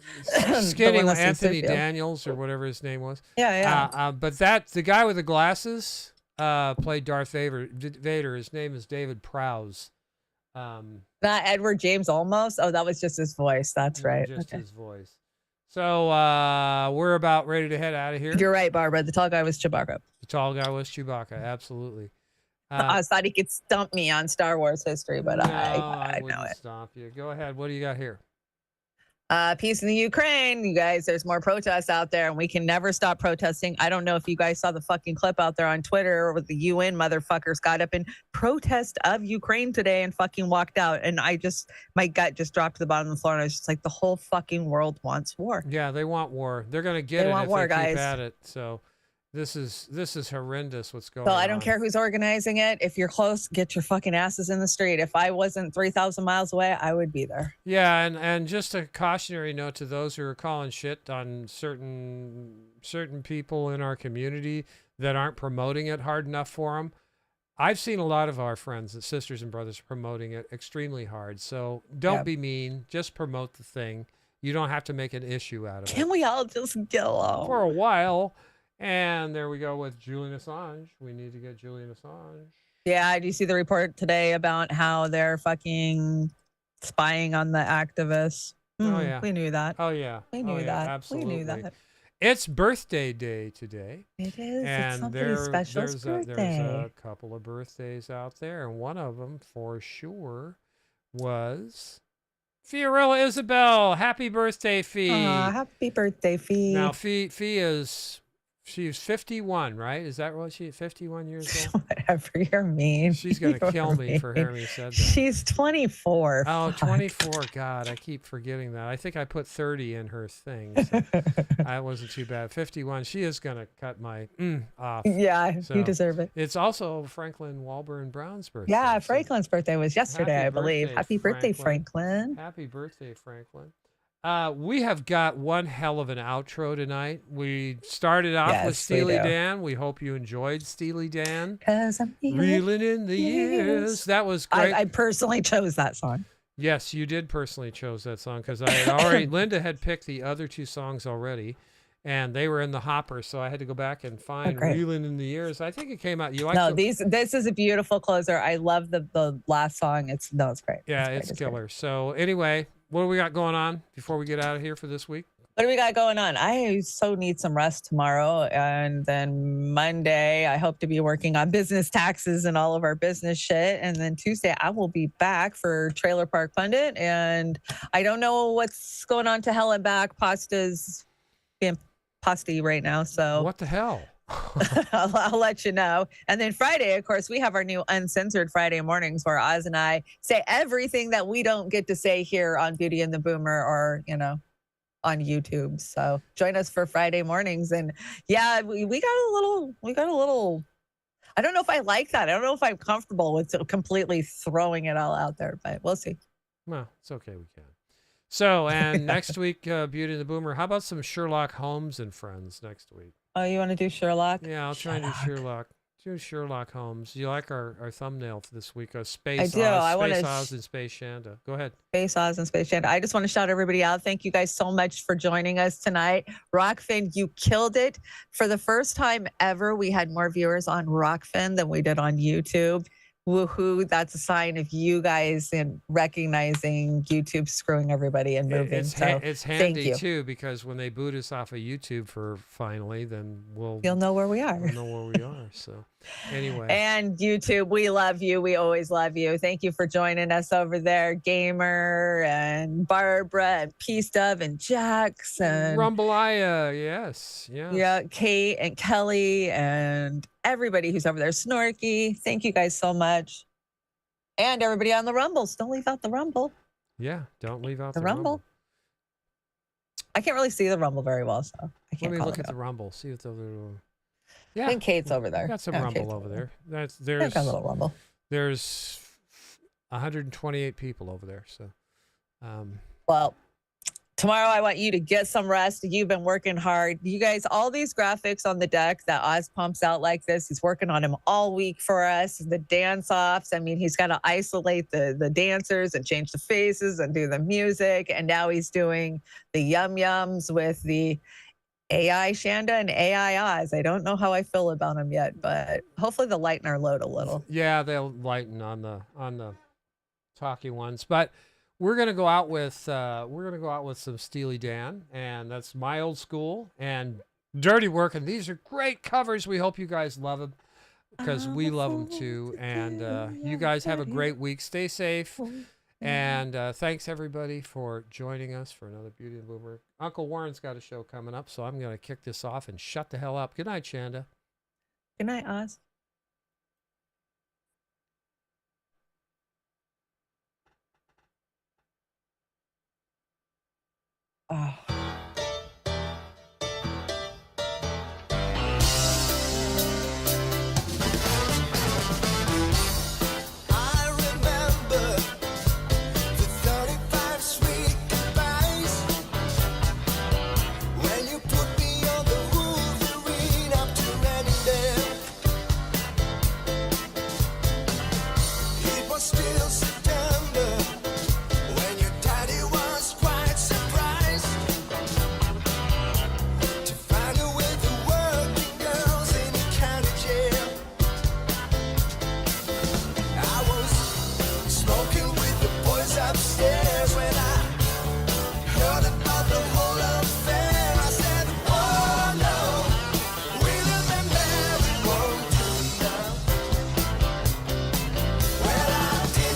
skinny one one, that's Anthony C-3PO. Daniels or whatever his name was. Yeah. But the guy with the glasses played Darth Vader. His name is David Prowse. Not Edward James Olmos. Oh, that was just his voice. That's right. Just his voice. So we're about ready to head out of here. You're right, Barbara. The tall guy was Chewbacca. The tall guy was Chewbacca. Absolutely. I thought he could stump me on Star Wars history, but I know wouldn't it. Stomp you. Go ahead. What do you got here? Peace in the Ukraine. You guys, there's more protests out there and we can never stop protesting. I don't know if you guys saw the fucking clip out there on Twitter where the UN motherfuckers got up in protest of Ukraine today and fucking walked out. And my gut just dropped to the bottom of the floor and I was just like, the whole fucking world wants war. Yeah, they want war. They're going to get it want if war, they guys. keep at it. So this is horrendous what's going So on. I don't care who's organizing it. If you're close, get your fucking asses in the street. If I wasn't 3,000 miles away, I would be there. Yeah, and just a cautionary note to those who are calling shit on certain people in our community that aren't promoting it hard enough for them. I've seen a lot of our friends and sisters and brothers promoting it extremely hard. So don't be mean. Just promote the thing. You don't have to make an issue out of it. Can we all just get along? For a while. And there we go with Julian Assange. We need to get Julian Assange. Yeah, do you see the report today about how they're fucking spying on the activists? Oh, yeah. We knew that. Oh, yeah. We knew that. Absolutely. We knew that. It's birthday day today. It is. And it's somebody's special there's birthday. a couple of birthdays out there. And one of them, for sure, was Fiorella Isabel. Happy birthday, Fee. Aw, happy birthday, Fee. Now, Fee is... She's 51, right? Is that what she's 51 years old? Whatever, you're mean. She's going to kill me for hearing me said that. She's 24. Oh, Fuck. 24. God, I keep forgetting that. I think I put 30 in her thing. So I wasn't too bad. 51. She is going to cut my off. Yeah, So you deserve it. It's also Franklin Walburn Brown's birthday. Yeah, Franklin's birthday was yesterday, I believe. Happy birthday, Franklin. Happy birthday, Franklin. We have got one hell of an outro tonight. We started off with Steely Dan. We hope you enjoyed Steely Dan. 'Cause I'm Reeling in the years. That was great. I personally chose that song. Yes, you did personally chose that song because I had already, Linda had picked the other two songs already, and they were in the hopper, so I had to go back and find Reeling in the Years. I think it came out. You like No, this is a beautiful closer. I love the last song. It's great. Yeah, it's killer. So anyway, what do we got going on before we get out of here for this week? What do we got going on? I so need some rest tomorrow. And then Monday, I hope to be working on business taxes and all of our business shit. And then Tuesday, I will be back for Trailer Park Pundit. And I don't know what's going on to hell and back. Pasta's being pasty right now. So what the hell? I'll let you know. And then Friday, of course, we have our new uncensored Friday mornings where Oz and I say everything that we don't get to say here on Beauty and the Boomer or, on YouTube. So join us for Friday mornings. And yeah, we got a little, I don't know if I like that. I don't know if I'm comfortable with completely throwing it all out there, but we'll see. Well, it's okay. We can. So, and next week, Beauty and the Boomer, how about some Sherlock Holmes and Friends next week? Oh, you want to do Sherlock? Yeah, I'll try and do Sherlock. Do Sherlock Holmes. You like our thumbnail for this week? Space I do. Oz, Space Oz and Space Chanda. Go ahead. Space Oz and Space Chanda. I just want to shout everybody out. Thank you guys so much for joining us tonight. Rockfin, you killed it. For the first time ever, we had more viewers on Rockfin than we did on YouTube. Woohoo. That's a sign of you guys in recognizing YouTube screwing everybody and moving. It's handy too, because when they boot us off of YouTube for finally, then you'll know where we are. We'll know where we are. So anyway. And YouTube, we love you. We always love you. Thank you for joining us over there. Gamer and Barbara and P-Stub and Jax and Rumbalaya. Yes. Yeah. Kate and Kelly and everybody who's over there. Snorky. Thank you guys so much. And everybody on the Rumbles. Don't leave out the Rumble. Yeah. Don't leave out the Rumble. I can't really see the Rumble very well, so I can't. Let me look at the Rumble. See if they're. Yeah. I think Kate's over there. Got some Rumble Kate's over there. There's got a little Rumble. There's 128 people over there. So, well, tomorrow I want you to get some rest. You've been working hard. You guys, all these graphics on the deck that Oz pumps out like this, he's working on them all week for us. The dance-offs. I mean, he's got to isolate the dancers and change the faces and do the music. And now he's doing the yum-yums with the AI Chanda and AI Oz. I don't know how I feel about them yet, but hopefully they'll lighten our load a little. Yeah, they'll lighten on the talky ones. But we're gonna go out with some Steely Dan, and that's My Old School and Dirty Work, and these are great covers. We hope you guys love them because we love them too. And you guys have a great week. Stay safe. And thanks everybody for joining us for another Beauty and Boomer. Uncle Warren's got a show coming up, so I'm gonna kick this off and shut the hell up. Good night, Chanda. Good night, Oz. Oh. Well, I did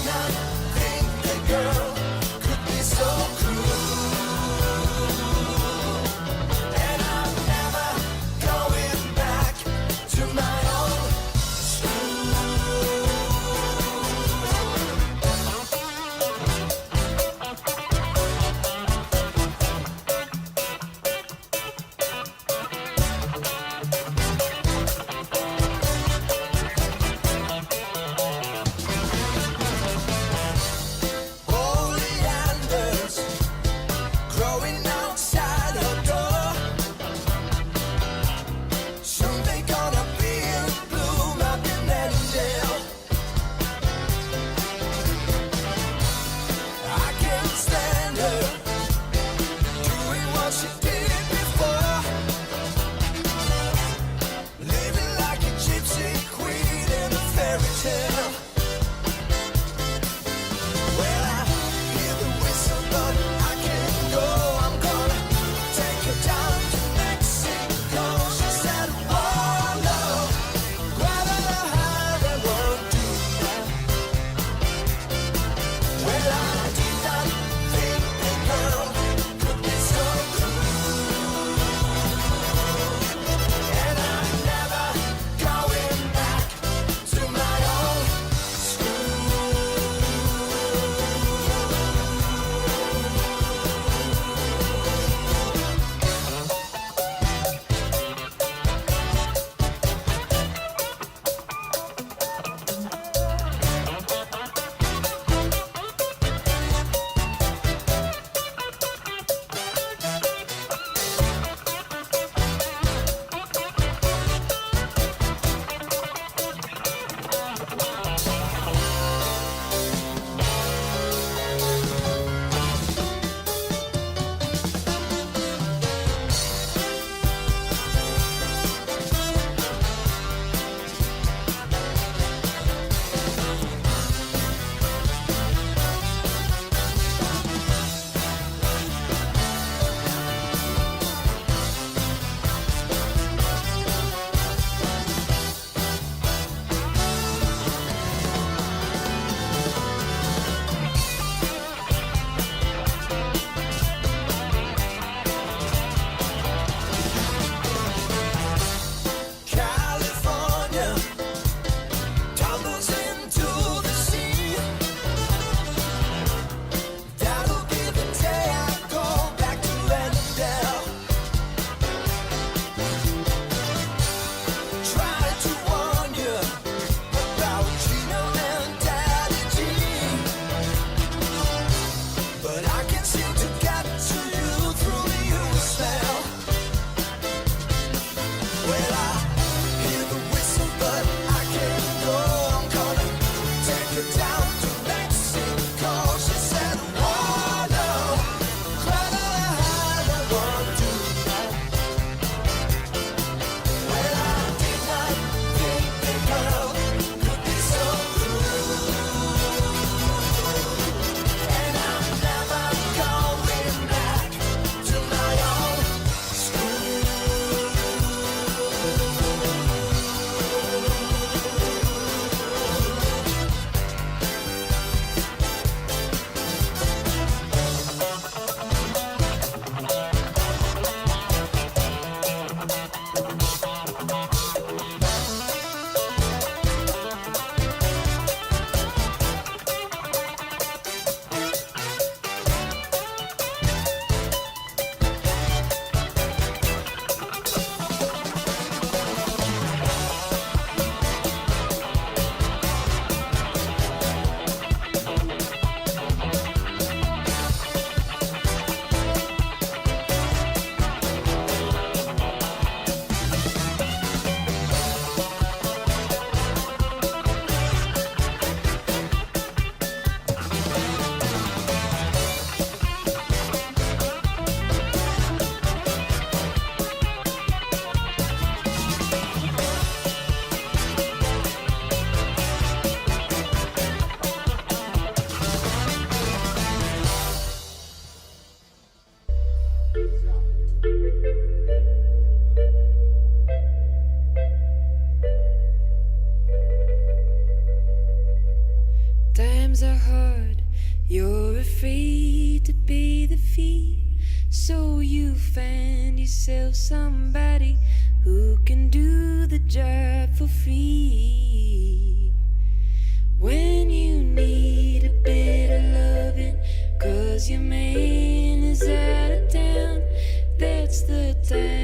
Times are hard, you're afraid to pay the fee, so you find yourself somebody who can do the job for free. When you need a bit of loving, 'cause your man is out of town, that's the time